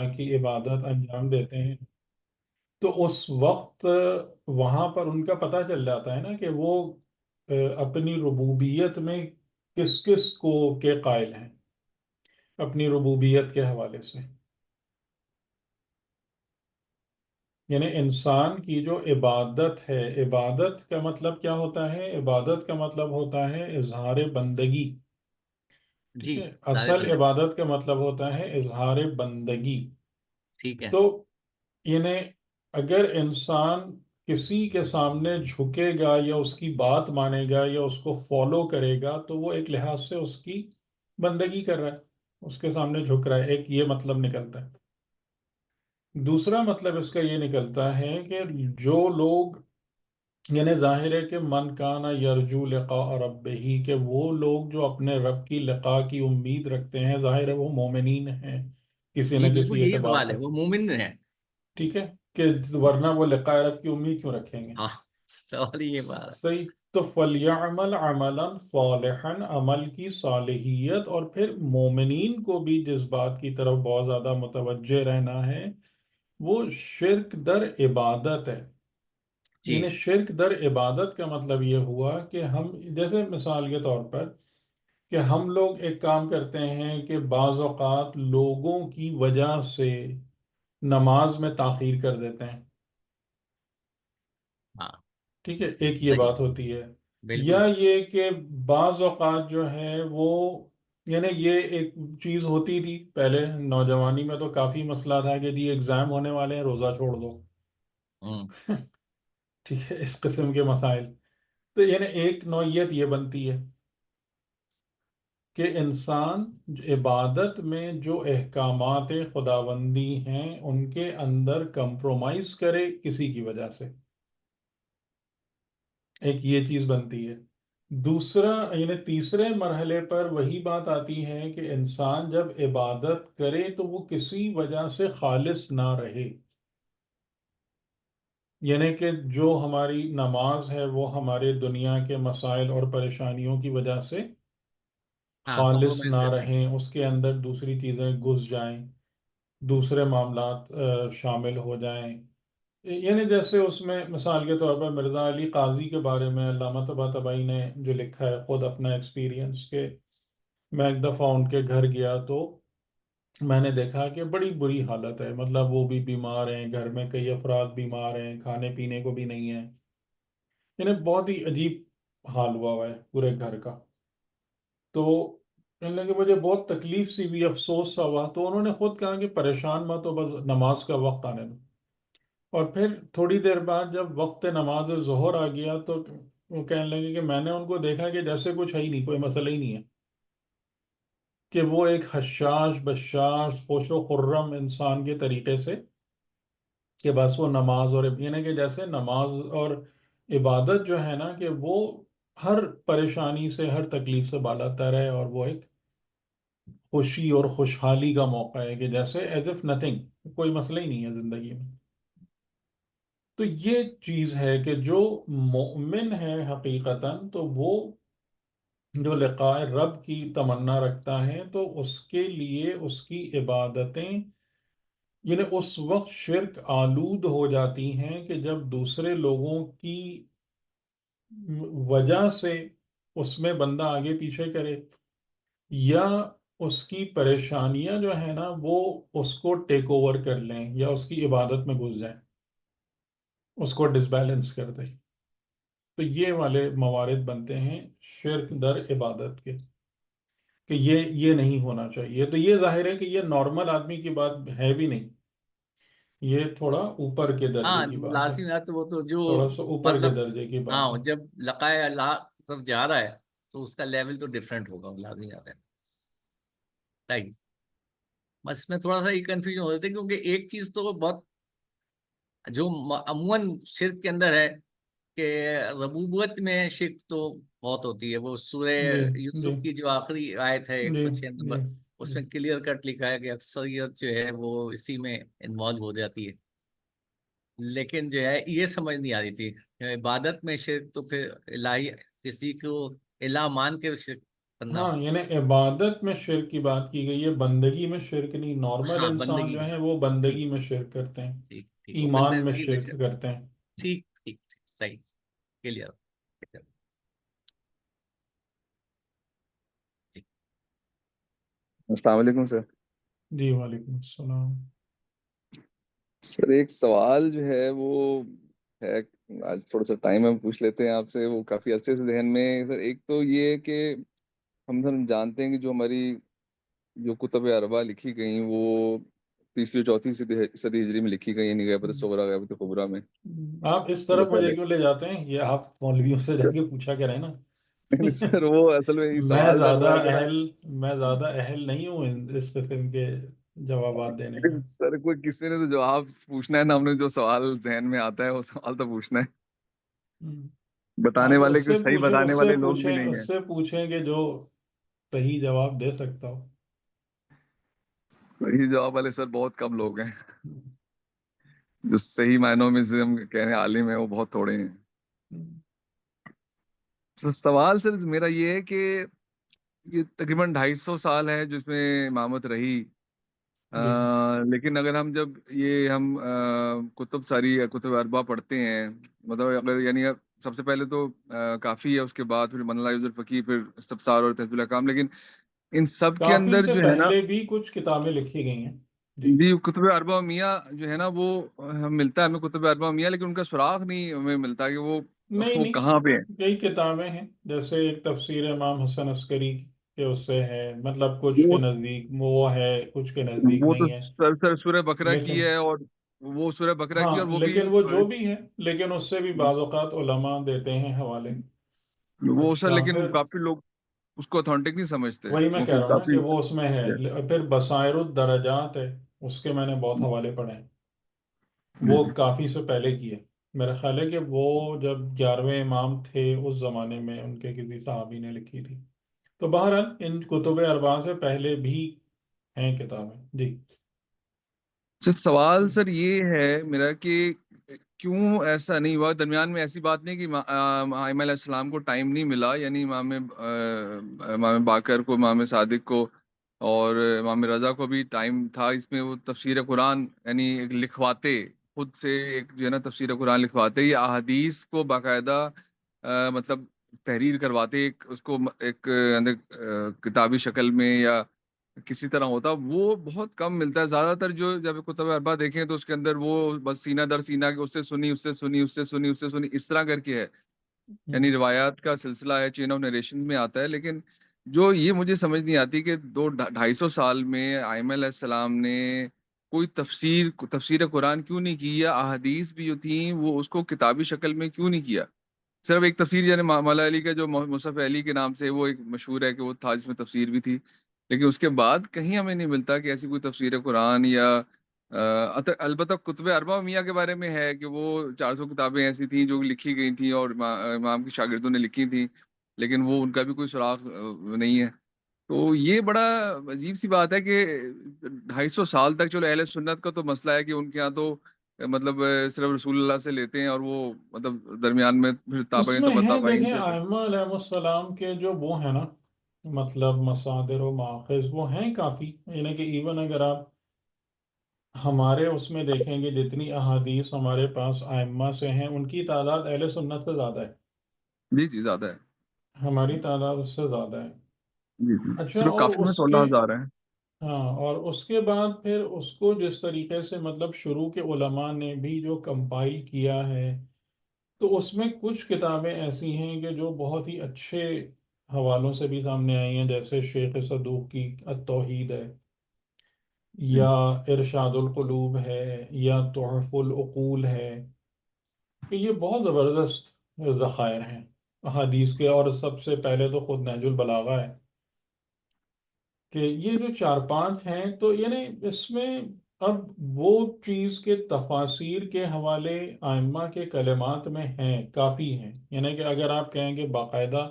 کی عبادت انجام دیتے ہیں تو اس وقت وہاں پر ان کا پتہ چل جاتا ہے نا کہ وہ اپنی ربوبیت میں کس کس کو کے قائل ہیں اپنی ربوبیت کے حوالے سے. یعنی انسان کی جو عبادت ہے، عبادت کا مطلب کیا ہوتا ہے؟ عبادت کا مطلب ہوتا ہے اظہار بندگی. جی ٹھیک ہے، سارے اصل بندے. عبادت کا مطلب ہوتا ہے اظہار بندگی. ٹھیک ہے. تو یعنی اگر انسان کسی کے سامنے جھکے گا یا اس کی بات مانے گا یا اس کو فالو کرے گا تو وہ ایک لحاظ سے اس کی بندگی کر رہا ہے، اس کے سامنے جھک رہا ہے. ایک یہ مطلب نکلتا ہے. دوسرا مطلب اس کا یہ نکلتا ہے کہ جو لوگ، یعنی ظاہر ہے کہ من کانا یرجو لقاء ربہ، کہ وہ لوگ جو اپنے رب کی لقاء کی امید رکھتے ہیں، ظاہر ہے وہ مومنین ہیں کسی جی نہ بالکل کسی یہی اعتبار سوال ہے، سے. وہ مومن ہے. ٹھیک ہے، کہ ورنہ وہ لقاء رب کی امید کیوں رکھیں گے؟ ہاں سوال ہی یہ بات ہے. صحیح. تو فَلْيَعْمَلْ عَمَلًا صَالِحًا، عمل کی صالحیت. اور پھر مومنین کو بھی جس بات کی طرف بہت زیادہ متوجہ رہنا ہے وہ شرک در عبادت ہے. جی یعنی شرک در عبادت کا مطلب یہ ہوا کہ ہم، جیسے مثال کے طور پر، کہ ہم لوگ ایک کام کرتے ہیں کہ بعض اوقات لوگوں کی وجہ سے نماز میں تاخیر کر دیتے ہیں. ہاں ٹھیک ہے، ایک یہ صحیح. بات ہوتی ہے. یا بالکل. یہ کہ بعض اوقات جو ہے وہ، یعنی یہ ایک چیز ہوتی تھی پہلے نوجوانی میں، تو کافی مسئلہ تھا کہ جی ایگزام ہونے والے ہیں، روزہ چھوڑ دو. ہوں. ٹھیک ہے، اس قسم کے مسائل. تو یعنی ایک نوعیت یہ بنتی ہے کہ انسان عبادت میں جو احکامات خداوندی ہیں ان کے اندر کمپرومائز کرے کسی کی وجہ سے. ایک یہ چیز بنتی ہے. دوسرا، یعنی تیسرے مرحلے پر وہی بات آتی ہے کہ انسان جب عبادت کرے تو وہ کسی وجہ سے خالص نہ رہے. یعنی کہ جو ہماری نماز ہے وہ ہمارے دنیا کے مسائل اور پریشانیوں کی وجہ سے ہاں خالص کمپرومائز نہ کرتے ہیں. رہیں، اس کے اندر دوسری چیزیں گھس جائیں، دوسرے معاملات شامل ہو جائیں. یعنی جیسے اس میں مثال کے طور پر مرزا علی قاضی کے بارے میں علامہ طباطبائی نے جو لکھا ہے، خود اپنا ایکسپیرینس، کہ میں ایک دفعہ ان کے گھر گیا تو میں نے دیکھا کہ بڑی بری حالت ہے. مطلب وہ بھی بیمار ہیں، گھر میں کئی افراد بیمار ہیں، کھانے پینے کو بھی نہیں ہے. یعنی بہت ہی عجیب حال ہوا ہے پورے گھر کا. تو کہنے لگے مجھے بہت تکلیف سی بھی، افسوس سا ہوا. تو انہوں نے خود کہا کہ پریشان مت ہو، بس نماز کا وقت آنے دو. اور پھر تھوڑی دیر بعد جب وقت نماز ظہر آ گیا تو وہ کہنے لگے کہ میں نے ان کو دیکھا کہ جیسے کچھ ہے ہی نہیں، کوئی مسئلہ ہی نہیں ہے. کہ وہ ایک حشاش بشاش خوش و خرم انسان کے طریقے سے، کہ بس وہ نماز، اور یعنی کہ جیسے نماز اور عبادت جو ہے نا کہ وہ ہر پریشانی سے، ہر تکلیف سے بالا تر ہے، اور وہ ایک خوشی اور خوشحالی کا موقع ہے کہ جیسے ایز اف نتھنگ، کوئی مسئلہ ہی نہیں ہے زندگی میں. تو یہ چیز ہے کہ جو مومن ہے حقیقتاً، تو وہ جو لقاء رب کی تمنا رکھتا ہے تو اس کے لیے اس کی عبادتیں، یعنی اس وقت شرک آلود ہو جاتی ہیں کہ جب دوسرے لوگوں کی وجہ سے اس میں بندہ آگے پیچھے کرے، یا اس کی پریشانیاں جو ہے نا وہ اس کو ٹیک اوور کر لیں یا اس کی عبادت میں گھس جائیں، اس کو ڈس بیلنس کر دیں. تو یہ والے موارد بنتے ہیں شرک در عبادت کے، کہ یہ نہیں ہونا چاہیے. تو یہ ظاہر ہے کہ یہ نارمل آدمی کی بات ہے بھی نہیں، یہ تھوڑا اوپر کے درجے ہاں کی بات ہے، لازمی ہے تو وہ تو جو تھوڑا سا اوپر کے مطلب. درجے کی بات ہاں ہے. جب لقائے اللہ طرف جا رہا ہے تو اس کا لیول تو ڈفرینٹ ہوگا، لازمی آتا ہے. رائٹ. بس میں تھوڑا سا یہ کنفیوژن ہو جاتا ہے کیونکہ ایک چیز تو بہت جو عموماً شرک کے اندر ہے کہ ربوبیت میں شرک تو بہت ہوتی ہے. وہ سورہ جی جی یوسف کی جو آخری آیت ہے جی 106 جی نمبر، اس جی میں کلیئر کٹ لکھا ہے کہ اکثریت جو ہے وہ اسی میں انوالو ہو جاتی ہے. لیکن جو ہے یہ سمجھ نہیں آ رہی تھی کہ عبادت میں شرک تو پھر الہی کسی کو الہ مان کے شرک بندہ. ہاں یعنی عبادت میں شرک کی بات کی گئی ہے، بندگی میں شرک نہیں. نارمل ہاں انسان بندگی جو میں. ہیں وہ ٹھیک بندگی میں شرک کرتے ہیں، ٹھیک ٹھیک، وہ ایمان میں بندگی میں شرک شرک. کرتے ہیں. ٹھیک ٹھیک ٹھیک، صحیح. کلیئر. السلام علیکم سر. جی وعلیکم السلام. سر ایک سوال جو ہے وہ ہے، آج تھوڑا سا ٹائم ہم پوچھ لیتے ہیں آپ سے، وہ کافی عرصے سے ذہن میں ہے. سر ایک تو یہ ہے کہ ہم جانتے ہیں کہ جو ہماری جو کتب اربع لکھی گئیں وہ تیسری چوتھی صدی ہجری میں لکھی گئی، یعنی غیبت صغریٰ غیبت کبریٰ میں. آپ اس جو طرف مجھے پہلے کیوں لے جاتے ہیں؟ یہ آپ مولویوں سے جا کے پوچھا کریں نا. سر وہ اصل میں یہ میں سوال سر زیادہ وہ ہے کہ اہل میں زیادہ اہل نہیں ہوں اس قسم کے جوابات دینے کا. سر کوئی کسی نے تو جواب پوچھنا ہے نا، ہم نے جو سوال ذہن میں آتا ہے وہ سوال تو پوچھنا ہے. بتانے آپ والے اس کوئی سے صحیح پوچھیں، بتانے والے لوگ بھی نہیں اس ہیں. سے پوچھیں کہ جو صحیح جواب دے سکتا ہو. صحیح جواب والے سر بہت کم لوگ ہیں. جو صحیح معنوں میں سے ہم کہہ رہے ہیں عالم ہے وہ بہت تھوڑے ہیں. سوال سر میرا یہ ہے کہ یہ تقریباً 250 سال ہے جس میں امامت رہی. جی لیکن اگر ہم جب یہ ہم کتب ساری کتب اربع پڑھتے ہیں، مطلب اگر یعنی سب سے پہلے تو کافی ہے، اس کے بعد پھر من لا یوزر فقی، پھر استبصار اور تہذیب الاحکام، لیکن ان سب کے کافی اندر سے جو ہے نا، پہلے بھی کچھ کتابیں لکھی گئی ہیں. جی جی کتب اربع میاں جو ہے نا وہ ملتا ہے ہمیں کتب اربع میاں، لیکن ان کا سراغ نہیں ہمیں ملتا کہ نہیں وہ نہیں، کہاں پہ ہیں. کئی کتابیں ہیں، جیسے ایک تفسیر امام حسن عسکری کے اس سے ہے، مطلب کچھ کے وہ نزدیک وہ ہے، کچھ کے نزدیک وہ تو نہیں ہے. سر سورہ بقرہ کی لیکن ہے، اور وہ سورہ بقرہ کی، ہاں، اور وہ بھی لیکن وہ جو بھی ہے، لیکن اس سے بھی بعض اوقات علماء دیتے ہیں حوالے. وہ سر، اچھا لیکن پھر کافی لوگ اس کو اتھینٹک نہیں سمجھتے وہی میں کہہ کیونکہ رہا ہوں نا کہ کافی. وہ اس میں ہے. پھر بصائر الدرجات ہے، اس کے میں نے بہت حوالے پڑھے ہیں. جی وہ جی. کافی سے پہلے کی ہے. میرا خیال ہے کہ وہ جب 11ویں امام تھے اس زمانے میں ان کے کسی صحابی نے لکھی تھی. تو بہرحال ان کتب اربعہ سے پہلے بھی ہیں کتابیں. جی سوال سر یہ ہے میرا کہ کیوں ایسا نہیں ہوا درمیان میں؟ ایسی بات نہیں کہ ائمہ علیہ السلام کو ٹائم نہیں ملا، یعنی امام باقر کو، امام صادق کو اور امام رضا کو بھی ٹائم تھا. اس میں وہ تفسیر قرآن یعنی ایک لکھواتے، خود سے ایک جو ہے نا تفسیر قرآن لکھواتے، یا احادیث کو باقاعدہ مطلب تحریر کرواتے، اس کو ایک کتابی شکل میں یا کسی طرح ہوتا. وہ بہت کم ملتا ہے. زیادہ تر جو جب کتب اربع دیکھیں تو اس کے اندر وہ بس سینہ در سینہ کہ اس سے سنی، اس سے سنی، اس سے سنی، اس سے سنی، اس طرح کر کے ہے. یعنی روایات کا سلسلہ ہے، چین آف نریشن میں آتا ہے. لیکن جو یہ مجھے سمجھ نہیں آتی کہ 200-250 سال میں ائمہ علیہ السلام نے کوئی تفسیر قرآن کیوں نہیں کی، یا احادیث بھی جو تھیں وہ اس کو کتابی شکل میں کیوں نہیں کیا. صرف ایک تفسیر یعنی مولا علی کا جو مصحف علی کے نام سے وہ ایک مشہور ہے کہ وہ تھا، جس میں تفسیر بھی تھی، لیکن اس کے بعد کہیں ہمیں نہیں ملتا کہ ایسی کوئی تفسیر قرآن یا البتہ کتب اربع میاں کے بارے میں ہے کہ وہ 400 کتابیں ایسی تھیں جو لکھی گئی تھیں اور امام کے شاگردوں نے لکھی تھیں، لیکن وہ ان کا بھی کوئی سراغ نہیں ہے. تو یہ بڑا عجیب سی بات ہے کہ 250 سال تک، چلو اہل سنت کا تو مسئلہ ہے کہ ان کے ہاں تو مطلب صرف رسول اللہ سے لیتے ہیں، اور وہ مطلب درمیان میں پھر اس تابعین میں تو ہے، تابعین دیکھیں سے. ائمہ علیہ السلام کے جو وہ ہیں نا، مطلب مصادر و ماخذ وہ ہیں کافی. یعنی کہ ایون اگر آپ ہمارے اس میں دیکھیں گے جتنی احادیث ہمارے پاس ائمہ سے ہیں ان کی تعداد اہل سنت سے زیادہ ہے. جی جی زیادہ ہے. ہماری تعداد اس سے زیادہ ہے. جی جی اچھا صرف اور کافی میں اس کے 16,000 ہیں. ہاں، اور اس کے بعد پھر اس کو جس طریقے سے مطلب شروع کے علماء نے بھی جو کمپائل کیا ہے، تو اس میں کچھ کتابیں ایسی ہیں کہ جو بہت ہی اچھے حوالوں سے بھی سامنے آئی ہیں، جیسے شیخ صدوق کی التوحید ہے، جی. یا ارشاد القلوب ہے، یا تحف العقول ہے. کہ یہ بہت زبردست ذخائر ہیں احادیث کے. اور سب سے پہلے تو خود نہج البلاغہ ہے. کہ یہ جو 4-5 ہیں تو یعنی اس میں اب وہ چیز کے تفاسیر کے حوالے ائمہ کے کلمات میں ہیں، کافی ہیں. یعنی کہ اگر آپ کہیں کہ باقاعدہ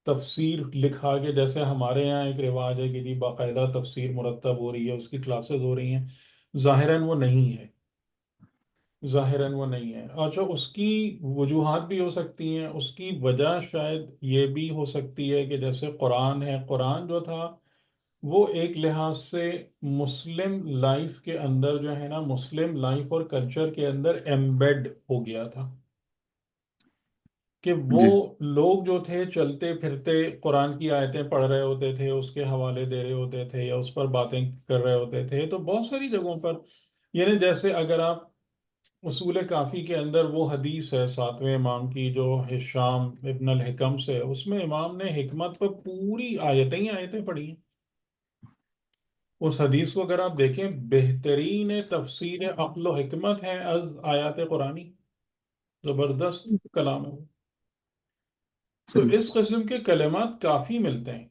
تفسیر لکھا کے، جیسے ہمارے یہاں ایک رواج ہے کہ جی باقاعدہ تفسیر مرتب ہو رہی ہے، اس کی کلاسز ہو رہی ہیں، ظاہراً وہ نہیں ہے. ظاہراً وہ نہیں ہے. اچھا، اس کی وجوہات بھی ہو سکتی ہیں. اس کی وجہ شاید یہ بھی ہو سکتی ہے کہ جیسے قرآن ہے، قرآن جو تھا وہ ایک لحاظ سے مسلم لائف کے اندر جو ہے نا، مسلم لائف اور کلچر کے اندر ایمبیڈ ہو گیا تھا، کہ وہ جی لوگ جو تھے چلتے پھرتے قرآن کی آیتیں پڑھ رہے ہوتے تھے، اس کے حوالے دے رہے ہوتے تھے یا اس پر باتیں کر رہے ہوتے تھے. تو بہت ساری جگہوں پر، یعنی جیسے اگر آپ اصول کافی کے اندر وہ حدیث ہے 7ویں امام کی جو ہشام ابن الحکم سے، اس میں امام نے حکمت پر پوری آیتیں ہی آیتیں پڑھی ہیں. اس حدیث کو اگر آپ دیکھیں، بہترین تفسیر عقل و حکمت ہے از آیات قرآنی. زبردست کلام ہے وہ. تو صحیح. اس قسم کے کلمات کافی ملتے ہیں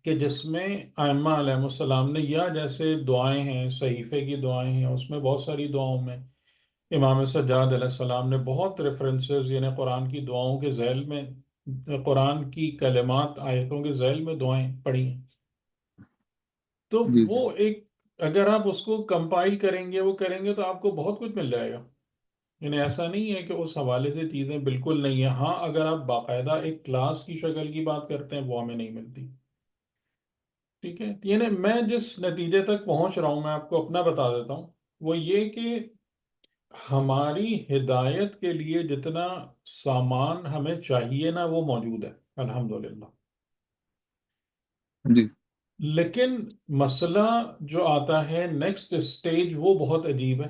کہ جس میں ائمہ علیہ السلام نے، یا جیسے دعائیں ہیں، صحیفے کی دعائیں ہیں، اس میں بہت ساری دعاؤں میں امام سجاد علیہ السلام نے بہت ریفرنسز، یعنی قرآن کی دعاؤں کے ذیل میں، قرآن کی کلمات آیتوں کے ذیل میں دعائیں پڑھی ہیں. تو جی وہ ایک، اگر آپ اس کو کمپائل کریں گے، وہ کریں گے، تو آپ کو بہت کچھ مل جائے گا. یعنی ایسا نہیں ہے کہ اس حوالے سے چیزیں بالکل نہیں ہیں. ہاں، اگر آپ باقاعدہ ایک کلاس کی شکل کی بات کرتے ہیں، وہ ہمیں نہیں ملتی. ٹھیک ہے. یعنی میں جس نتیجے تک پہنچ رہا ہوں، میں آپ کو اپنا بتا دیتا ہوں. وہ یہ کہ ہماری ہدایت کے لیے جتنا سامان ہمیں چاہیے نا، وہ موجود ہے الحمدللہ. جی لیکن مسئلہ جو آتا ہے نیکسٹ اسٹیج، وہ بہت عجیب ہے.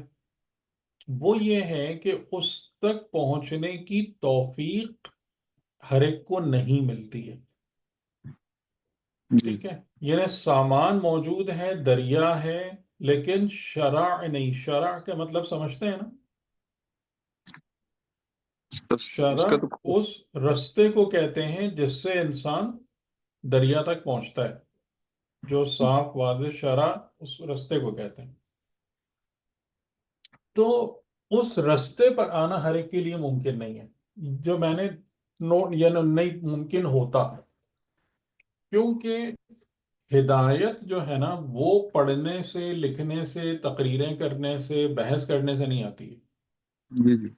وہ یہ ہے کہ اس تک پہنچنے کی توفیق ہر ایک کو نہیں ملتی ہے. جی ٹھیک ہے. یعنی سامان موجود ہے، دریا ہے، لیکن شرع نہیں. شرع کا مطلب سمجھتے ہیں نا؟ اس شرع کا تو اس رستے کو کہتے ہیں جس سے انسان دریا تک پہنچتا ہے. جو صاف واضح شرع، اس رستے کو کہتے ہیں. تو اس رستے پر آنا ہر ایک کے لیے ممکن نہیں ہے. جو میں نے نوٹ، یعنی نہیں ممکن ہوتا، کیونکہ ہدایت جو ہے نا، وہ پڑھنے سے، لکھنے سے، تقریریں کرنے سے، بحث کرنے سے نہیں آتی ہے. جی جی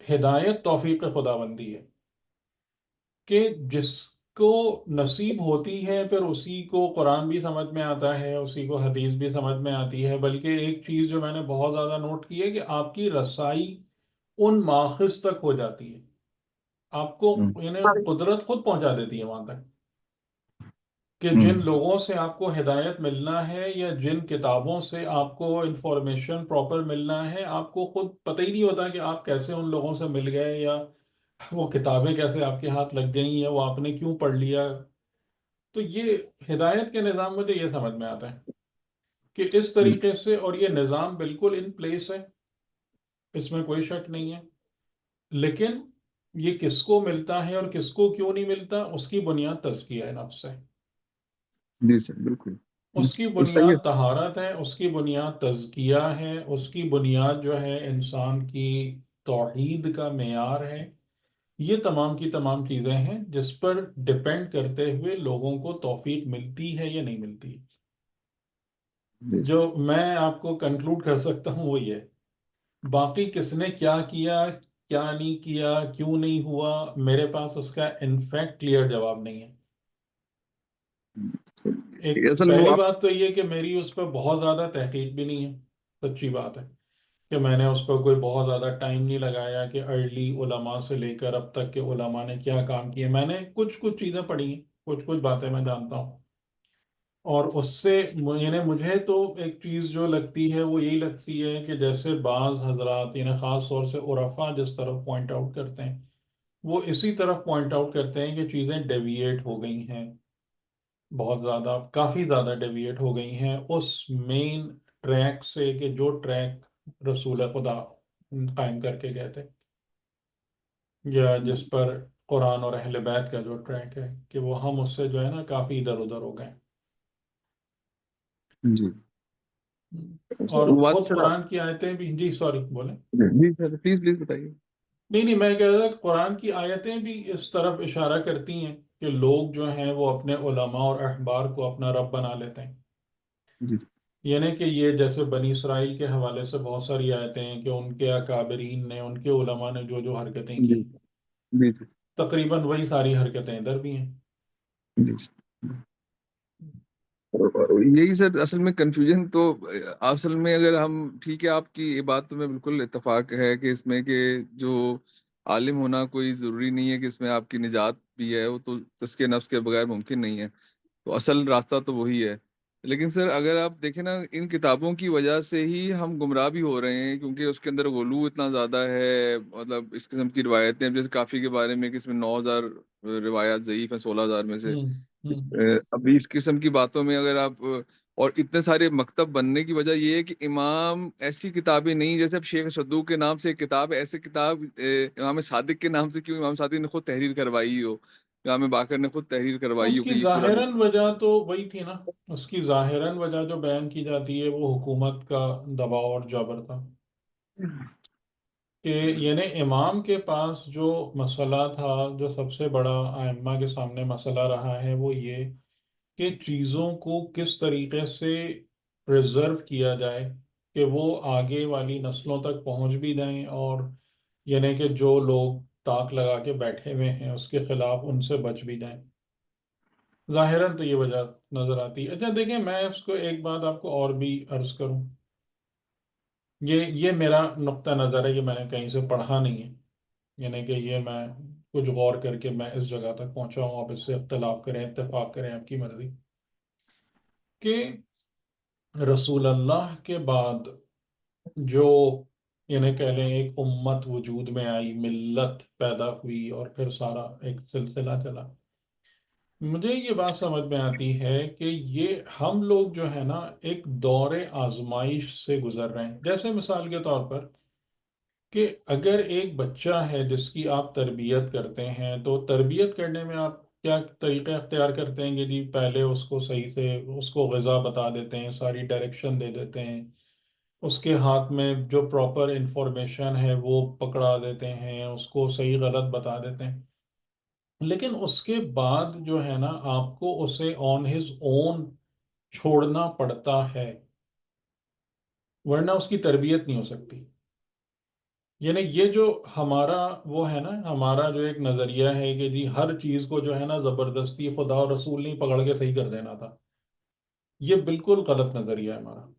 ہدایت توفیق خداوندی ہے کہ جس کو نصیب ہوتی ہے، پھر اسی کو قرآن بھی سمجھ میں آتا ہے، اسی کو حدیث بھی سمجھ میں آتی ہے. بلکہ ایک چیز جو میں نے بہت زیادہ نوٹ کی ہے کہ آپ کی رسائی ان ماخذ تک ہو جاتی ہے. آپ کو ہوں، یعنی قدرت خود پہنچا دیتی ہے وہاں تک، کہ ہوں، جن لوگوں سے آپ کو ہدایت ملنا ہے یا جن کتابوں سے آپ کو انفارمیشن پراپر ملنا ہے، آپ کو خود پتہ ہی نہیں ہوتا کہ آپ کیسے ان لوگوں سے مل گئے، یا وہ کتابیں کیسے آپ کے ہاتھ لگ گئیں، یا وہ آپ نے کیوں پڑھ لیا. تو یہ ہدایت کے نظام، مجھے یہ سمجھ میں آتا ہے کہ اس طریقے سے، اور یہ نظام بالکل ان پلیس ہے، اس میں کوئی شک نہیں ہے. لیکن یہ کس کو ملتا ہے اور کس کو کیوں نہیں ملتا، اس کی بنیاد تزکیہ نفس ہے. جی سر بالکل. اس کی صحیح بنیاد طہارت ہے، اس کی بنیاد تزکیہ ہے، اس کی بنیاد جو ہے انسان کی توحید کا معیار ہے. یہ تمام کی تمام چیزیں ہیں جس پر ڈپینڈ کرتے ہوئے لوگوں کو توفیق ملتی ہے یا نہیں ملتی. جی جو میں آپ کو کنکلوڈ کر سکتا ہوں وہ یہ، باقی کس نے کیا کیا، کیا نہیں کیا، کیوں نہیں ہوا، میرے پاس اس کا انفیکٹ کلیئر جواب نہیں ہے. ایک اصل وہ پہلی آپ بات تو یہ کہ میری اس پہ بہت زیادہ تحقیق بھی نہیں ہے. سچی بات ہے کہ میں نے اس پہ کوئی بہت زیادہ ٹائم نہیں لگایا کہ ارلی علماء سے لے کر اب تک کے علماء نے کیا کام کیے. میں نے کچھ کچھ چیزیں پڑھی ہیں، کچھ کچھ باتیں میں جانتا ہوں. اور اس سے یعنی مجھے تو ایک چیز جو لگتی ہے وہ یہی لگتی ہے کہ جیسے بعض حضرات، یعنی خاص طور سے عرفا جس طرف پوائنٹ آؤٹ کرتے ہیں، وہ اسی طرف پوائنٹ آؤٹ کرتے ہیں کہ چیزیں ڈیویٹ ہو گئی ہیں، بہت زیادہ، کافی زیادہ ڈیویٹ ہو گئی ہیں اس مین ٹریک سے، کہ جو ٹریک رسول خدا قائم کر کے گئے تھے، یا جس پر قرآن اور اہل بیت کا جو ٹریک ہے، کہ وہ ہم اس سے جو ہے نا کافی ادھر ادھر ہو گئے. جی اور وہ بات خود سر قرآن کی آیتیں بھی، جی سوری بولیں. جی سر پلیز پلیز بتائیے. نہیں نہیں، میں کہہ رہا تھا کہ قرآن کی آیتیں بھی اس طرف اشارہ کرتی ہیں کہ لوگ جو ہیں وہ اپنے علماء اور احبار کو اپنا رب بنا لیتے ہیں. جی یعنی کہ یہ جیسے بنی اسرائیل کے حوالے سے بہت ساری آیتیں ہیں کہ ان کے اکابرین نے، ان کے علماء نے جو جو حرکتیں جی کی، جی جی تقریباً وہی ساری حرکتیں ادھر بھی ہیں. جی. یہی سر اصل میں کنفیوژن تو اصل میں، اگر ہم ٹھیک ہے، آپ کی یہ بات تو میں بالکل اتفاق ہے کہ اس میں کہ جو عالم ہونا کوئی ضروری نہیں ہے کہ اس میں آپ کی نجات بھی ہے، وہ تو تزکیہ نفس کے بغیر ممکن نہیں ہے، تو اصل راستہ تو وہی ہے. لیکن سر اگر آپ دیکھیں نا، ان کتابوں کی وجہ سے ہی ہم گمراہ بھی ہو رہے ہیں، کیونکہ اس کے اندر غلو اتنا زیادہ ہے. مطلب اس قسم کی روایتیں، جیسے کافی کے بارے میں کہ اس میں 9,000 روایات ضعیف ہیں 16,000 میں سے. ہوں ہوں ابھی اس قسم کی باتوں میں اگر آپ، اور اتنے سارے مکتب بننے کی وجہ یہ ہے کہ امام ایسی کتابیں نہیں، جیسے اب شیخ صدوق کے نام سے ایک کتاب ہے، ایسے کتاب امام صادق کے نام سے کیوں امام صادق نے خود تحریر کروائی ہو، امام باقر نے خود تحریر کروائی اس ہو کہ کی یہ پورا ظاہراً وجہ تو وہی تھی نا. اس کی ظاہراً وجہ جو بیان کی جاتی ہے وہ حکومت کا دباؤ اور جبر تھا. کہ یعنی امام کے پاس جو مسئلہ تھا، جو سب سے بڑا ائمہ کے سامنے مسئلہ رہا ہے، وہ یہ کہ چیزوں کو کس طریقے سے پریزرو کیا جائے کہ وہ آگے والی نسلوں تک پہنچ بھی جائیں، اور یعنی کہ جو لوگ تاک لگا کے بیٹھے ہوئے ہیں اس کے خلاف ان سے بچ بھی جائیں. ظاہراً تو یہ وجہ نظر آتی ہے. اچھا دیکھیں، میں اس کو ایک بات آپ کو اور بھی عرض کروں. یہ میرا نقطہ نظر ہے، یہ میں نے کہیں سے پڑھا نہیں ہے. یعنی کہ یہ میں کچھ غور کر کے میں اس جگہ تک پہنچا ہوں. آپ اس سے اختلاف کریں، اتفاق کریں، آپ کی مرضی. کہ رسول اللہ کے بعد جو، یعنی کہہ لیں ایک امت وجود میں آئی، ملت پیدا ہوئی، اور پھر سارا ایک سلسلہ چلا. مجھے یہ بات سمجھ میں آتی ہے کہ یہ ہم لوگ جو ہے نا ایک دور آزمائش سے گزر رہے ہیں. جیسے مثال کے طور پر کہ اگر ایک بچہ ہے جس کی آپ تربیت کرتے ہیں، تو تربیت کرنے میں آپ کیا طریقہ اختیار کرتے ہیں کہ جی پہلے اس کو صحیح سے اس کو غذا بتا دیتے ہیں، ساری ڈائریکشن دے دیتے ہیں، اس کے ہاتھ میں جو پراپر انفارمیشن ہے وہ پکڑا دیتے ہیں، اس کو صحیح غلط بتا دیتے ہیں. لیکن اس کے بعد جو ہے نا آپ کو اسے آن ہز اون چھوڑنا پڑتا ہے، ورنہ اس کی تربیت نہیں ہو سکتی. یعنی یہ جو ہمارا وہ ہے نا، ہمارا جو ایک نظریہ ہے کہ جی ہر چیز کو جو ہے نا زبردستی خدا اور رسول نے پکڑ کے صحیح کر دینا تھا، یہ بالکل غلط نظریہ ہے ہمارا.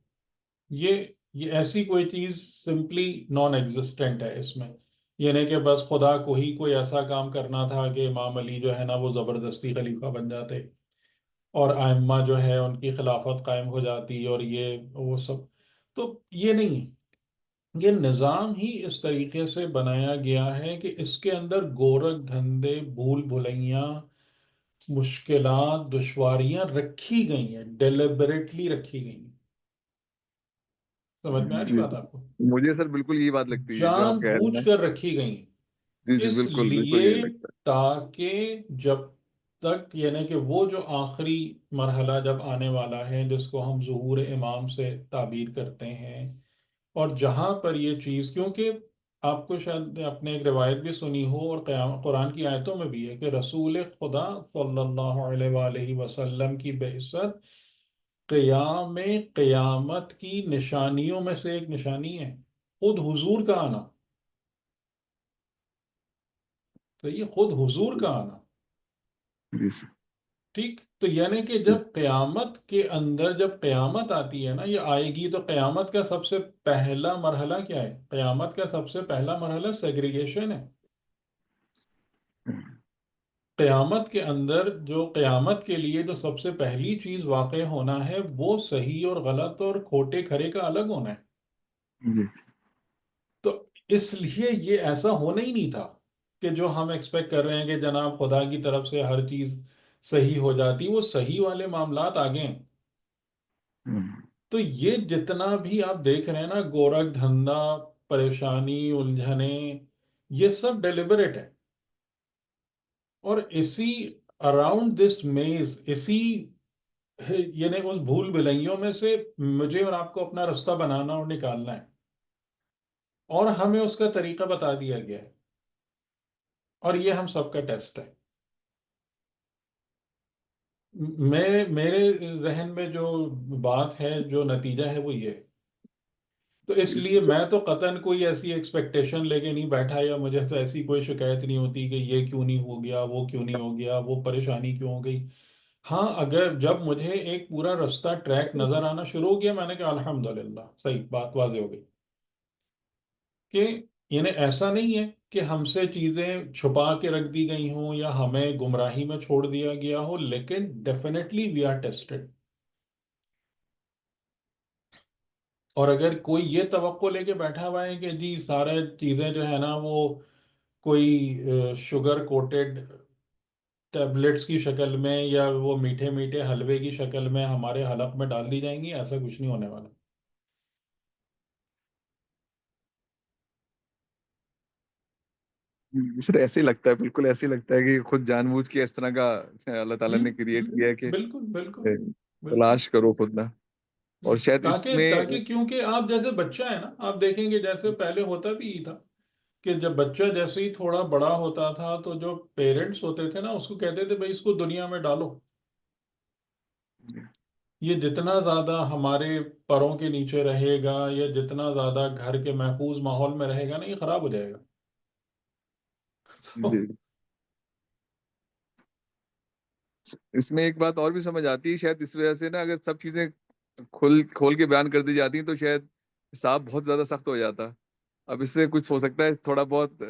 یہ یہ ایسی کوئی چیز سمپلی نان ایگزسٹنٹ ہے اس میں. یعنی کہ بس خدا کو ہی کوئی ایسا کام کرنا تھا کہ امام علی جو ہے نا وہ زبردستی خلیفہ بن جاتے، اور ائمہ جو ہے ان کی خلافت قائم ہو جاتی، اور یہ وہ سب. تو یہ نہیں ہے. یہ نظام ہی اس طریقے سے بنایا گیا ہے کہ اس کے اندر گورکھ دھندے، بھول بھلیاں، مشکلات، دشواریاں رکھی گئی ہیں، ڈیلیبریٹلی رکھی گئی ہیں. سمجھ میں آ رہی جی. بات آپ کو؟ مجھے سر بالکل یہ بات لگتی ہے جو جان آپ کہہ رہے بوجھ ہیں. کر رکھی گئی ہیں. جی جی اس بالکل بالکل لیے یہی لگتا تاکہ جب تک، یعنی کہ وہ جو آخری مرحلہ جب آنے والا ہے جس کو ہم ظہور امام سے تعبیر کرتے ہیں، اور جہاں پر یہ چیز، کیونکہ آپ کو شاید اپنے ایک روایت بھی سنی ہو، اور قرآن کی آیتوں میں بھی ہے کہ رسول خدا صلی اللہ علیہ وآلہ وسلم کی بعثت قیامت کی نشانیوں میں سے ایک نشانی ہے خود حضور کا آنا. تو یہ خود حضور کا آنا. ہے. جی سر. ٹھیک. تو یعنی کہ جب قیامت کے اندر جب قیامت آتی ہے نا، یہ آئے گی، تو قیامت کا سب سے پہلا مرحلہ کیا ہے؟ قیامت کا سب سے پہلا مرحلہ سیگریگیشن ہے. قیامت کے اندر جو قیامت کے لیے جو سب سے پہلی چیز واقع ہونا ہے وہ صحیح اور غلط اور کھوٹے کھرے کا الگ ہونا ہے. جی تو اس لیے یہ ایسا ہونا ہی نہیں تھا کہ جو ہم ایکسپیکٹ کر رہے ہیں کہ جناب خدا کی طرف سے ہر چیز صحیح ہو جاتی. وہ صحیح والے معاملات آگے ہیں. تو یہ جتنا بھی آپ دیکھ رہے ہیں نا، گورکھ دھندا، پریشانی، الجھنیں، یہ سب ڈیلیبریٹ ہے. اور اسی اراؤنڈ دس میز، اسی یعنی اس بھول بھلائیوں میں سے مجھے اور آپ کو اپنا رستہ بنانا اور نکالنا ہے، اور ہمیں اس کا طریقہ بتا دیا گیا ہے، اور یہ ہم سب کا ٹیسٹ ہے. میرے ذہن میں جو بات ہے، جو نتیجہ ہے وہ یہ ہے. تو اس لیے میں تو قطعاً کوئی ایسی ایکسپیکٹیشن لے کے نہیں بیٹھا، یا مجھے تو ایسی کوئی شکایت نہیں ہوتی کہ یہ کیوں نہیں ہو گیا، وہ کیوں نہیں ہو گیا، وہ پریشانی کیوں ہو گئی. ہاں، اگر جب مجھے ایک پورا رستہ ٹریک نظر آنا شروع ہو گیا، میں نے کہا الحمدللہ، صحیح بات واضح ہو گئی کہ یعنی ایسا نہیں ہے کہ ہم سے چیزیں چھپا کے رکھ دی گئی ہوں یا ہمیں گمراہی میں چھوڑ دیا گیا ہو، لیکن ڈیفینیٹلی وی آر ٹیسٹڈ. اور اگر کوئی یہ توقع لے کے بیٹھا ہوا ہے کہ جی سارے چیزیں جو ہے نا وہ کوئی شوگر کوٹڈ ٹیبلٹس کی شکل میں یا وہ میٹھے میٹھے حلوے کی شکل میں ہمارے حلق میں ڈال دی جائیں گی، ایسا کچھ نہیں ہونے والا. سر ایسے ہی لگتا ہے، بالکل ایسے ہی لگتا ہے کہ خود جان بوجھ کے اس طرح کا اللہ تعالیٰ ہوں نے کریٹ کیا ہے کہ بالکل بالکل بالکل. تلاش کرو خود نہ. اور شاید اس تاکہ میں تاکہ کیونکہ آپ جیسے بچہ ہے نا، آپ دیکھیں گے جیسے پہلے ہوتا بھی یہ تھا کہ جب بچہ جیسے ہی تھوڑا بڑا ہوتا تھا تو جو پیرنٹس ہوتے تھے نا اس کو کہتے تھے بھائی اس کو دنیا میں ڈالو، یہ جتنا زیادہ ہمارے پروں کے نیچے رہے گا یا جتنا زیادہ گھر کے محفوظ ماحول میں رہے گا نا، یہ خراب ہو جائے گا. تو جی اس میں ایک بات اور بھی سمجھ آتی ہے شاید، اس وجہ سے نا اگر سب چیزیں کھول کے بیان کر دی جاتی ہیں تو شاید حساب بہت زیادہ سخت ہو جاتا. اب اس سے کچھ ہو سکتا ہے تھوڑا بہت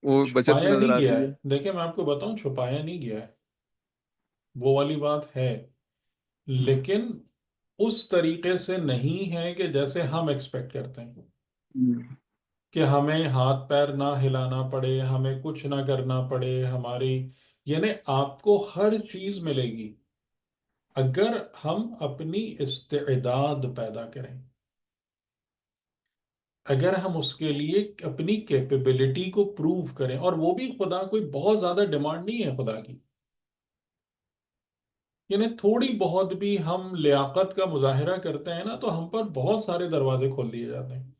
وہ بچت بھی چھپایا نظر نہیں گیا آتی ہے. ہے، دیکھیں میں آپ کو بتاؤں چھپایا نہیں گیا ہے، وہ والی بات ہے، لیکن اس طریقے سے نہیں ہے کہ جیسے ہم ایکسپیکٹ کرتے ہیں کہ ہمیں ہاتھ پیر نہ ہلانا پڑے، ہمیں کچھ نہ کرنا پڑے ہماری. یعنی آپ کو ہر چیز ملے گی اگر ہم اپنی استعداد پیدا کریں، اگر ہم اس کے لیے اپنی کیپیبلٹی کو پروو کریں. اور وہ بھی خدا کوئی بہت زیادہ ڈیمانڈ نہیں ہے خدا کی، یعنی تھوڑی بہت بھی ہم لیاقت کا مظاہرہ کرتے ہیں نا تو ہم پر بہت سارے دروازے کھول دیے جاتے ہیں.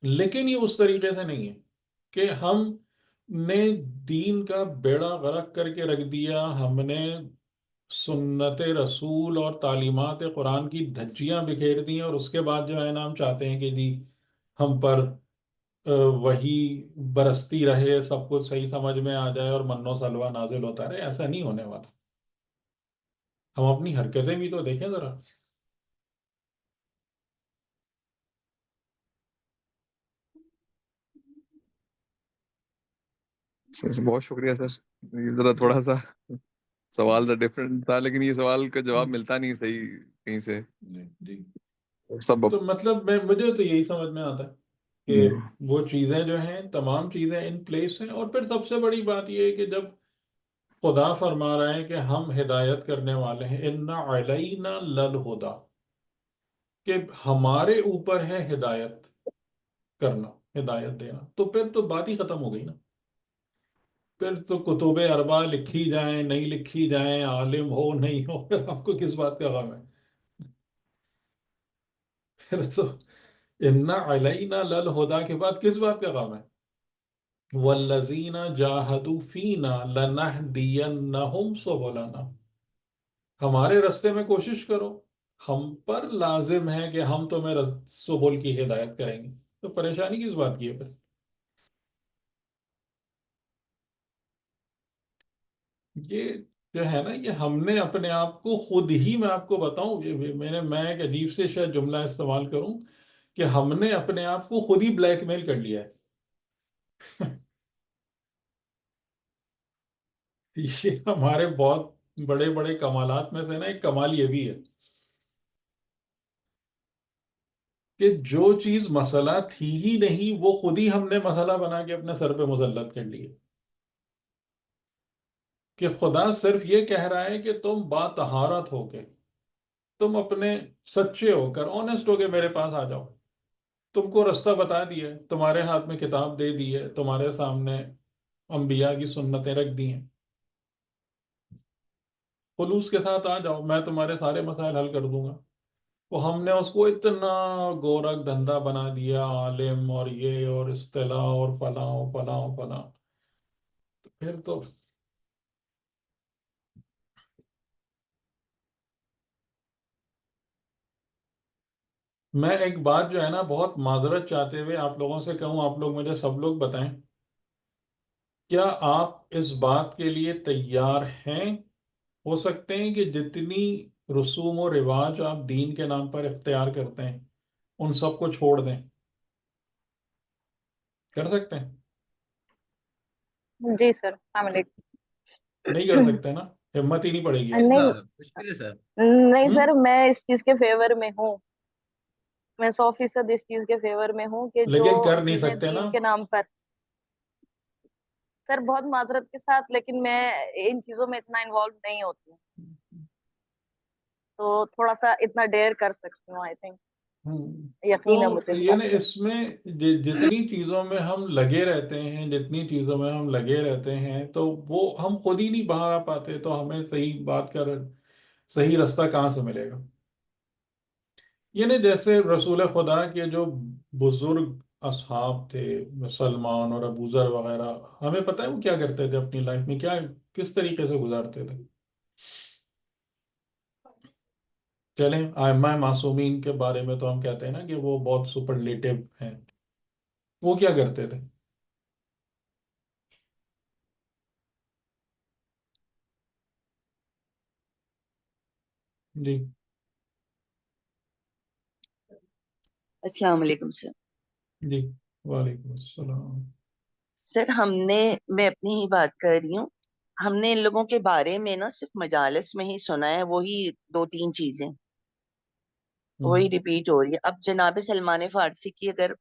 لیکن یہ اس طریقے سے نہیں ہے کہ ہم نے دین کا بیڑا غرق کر کے رکھ دیا، ہم نے سنت رسول اور تعلیمات قرآن کی دھجیاں بکھیر دی ہیں، اور اس کے بعد جو ہے نا ہم چاہتے ہیں کہ جی ہم پر وہی برستی رہے، سب کچھ صحیح سمجھ میں آ جائے اور من و سلوہ نازل ہوتا رہے. ایسا نہیں ہونے والا. ہم اپنی حرکتیں بھی تو دیکھیں ذرا. بہت شکریہ سر. یہ ذرا جی تھوڑا سا جی سوال تھا ڈفرینٹ تھا، لیکن یہ سوال کا جواب ہم، ملتا نہیں صحیح کہیں سے. جی جی. سب تو مطلب مجھے تو یہی سمجھ میں آتا ہے کہ وہ چیزیں جو ہیں تمام چیزیں ان پلیس ہیں. اور پھر سب سے بڑی بات یہ ہے کہ جب خدا فرما رہا ہے کہ ہم ہدایت کرنے والے ہیں، ان علینا للہدا، کہ ہمارے اوپر ہے ہدایت کرنا، ہدایت دینا، تو پھر تو بات ہی ختم ہو گئی نا. پھر تو کتب اربع لکھی جائیں نہیں لکھی جائیں، عالم ہو نہیں ہو، پھر آپ کو کس بات کا غم ہے؟ پھر تو ان علینا للہدا کے بعد کس بات کا غم ہے؟ والذین جاہدوا فینا لنہدینہم سبلنا. ہمارے رستے میں کوشش کرو، ہم پر لازم ہے کہ ہم تمہیں سبل کی ہدایت کریں گے. تو پریشانی کس بات کی ہے پھر؟ یہ جو ہے نا، یہ ہم نے اپنے آپ کو خود ہی، میں آپ کو بتاؤں، میں ایک عجیب سے شاید جملہ استعمال کروں کہ ہم نے اپنے آپ کو خود ہی بلیک میل کر لیا ہے. یہ ہمارے بہت بڑے بڑے کمالات میں سے نا ایک کمال یہ بھی ہے کہ جو چیز مسئلہ تھی ہی نہیں وہ خود ہی ہم نے مسئلہ بنا کے اپنے سر پہ مسلط کر لی ہے. کہ خدا صرف یہ کہہ رہا ہے کہ تم باطہارت ہو کے، تم اپنے سچے ہو کر، آنےسٹ ہو کے میرے پاس آ جاؤ. تم کو رستہ بتا دیا ہے، تمہارے ہاتھ میں کتاب دے دی ہے، تمہارے سامنے انبیاء کی سنتیں رکھ دی ہیں. خلوص کے ساتھ آ جاؤ، میں تمہارے سارے مسائل حل کر دوں گا. وہ ہم نے اس کو اتنا گورکھ دھندا بنا دیا، عالم اور یہ اور اصطلاح اور فلاں و فلاں و فلاں. پھر تو میں ایک بات جو ہے نا بہت معذرت چاہتے ہوئے آپ لوگوں سے کہوں، آپ لوگ مجھے سب لوگ بتائیں، کیا آپ اس بات کے لیے تیار ہیں، ہو سکتے ہیں کہ جتنی رسوم و رواج آپ دین کے نام پر اختیار کرتے ہیں ان سب کو چھوڑ دیں؟ کر سکتے ہیں؟ جی سر، السلام علیکم۔ نہیں کر سکتے نا؟ ہمت ہی نہیں پڑے گی آپ نہیں مشکل ہے سر۔ نہیں ہم؟ سر، میں اس چیز کے فیور میں ہوں، میں 100% اس چیز کے فیور میں ہوں کہ جو لیکن کر نہیں چیزیں سکتے نا؟ دین کے نام پر، سر بہت معذرت کے ساتھ، لیکن میں ان چیزوں میں اتنا انوالو نہیں ہوتی ہوں، تو تھوڑا سا اتنا ڈیئر کر سکتی ہوں، آئی تھنک، تو یقین ہے مجھے اس بات یعنی پہ۔ اس میں جتنی چیزوں میں ہم لگے رہتے ہیں، جتنی چیزوں میں ہم لگے رہتے ہیں، تو وہ ہم خود ہی نہیں باہر آ پاتے، تو ہمیں صحیح بات کا صحیح رستہ کہاں سے ملے گا؟ یعنی جیسے رسول خدا کے جو بزرگ اصحاب تھے، سلمان اور ابو ذر وغیرہ، ہمیں پتہ ہے وہ کیا کرتے تھے اپنی لائف میں، کیا کس طریقے سے گزارتے تھے؟ چلیں ائمہ معصومین کے بارے میں تو ہم کہتے ہیں نا کہ وہ بہت سپرلیٹو ہیں، وہ کیا کرتے تھے؟ جی السلام علیکم سر۔ جی وعلیکم السلام۔ سر میں اپنی ہی بات کر رہی ہوں، ہم نے ان لوگوں کے بارے میں نا صرف مجالس میں ہی سنا ہے، وہی 2-3 چیزیں وہی ریپیٹ ہو رہی ہے۔ اب جناب سلمان فارسی کی اگر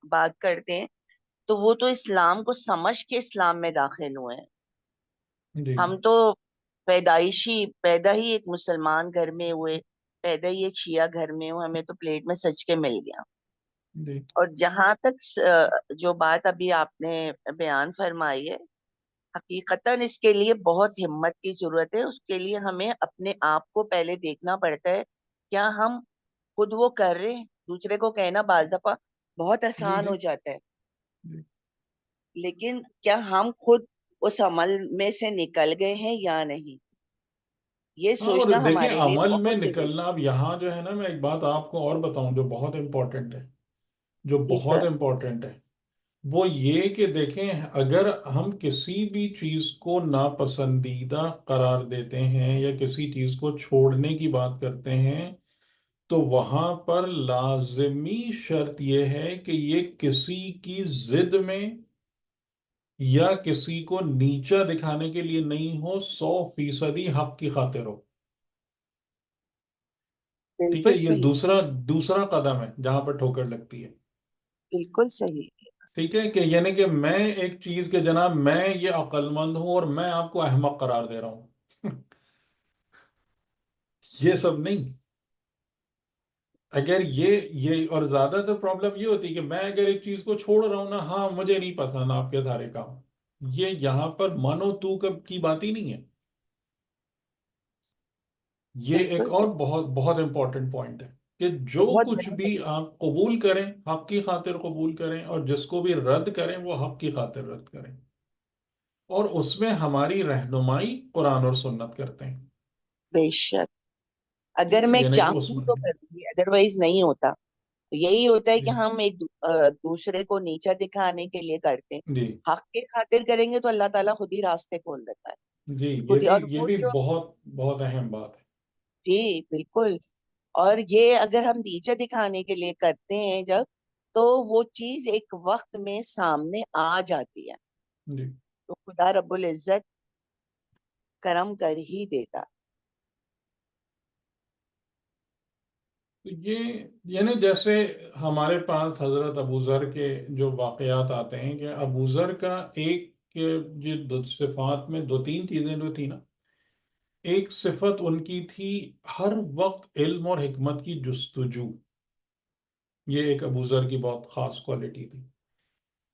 بات کرتے ہیں تو وہ تو اسلام کو سمجھ کے اسلام میں داخل ہوئے ہیں، جی ہم تو پیدا ہی ایک مسلمان گھر میں ہوئے، پیدا ہی ایک شیعہ گھر میں ہوئے، ہمیں تو پلیٹ میں سج کے مل گیا۔ جی اور جہاں تک جو بات ابھی آپ نے بیان فرمائی ہے، حقیقتاً اس کے لیے بہت ہمت کی ضرورت ہے، اس کے لیے ہمیں اپنے آپ کو پہلے دیکھنا پڑتا ہے، کیا ہم خود وہ کر رہے ہیں؟ دوسرے کو کہنا بعض دفعہ بہت جی آسان جی ہو جاتا ہے، جی۔ لیکن کیا ہم خود اس عمل میں سے نکل گئے ہیں یا نہیں، یہ ہاں، اور سوچنا دیکھیں ہمارے لیے عمل میں بہت ضروری نکلنا، اب یہاں جو ہے نا میں ایک بات آپ کو اور بتاؤں جو بہت امپورٹنٹ ہے، جو ہے۔ جی بہت سر، امپورٹنٹ ہے، وہ یہ کہ دیکھیں اگر ہم کسی بھی چیز کو ناپسندیدہ قرار دیتے ہیں یا کسی چیز کو چھوڑنے کی بات کرتے ہیں، تو وہاں پر لازمی شرط یہ ہے کہ یہ کسی کی ضد میں یا کسی کو نیچا دکھانے کے لیے نہیں ہو، 100% حق کی خاطر ہو۔ ٹھیک ہے، بالکل یہ صحیح، دوسرا قدم ہے جہاں پر ٹھوکر لگتی ہے۔ بالکل صحیح، ٹھیک ہے، کہ یعنی کہ میں ایک چیز کے جناب میں یہ عقل مند ہوں اور میں آپ کو احمق قرار دے رہا ہوں یہ سب نہیں۔ اگر یہ اور زیادہ تر پرابلم یہ ہوتی ہے کہ میں اگر ایک چیز کو چھوڑ رہا ہوں نا، ہاں مجھے نہیں پسند آپ کے سارے کام، یہ یہاں پر منو تو کی بات ہی نہیں ہے۔ یہ ایک بالکل اور صحیح، بہت بہت امپورٹنٹ پوائنٹ ہے کہ جو بہت کچھ بڑا بھی آپ قبول کریں حق کی خاطر قبول کریں، اور جس کو بھی رد کریں وہ حق کی خاطر رد کریں، اور اس میں ہماری رہنمائی قرآن اور سنت کرتے ہیں۔ بے شک، ٹھیک اگر ہے، میں یعنی کہ اس چاہوں میں تو کروں گی، ادروائز نہیں ہوتا۔ یہی ہوتا ہے کہ جی ہم ایک دوسرے کو نیچا دکھانے کے لیے کرتے ہیں، جی حق کی خاطر کریں گے تو اللہ تعالیٰ خود ہی راستے کھول دیتا ہے، جی، خود ہی۔ اور یہ وہ بھی جو، بہت بہت اہم بات ہے۔ جی بالکل، اور یہ اگر ہم نیچا دکھانے کے لیے کرتے ہیں جب، تو وہ چیز ایک وقت میں سامنے آ جاتی ہے، جی تو خدا رب العزت کرم کر ہی دیتا۔ تو یہ یعنی جیسے ہمارے پاس حضرت ابو ذر کے جو واقعات آتے ہیں کہ ابو ذر کا ایک یہ دو صفات میں 2-3 چیزیں جو تھی نا، ایک صفت ان کی تھی ہر وقت علم اور حکمت کی جستجو، یہ ایک ابو ذر کی بہت خاص کوالٹی تھی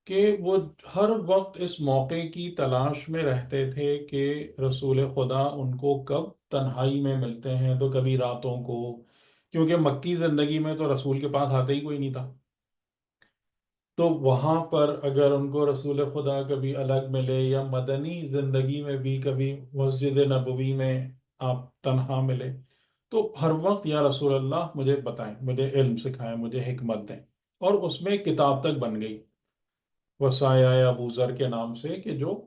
کہ وہ ہر وقت اس موقع کی تلاش میں رہتے تھے کہ رسول خدا ان کو کب تنہائی میں ملتے ہیں، تو کبھی راتوں کو، کیونکہ مکی زندگی میں تو رسول کے پاس آتے ہی کوئی نہیں تھا، تو وہاں پر اگر ان کو رسول خدا کبھی الگ ملے یا مدنی زندگی میں بھی کبھی مسجد نبوی میں آپ تنہا ملے، تو ہر وقت یا رسول اللہ مجھے بتائیں، مجھے علم سکھائیں، مجھے حکمت دیں. اور اس میں ایک کتاب تک بن گئی وصایا ابو ذر کے نام سے، کہ جو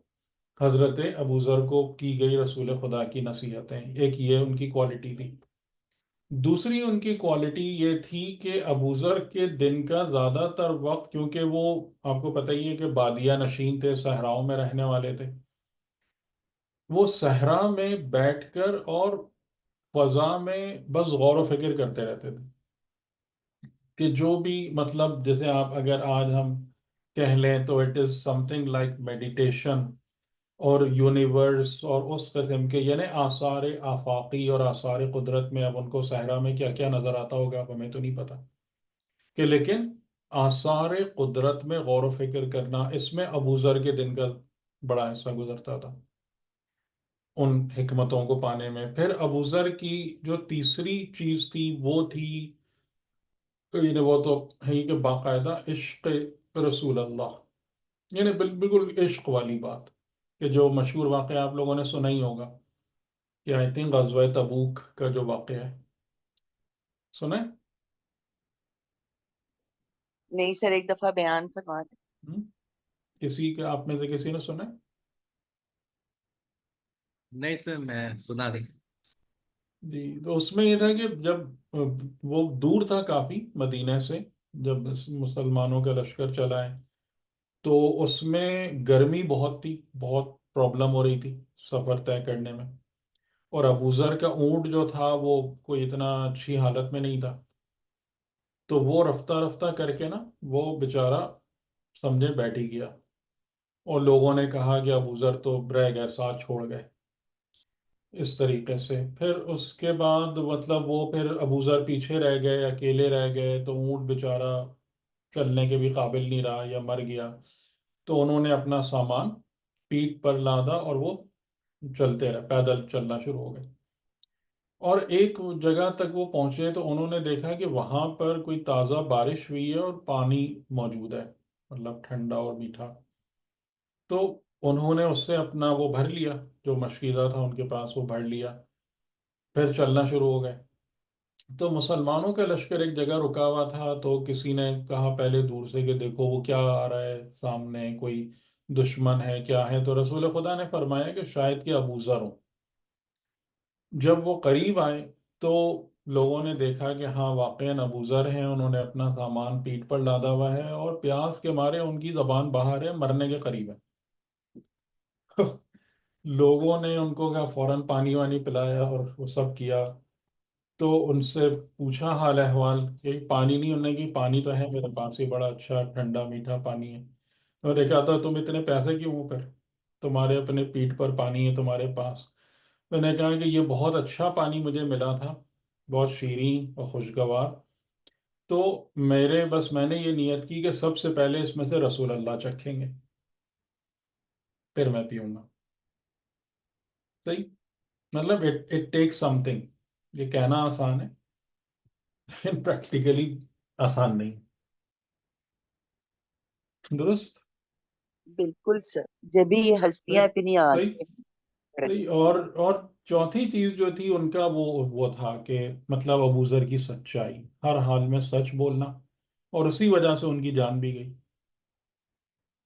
حضرت ابو ذر کو کی گئی رسول خدا کی نصیحتیں. ایک یہ ان کی کوالٹی تھی. دوسری ان کی کوالٹی یہ تھی کہ ابو ذر کے دن کا زیادہ تر وقت، کیونکہ وہ آپ کو پتہ ہی ہے کہ بادیہ نشین تھے، صحراؤں میں رہنے والے تھے، وہ صحرا میں بیٹھ کر اور فضا میں بس غور و فکر کرتے رہتے تھے. کہ جو بھی مطلب جیسے آپ اگر آج ہم کہہ لیں تو it is some thing like meditation اور یونیورس اور اس قسم کے، یعنی آثار آفاقی اور آثار قدرت میں. اب ان کو صحرا میں کیا کیا نظر آتا ہوگا اب ہمیں تو نہیں پتا، کہ لیکن آثار قدرت میں غور و فکر کرنا، اس میں ابو ذر کے دن کا بڑا حصہ گزرتا تھا ان حکمتوں کو پانے میں. پھر ابو ذر کی جو تیسری چیز تھی وہ تھی، یعنی وہ تو ہے ہی کہ باقاعدہ عشق رسول اللہ، یعنی بالکل عشق والی بات. کہ جو مشہور واقعہ آپ لوگوں نے سنا ہی ہوگا، کہ آئی تھنک غزوہ تبوک کا جو واقعہ ہے، سنا ہے؟ نہیں سر، ایک دفعہ بیان فرما دیں. کسی کے آپ میں سے کسی نے سنا ہے؟ نہیں سر، میں سنا نہیں. جی، تو اس میں یہ تھا کہ جب وہ دور تھا کافی مدینہ سے، جب مسلمانوں کا لشکر چلا ہے، تو اس میں گرمی بہت تھی، بہت پرابلم ہو رہی تھی سفر طے کرنے میں. اور ابو ذر کا اونٹ جو تھا وہ کوئی اتنا اچھی حالت میں نہیں تھا، تو وہ رفتہ رفتہ کر کے نا وہ بیچارہ سمجھے بیٹھ ہی گیا. اور لوگوں نے کہا کہ ابو ذر تو رہ گئے، ساتھ چھوڑ گئے. اس طریقے سے پھر اس کے بعد مطلب وہ پھر ابو ذر پیچھے رہ گئے، اکیلے رہ گئے، تو اونٹ بیچارہ چلنے کے بھی قابل نہیں رہا یا مر گیا. تو انہوں نے اپنا سامان پیٹھ پر لادا اور وہ چلتے رہے، پیدل چلنا شروع ہو گئے. اور ایک جگہ تک وہ پہنچے تو انہوں نے دیکھا کہ وہاں پر کوئی تازہ بارش ہوئی ہے اور پانی موجود ہے، مطلب ٹھنڈا اور میٹھا. تو انہوں نے اس سے اپنا وہ بھر لیا، جو مشکیزہ تھا ان کے پاس وہ بھر لیا، پھر چلنا شروع ہو گئے. تو مسلمانوں کا لشکر ایک جگہ رکا ہوا تھا، تو کسی نے کہا پہلے دور سے کہ دیکھو وہ کیا آ رہا ہے سامنے، کوئی دشمن ہے کیا ہے. تو رسول خدا نے فرمایا کہ شاید کہ ابو ذر ہو. جب وہ قریب آئے تو لوگوں نے دیکھا کہ ہاں واقعاً ابو ذر ہیں، انہوں نے اپنا سامان پیٹھ پر لادا ہوا ہے اور پیاس کے مارے ان کی زبان باہر ہے، مرنے کے قریب ہے. لوگوں نے ان کو کیا فوراً پانی وانی پلایا اور وہ سب کیا. تو ان سے پوچھا حال احوال، کہ پانی نہیں؟ انہوں نے کہ پانی تو ہے میرے پاس، یہ بڑا اچھا ٹھنڈا میٹھا پانی ہے. انہوں نے کہا تھا تم اتنے پیسے کیوں ہو پھر، تمہارے اپنے پیٹھ پر پانی ہے تمہارے پاس. میں نے کہا کہ یہ بہت اچھا پانی مجھے ملا تھا، بہت شیریں اور خوشگوار. تو میں نے یہ نیت کی کہ سب سے پہلے اس میں سے رسول اللہ چکھیں گے، پھر میں پیوں گا. صحیح، مطلب اٹ ٹیک سم تھنگ. یہ کہنا آسان ہے لیکن پریکٹیکلی آسان نہیں. درست. بالکل سر، جبھی یہ ہستیاں صحیح اتنی صحیح آگے صحیح. بڑھتی ہیں. اور چوتھی چیز جو تھی ان کا وہ تھا کہ مطلب ابو ذر کی سچائی، ہر حال میں سچ بولنا. اور اسی وجہ سے ان کی جان بھی گئی،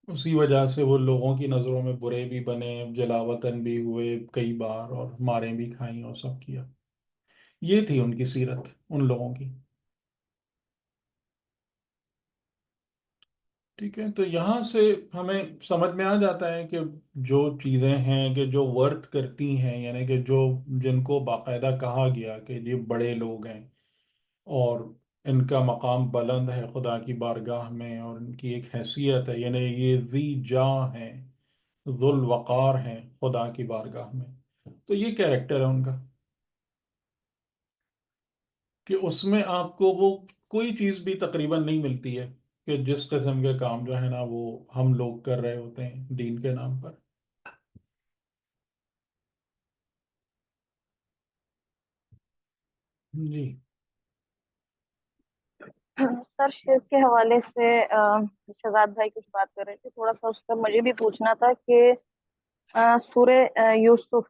اسی وجہ سے وہ لوگوں کی نظروں میں برے بھی بنے، جلاوطن بھی ہوئے کئی بار، اور ماریں بھی کھائیں اور سب کیا. یہ تھی ان کی سیرت ان لوگوں کی. ٹھیک ہے، تو یہاں سے ہمیں سمجھ میں آ جاتا ہے کہ جو چیزیں ہیں کہ جو ورت کرتی ہیں، یعنی کہ جو جن کو باقاعدہ کہا گیا کہ یہ بڑے لوگ ہیں اور ان کا مقام بلند ہے خدا کی بارگاہ میں، اور ان کی ایک حیثیت ہے، یعنی یہ ذی جاہ ہیں، ذو الوقار ہیں خدا کی بارگاہ میں. تو یہ کیریکٹر ہے ان کا، کہ اس میں آپ کو وہ کوئی چیز بھی تقریباً نہیں ملتی ہے کہ جس قسم کے کام جو ہے نا وہ ہم لوگ کر رہے ہوتے ہیں دین کے نام پر. جی. سر شیخ کے حوالے سے شہزاد بھائی کچھ بات کر رہے تھے، تھوڑا سا اس کا مجھے بھی پوچھنا تھا کہ سورہ یوسف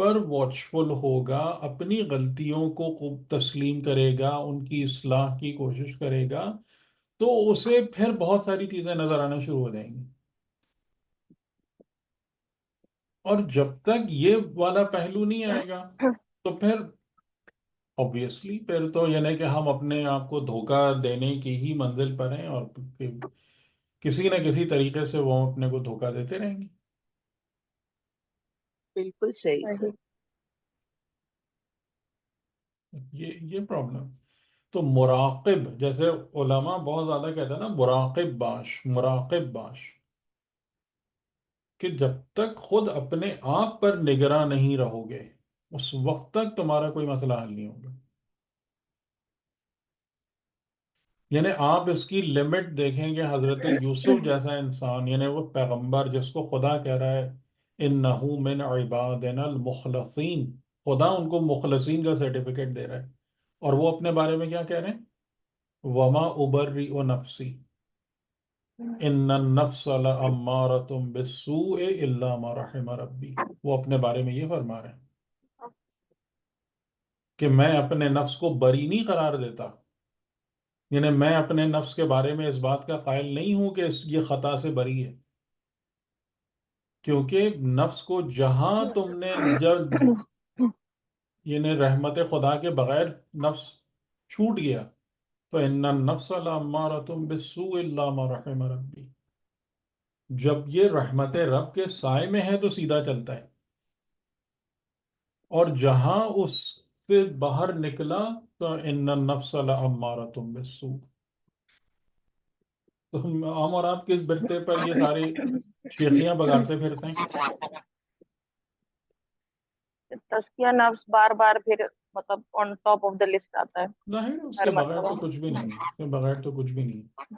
پر واچفل ہوگا، اپنی غلطیوں کو تسلیم کرے گا، ان کی اصلاح کی کوشش کرے گا، تو اسے پھر بہت ساری چیزیں نظر آنا شروع ہو جائیں گی. اور جب تک یہ والا پہلو نہیں آئے گا تو پھر obviously پھر تو یعنی کہ ہم اپنے آپ کو دھوکہ دینے کی ہی منزل پر ہیں، اور پھر کسی نہ کسی طریقے سے وہ اپنے کو دھوکہ دیتے رہیں گے. بالکل صحیح سر. صحیح. یہ پرابلم. تو مراقب، جیسے علماء بہت زیادہ کہتے ہیں نا، مراقب باش، مراقب باش، کہ جب تک خود اپنے آپ پر نگراں نہیں رہو گے اس وقت تک تمہارا کوئی مسئلہ حل نہیں ہوگا. یعنی آپ اس کی لمٹ دیکھیں گے، حضرت یوسف جیسا انسان، یعنی وہ پیغمبر جس کو خدا کہہ رہا ہے انہو من عبادنا المخلصین، خدا ان کو مخلصین کا سرٹیفکیٹ دے رہا ہے، اور وہ اپنے بارے میں کیا کہہ رہے ہیں؟ وما ابرئ نفسی ان النفس لامارۃ بالسوء الا ما رحم ربی. وہ اپنے بارے میں یہ فرما رہے ہیں کہ میں اپنے نفس کو بری نہیں قرار دیتا، یعنی میں اپنے نفس کے بارے میں اس بات کا قائل نہیں ہوں کہ یہ خطا سے بری ہے، کیونکہ نفس کو جہاں تم نے جب یعنی رحمت خدا کے بغیر نفس چھوٹ گیا تو ان النفس لامارۃ بالسوء الا ما رحم ربی، جب یہ رحمت رب کے سائے میں ہے تو سیدھا چلتا ہے، اور جہاں اس سے باہر نکلا تو ان النفس لامارۃ بالسوء. تو ہم اور آپ کس برتے پر یہ سارے شیخیاں بگاڑتے پھرتے ہیں؟ تزکیہ نفس بار بار پھر مطلب on top of the list آتا ہے ظاہر ہے، اس ہر کے بغیر تو مرتبہ. کچھ بھی نہیں ہے، اس کے بغیر تو کچھ بھی نہیں ہے.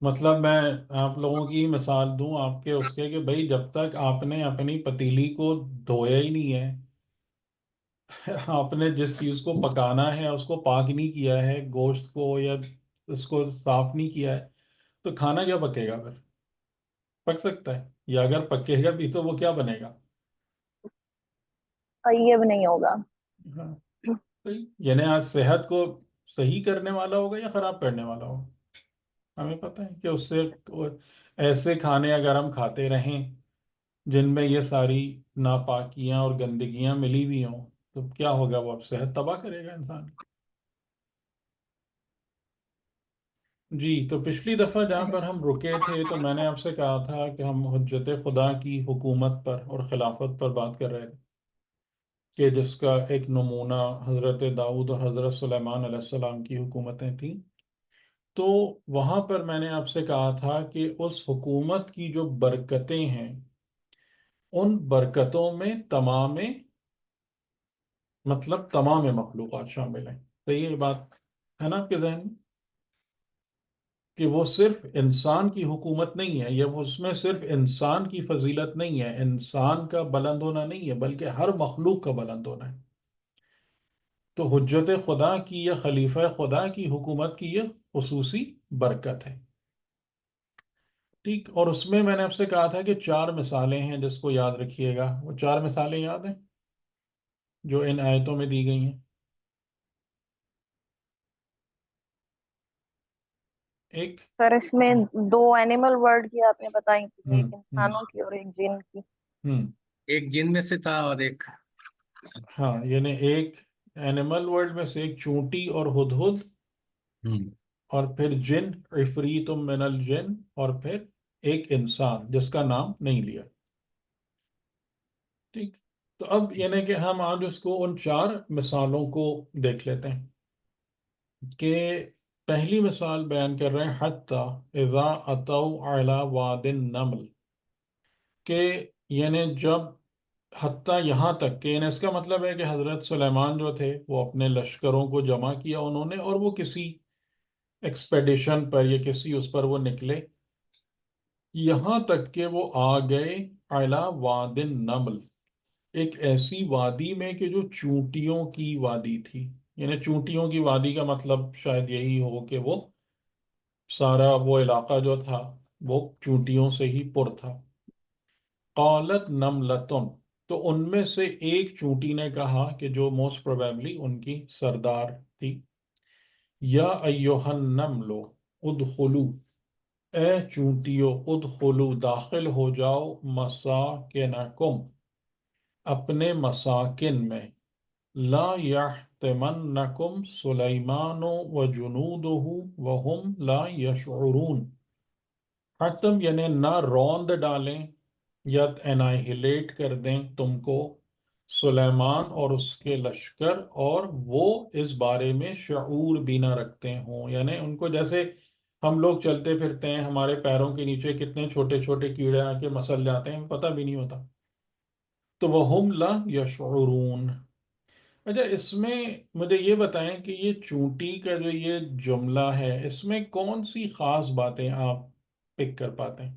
مطلب میں آپ لوگوں کی مثال دوں آپ کے اس کے کہ بھئی جب تک آپ نے اپنی پتیلی کو دھویا ہی نہیں ہے، آپ نے جس چیز کو پکانا ہے اس کو پاک نہیں کیا ہے، گوشت کو یا اس کو صاف نہیں کیا ہے، تو کھانا کیا پکے گا پھر؟ پک سکتا ہے؟ یا اگر پکے گا بھی تو وہ کیا بنے گا؟ طیب نہیں ہوگا. ہاں، صحیح. یعنی آج صحت کو صحیح کرنے والا ہوگا یا خراب کرنے والا ہوگا؟ ہمیں پتہ ہے کہ اس سے ایسے کھانے اگر ہم کھاتے رہیں جن میں یہ ساری ناپاکیاں اور گندگیاں ملی ہوئی ہوں تو کیا ہوگا؟ وہ اب صحت تباہ کرے گا انسان کی. جی، تو پچھلی دفعہ جہاں پر ہم رکے تھے تو میں نے آپ سے کہا تھا کہ ہم حجت خدا کی حکومت پر اور خلافت پر بات کر رہے تھے، کہ جس کا ایک نمونہ حضرت داؤد اور حضرت سلیمان علیہ السلام کی حکومتیں تھیں. تو وہاں پر میں نے آپ سے کہا تھا کہ اس حکومت کی جو برکتیں ہیں ان برکتوں میں تمام مطلب تمام مخلوقات شامل ہیں. صحیح ہے یہ بات ہے نا آپ کے ذہن میں؟ کہ وہ صرف انسان کی حکومت نہیں ہے، یا وہ اس میں صرف انسان کی فضیلت نہیں ہے، انسان کا بلند ہونا نہیں ہے، بلکہ ہر مخلوق کا بلند ہونا ہے. تو حجت خدا کی یا خلیفہ خدا کی حکومت کی یہ خصوصی برکت ہے. ٹھیک. اور اس میں نے آپ سے کہا تھا کہ 4 مثالیں ہیں جس کو یاد رکھیے گا. وہ 4 مثالیں یاد ہیں جو ان آیتوں میں دی گئی ہیں؟ ایک سر اس میں 2 اینیمل ورڈ کی آپ نے بتائی تھی، ہوں ایک ہوں انسانوں کی اور ایک جن کی. ہوں ایک جن میں سے تھا اور ایک ہاں، یعنی ایک اینیمل ورلڈ میں سے ایک چونٹی اور ہدہد، ہوں اور پھر جن عفریت من الجن، اور پھر ایک انسان جس کا نام نہیں لیا. ٹھیک. تو اب یعنی کہ ہم آج اس کو ان 4 مثالوں کو دیکھ لیتے ہیں. کہ پہلی مثال بیان کر رہے ہیں حتی اذا اتوا علی واد النمل، کہ یعنی جب حتیٰ یہاں تک کہ یعنی اس کا مطلب ہے کہ حضرت سلیمان جو تھے وہ اپنے لشکروں کو جمع کیا انہوں نے، اور وہ کسی ایکسپیڈیشن پر یا کسی اس پر وہ نکلے، یہاں تک کہ وہ آ گئے اعلیٰ واد النمل، ایک ایسی وادی میں کہ جو چونٹیوں کی وادی تھی. یعنی چونٹیوں کی وادی کا مطلب شاید یہی ہو کہ وہ سارا وہ علاقہ جو تھا وہ چونٹیوں سے ہی پر تھا. قالت نملتن، تو ان میں سے ایک چونٹی نے کہا کہ جو موسٹ پروبیبلی ان کی سردار تھی، یا ایوہ النمل ادخلو، اے چونٹیو، ادخلو داخل ہو جاؤ، مساکنکم اپنے مساکن میں، لا یحتمنکم سلیمان وجنودہ وہم لا یشعرون، حتم یعنی نہ روند ڈالیں یا انائہلیٹ کر دیں تم کو سلیمان اور اس کے لشکر، اور وہ اس بارے میں شعور بھی نہ رکھتے ہوں، یعنی ان کو جیسے ہم لوگ چلتے پھرتے ہیں، ہمارے پیروں کے نیچے کتنے چھوٹے چھوٹے کیڑے آ کے مسل جاتے ہیں، پتہ بھی نہیں ہوتا، تو وَهُمْ لَا يَشْعُرُونَ۔ اچھا، اس میں مجھے یہ بتائیں کہ یہ چونٹی کا جو یہ جملہ ہے، اس میں کون سی خاص باتیں آپ پک کر پاتے ہیں،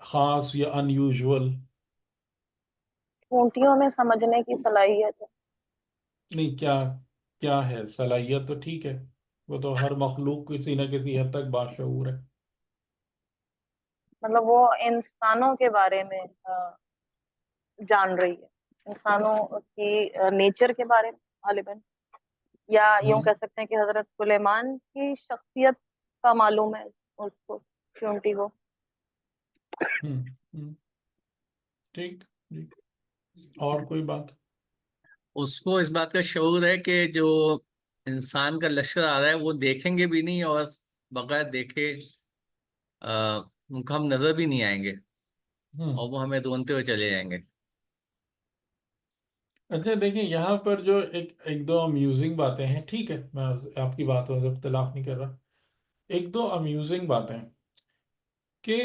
خاص یا ان یوزول؟ چونٹیوں میں سمجھنے کی صلاحیت ہے. نہیں، کیا کیا ہے صلاحیت؟ تو ٹھیک ہے، وہ تو ہر مخلوق کسی نہ کسی حد تک باشعور ہے۔ مطلب وہ انسانوں کے بارے میں جان رہی ہے، انسانوں کی نیچر کے بارے میں غالباً، یا یوں کہہ سکتے ہیں کہ حضرت سلیمان کی شخصیت کا معلوم ہے اس کو، چونٹی کو. ہم، ہم، ٹھیک ٹھیک، اور کوئی بات؟ اس کو اس بات کا شعور ہے کہ جو انسان کا لشکر آ رہا ہے وہ دیکھیں گے بھی نہیں، اور بغیر دیکھے ان کو ہم نظر بھی نہیں آئیں گے، ہم۔ اور وہ ہمیں ڈھونڈتے ہوئے چلے جائیں گے۔ اچھا دیکھیں، یہاں پر جو ایک دو امیوزنگ باتیں ہیں، ٹھیک ہے، میں آپ کی باتوں سے اختلاف نہیں کر رہا، ایک دو امیوزنگ باتیں کہ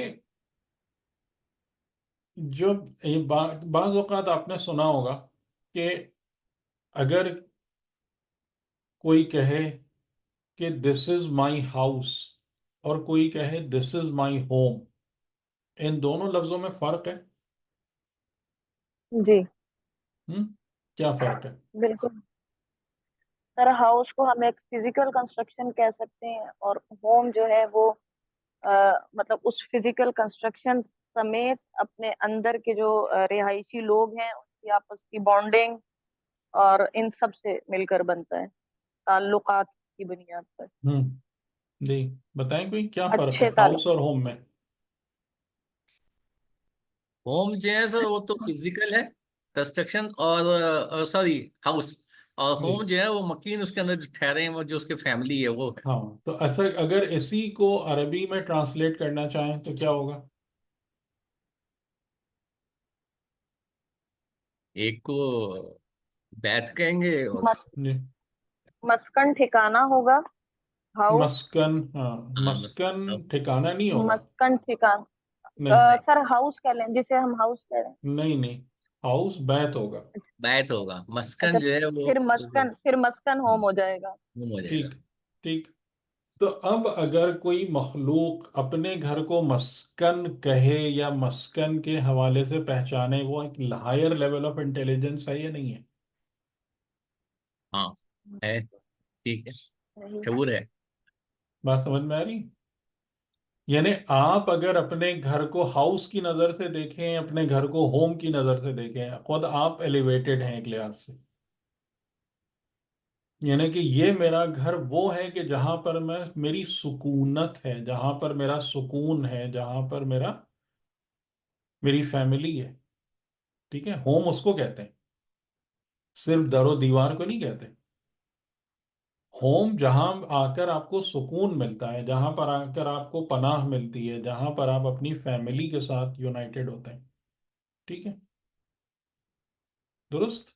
جو بعض اوقات آپ نے سنا ہوگا کہ اگر کوئی کہے کہ دس از مائی ہاؤس اور کوئی کہے دس از مائی ہوم، ان دونوں لفظوں میں فرق ہے؟ جی کیا فرق ہے؟ بالکل سر. ہاؤس کو ہم ایک فزیکل کنسٹرکشن کہہ سکتے ہیں، اور ہوم جو ہے وہ مطلب اس فزیکل کنسٹرکشن سمیت اپنے اندر کے جو رہائشی لوگ ہیں ان کی آپس کی بانڈنگ اور ان سب سے مل کر بنتا ہے، تعلقات کی بنیاد پر جی بتائیں، کوئی کیا فرق ہے اچھے ہاؤس تعلق. اور ہوم میں؟ ہوم جو ہے سر وہ تو فزیکل ہے کنسٹرکشن، اور سوری ہاؤس، اور جی ہوم جو ہے وہ مکین اس کے اندر جو ٹھہرے ہیں، وہ جو اس کے فیملی ہے وہ ہے۔ ہاں، تو اصل اگر اسی کو عربی میں ٹرانسلیٹ کرنا چاہیں تو کیا ہوگا؟ ایک کو بیت کہیں گے، اور جی، مسکن ٹھکانہ ہوگا، ہاؤس. مسکن، ہاں، ہاں مسکن ٹھکانہ نہیں ہوگا، مسکن ٹھکانہ نہیں نہیں، سر ہاؤس کہہ لیں، جسے ہم ہاؤس کہہ رہے ہیں. نہیں نہیں، ہاؤس بیت ہوگا۔ بیت ہوگا، مسکن اچھا، جو ہے وہ پھر مسکن ہوم ہو جائے گا. ہوم ہو جائے گا۔ ٹھیک ٹھیک، تو اب اگر کوئی مخلوق اپنے گھر کو مسکن کہے یا مسکن کے حوالے سے پہچانے، وہ ایک ہائر لیول آف انٹیلیجنس ہے یا نہیں ہے؟ ہاں ہے، ٹھیک ہے، نہیں. شعور ہے۔ بات سمجھ میں آ رہی؟ یعنی آپ اگر اپنے گھر کو ہاؤس کی نظر سے دیکھیں، اپنے گھر کو ہوم کی نظر سے دیکھیں، خود آپ ایلیویٹڈ ہیں ایک لحاظ سے، یعنی کہ یہ میرا گھر وہ ہے کہ جہاں پر میری سکونت ہے، جہاں پر میرا سکون ہے، جہاں پر میری فیملی ہے، ٹھیک ہے؟ ہوم اس کو کہتے ہیں، صرف در و دیوار کو نہیں کہتے۔ ہوم جہاں آ کر آپ کو سکون ملتا ہے، جہاں پر آ کر آپ کو پناہ ملتی ہے، جہاں پر آپ اپنی فیملی کے ساتھ یونائٹڈ ہوتے ہیں، ٹھیک ہے؟ درست؟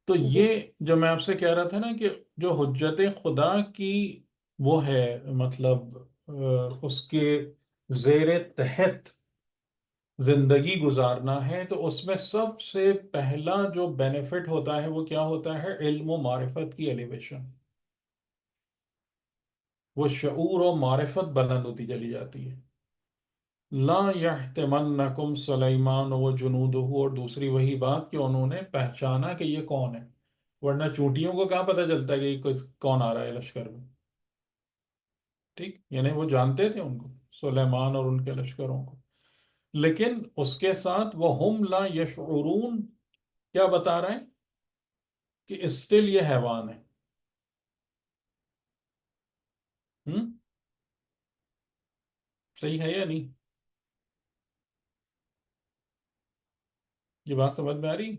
تو جی یہ جو میں آپ سے کہہ رہا تھا نا کہ جو حجت خدا کی وہ ہے، مطلب اس کے زیر تحت زندگی گزارنا ہے، تو اس میں سب سے پہلا جو بینیفٹ ہوتا ہے وہ کیا ہوتا ہے؟ علم و معرفت کی ایلیویشن، وہ شعور و معرفت بلند ہوتی چلی جاتی ہے۔ لا یحتمنکم سلیمان و جنودہ، اور دوسری وہی بات کہ انہوں نے پہچانا کہ یہ کون ہے، ورنہ چونٹیوں کو کہاں پتہ چلتا ہے کہ یہ کون آ رہا ہے لشکر میں، ٹھیک؟ یعنی وہ جانتے تھے ان کو، سلیمان اور ان کے لشکروں کو، لیکن اس کے ساتھ وَهُمْ لَا يَشْعُرُونَ کیا بتا رہے ہیں کہ اسٹل یہ حیوان ہے. صحیح ہے یا نہیں؟ یہ بات سمجھ میں آ رہی؟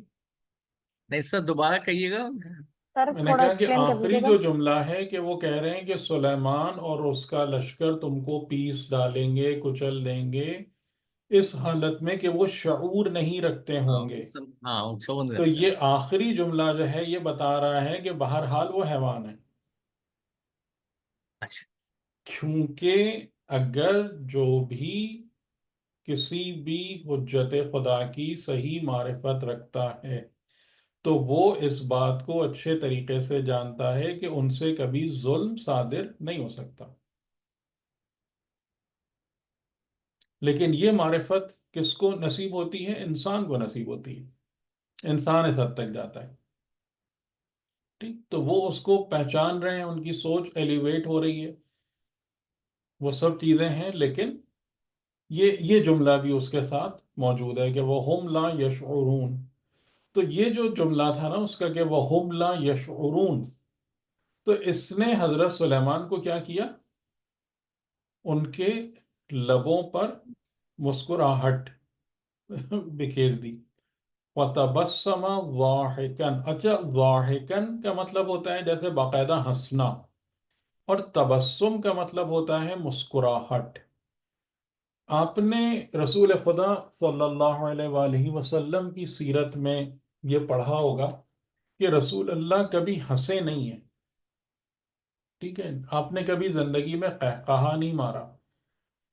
نہیں سر، دوبارہ کہیے گا. سر میں نے تھوڑا کہا کہ ایکسپلین کر آخری دیجیے گا. جو جملہ ہے کہ وہ کہہ رہے ہیں کہ سلیمان اور اس کا لشکر تم کو پیس ڈالیں گے، کچل دیں گے، اس حالت میں کہ وہ شعور نہیں رکھتے ہوں گے. ہاں شون تو رہتا ہے. یہ آخری جملہ جو ہے یہ بتا رہا ہے کہ بہرحال وہ حیوان ہے، اچھا کیونکہ اگر جو بھی کسی بھی حجت خدا کی صحیح معرفت رکھتا ہے تو وہ اس بات کو اچھے طریقے سے جانتا ہے کہ ان سے کبھی ظلم صادر نہیں ہو سکتا. لیکن یہ معرفت کس کو نصیب ہوتی ہے؟ انسان کو نصیب ہوتی ہے، انسان اس حد تک جاتا ہے. ٹھیک، تو وہ اس کو پہچان رہے ہیں، ان کی سوچ ایلیویٹ ہو رہی ہے، وہ سب چیزیں ہیں. لیکن یہ جملہ بھی اس کے ساتھ موجود ہے کہ وَهُمْ لَا يَشْعُرُونَ. تو یہ جو جملہ تھا نا اس کا کہ وَهُمْ لَا يَشْعُرُونَ، تو اس نے حضرت سلیمان کو کیا کیا؟ ان کے لبوں پر مسکراہٹ بکھیر دی. وَتَبَسَّمَ ضَاحِكًا. اچھا، ضاحکن کا مطلب ہوتا ہے جیسے باقاعدہ ہنسنا، اور تبسم کا مطلب ہوتا ہے مسکراہٹ. آپ نے رسول خدا صلی اللہ علیہ وآلہ وسلم کی سیرت میں یہ پڑھا ہوگا کہ رسول اللہ کبھی ہنسے نہیں ہیں. ٹھیک ہے، آپ نے کبھی زندگی میں قہقہا نہیں مارا،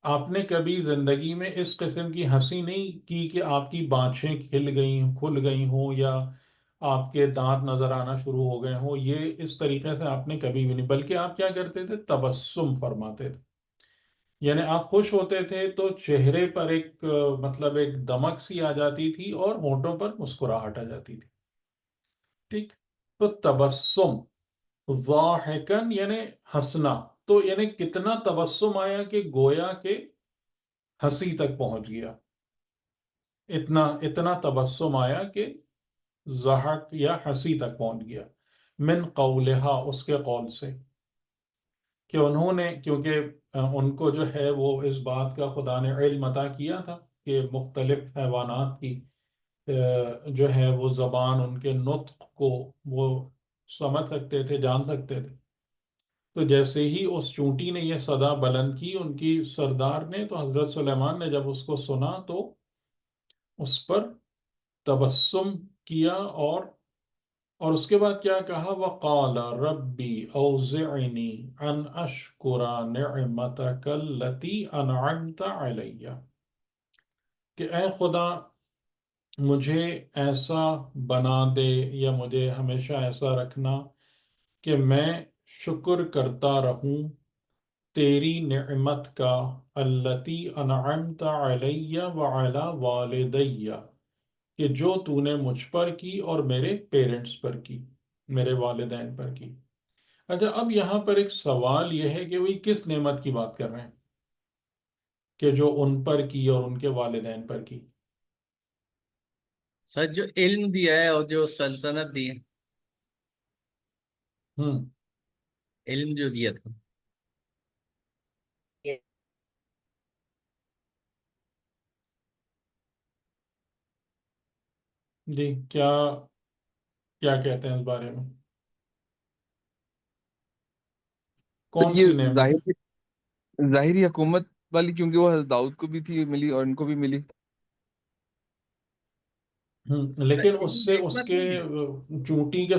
آپ نے کبھی زندگی میں اس قسم کی ہنسی نہیں کی کہ آپ کی بانچیں کھل گئی ہوں یا آپ کے دانت نظر آنا شروع ہو گئے ہوں. یہ اس طریقے سے آپ نے کبھی بھی نہیں، بلکہ آپ کیا کرتے تھے؟ تبسم فرماتے تھے. یعنی آپ خوش ہوتے تھے تو چہرے پر ایک مطلب ایک دمک سی آ جاتی تھی اور ہونٹوں پر مسکراہٹ آ جاتی تھی. ٹھیک، تو تبسم ضاحکن یعنی ہنسنا. تو یعنی کتنا تبسم آیا کہ گویا کہ ہنسی تک پہنچ گیا. اتنا تبسم آیا کہ ضحک یا ہنسی تک پہنچ گیا. من قولہا، اس کے قول سے، کہ انہوں نے، کیونکہ ان کو جو ہے وہ اس بات کا خدا نے علم عطا کیا تھا کہ مختلف حیوانات کی جو ہے وہ زبان، ان کے نطق کو وہ سمجھ سکتے تھے، جان سکتے تھے. تو جیسے ہی اس چونٹی نے یہ صدا بلند کی ان کی سردار نے، تو حضرت سلیمان نے جب اس کو سنا تو اس پر تبسم کیا، اور اس کے بعد کیا کہا؟ وَقَالَ رَبِّ أَوْزِعْنِي أَنْ أَشْكُرَ نِعْمَتَكَ الَّتِي أَنْعَمْتَ عَلَيَّ، کہ اے خدا مجھے ایسا بنا دے یا مجھے ہمیشہ ایسا رکھنا کہ میں شکر کرتا رہوں تیری نعمت کا، التی انعمت علی وعلی والدی، کہ جو تو نے مجھ پر کی اور میرے پیرنٹس پر کی، میرے والدین پر کی. اچھا، اب یہاں پر ایک سوال یہ ہے کہ وہی کس نعمت کی بات کر رہے ہیں کہ جو ان پر کی اور ان کے والدین پر کی؟ سر جو علم دیا ہے اور جو سلطنت دی ہے، علم جو دیا تھا. جی، کیا کہتے ہیں اس بارے میں؟ تو کون سی یہ نعمت؟ ظاہری حکومت والی، کیونکہ وہ حضرت داؤد کو بھی تھی ملی اور ان کو بھی ملی. لیکن اس علم سے اس نعمت کے نہیں ہے. چونٹی کے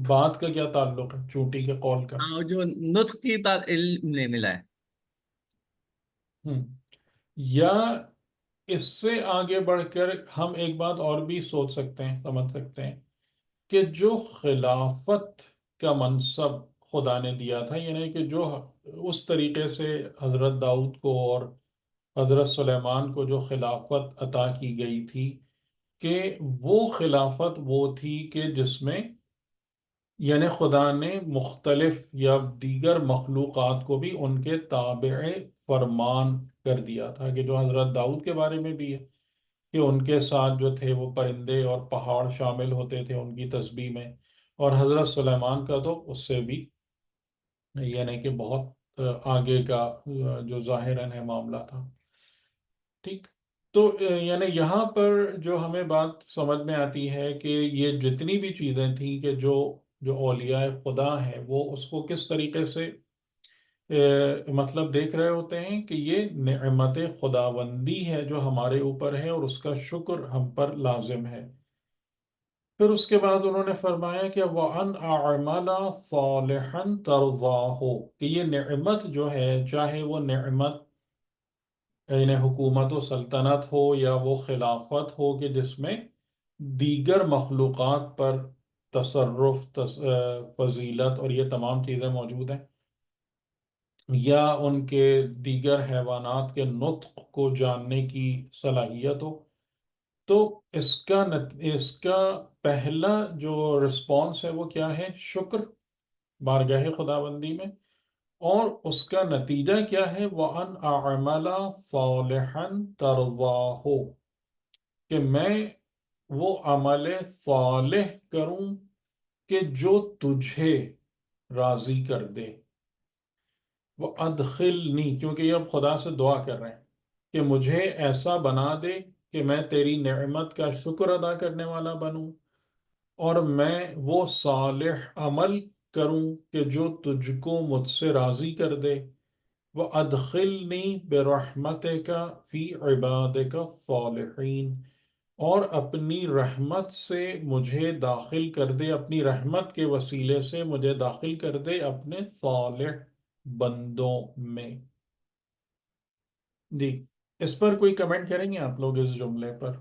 بات کا کیا تعلق ہے، چونٹی کے قول کا؟ ہاں، جو نطق کی علم نے ملا ہے. یا اس سے آگے بڑھ کر ہم ایک بات اور بھی سوچ سکتے ہیں، سمجھ سکتے ہیں کہ جو خلافت کا منصب خدا نے دیا تھا، یعنی کہ جو اس طریقے سے حضرت داؤد کو اور حضرت سلیمان کو جو خلافت عطا کی گئی تھی، کہ وہ خلافت وہ تھی کہ جس میں یعنی خدا نے مختلف یا دیگر مخلوقات کو بھی ان کے تابع فرمان کر دیا تھا، کہ جو حضرت داؤد کے بارے میں بھی ہے کہ ان کے ساتھ جو تھے وہ پرندے اور پہاڑ شامل ہوتے تھے ان کی تسبیح میں، اور حضرت سلیمان کا تو اس سے بھی یعنی کہ بہت آگے کا جو ظاہراً ہے معاملہ تھا. ٹھیک. تو یعنی یہاں پر جو ہمیں بات سمجھ میں آتی ہے کہ یہ جتنی بھی چیزیں تھیں کہ جو اولیاء خدا ہیں وہ اس کو کس طریقے سے مطلب دیکھ رہے ہوتے ہیں کہ یہ نعمت خداوندی ہے جو ہمارے اوپر ہے، اور اس کا شکر ہم پر لازم ہے. پھر اس کے بعد انہوں نے فرمایا کہ وَأَنْ أَعْمَلَ صَالِحًا تَرْضَاهُ، کہ یہ نعمت جو ہے، چاہے وہ نعمت یعنی حکومت و سلطنت ہو یا وہ خلافت ہو کہ جس میں دیگر مخلوقات پر تصرف، فضیلت اور یہ تمام چیزیں موجود ہیں، یا ان کے دیگر حیوانات کے نطق کو جاننے کی صلاحیت ہو، تو اس کا پہلا جو رسپانس ہے وہ کیا ہے؟ شکر بارگاہ خداوندی میں. اور اس کا نتیجہ کیا ہے؟ وَأَنْ أَعْمَلَ صَالِحًا تَرْضَاهُ، کہ میں وہ عمل صالح کروں کہ جو تجھے راضی کر دے. وَأَدْخِلْنِي، کیونکہ یہ اب خدا سے دعا کر رہے ہیں کہ مجھے ایسا بنا دے کہ میں تیری نعمت کا شکر ادا کرنے والا بنوں، اور میں وہ صالح عمل کروں کہ جو تجھ کو مجھ سے راضی کر دے. وَأَدْخِلْنِي بِرَحْمَتِكَ فِي عِبَادِكَ الصَّالِحِينَ، اور اپنی رحمت سے مجھے داخل کر دے، اپنی رحمت کے وسیلے سے مجھے داخل کر دے اپنے صالح بندوں میں. جی، اس پر کوئی کمنٹ کریں گے آپ لوگ اس جملے پر؟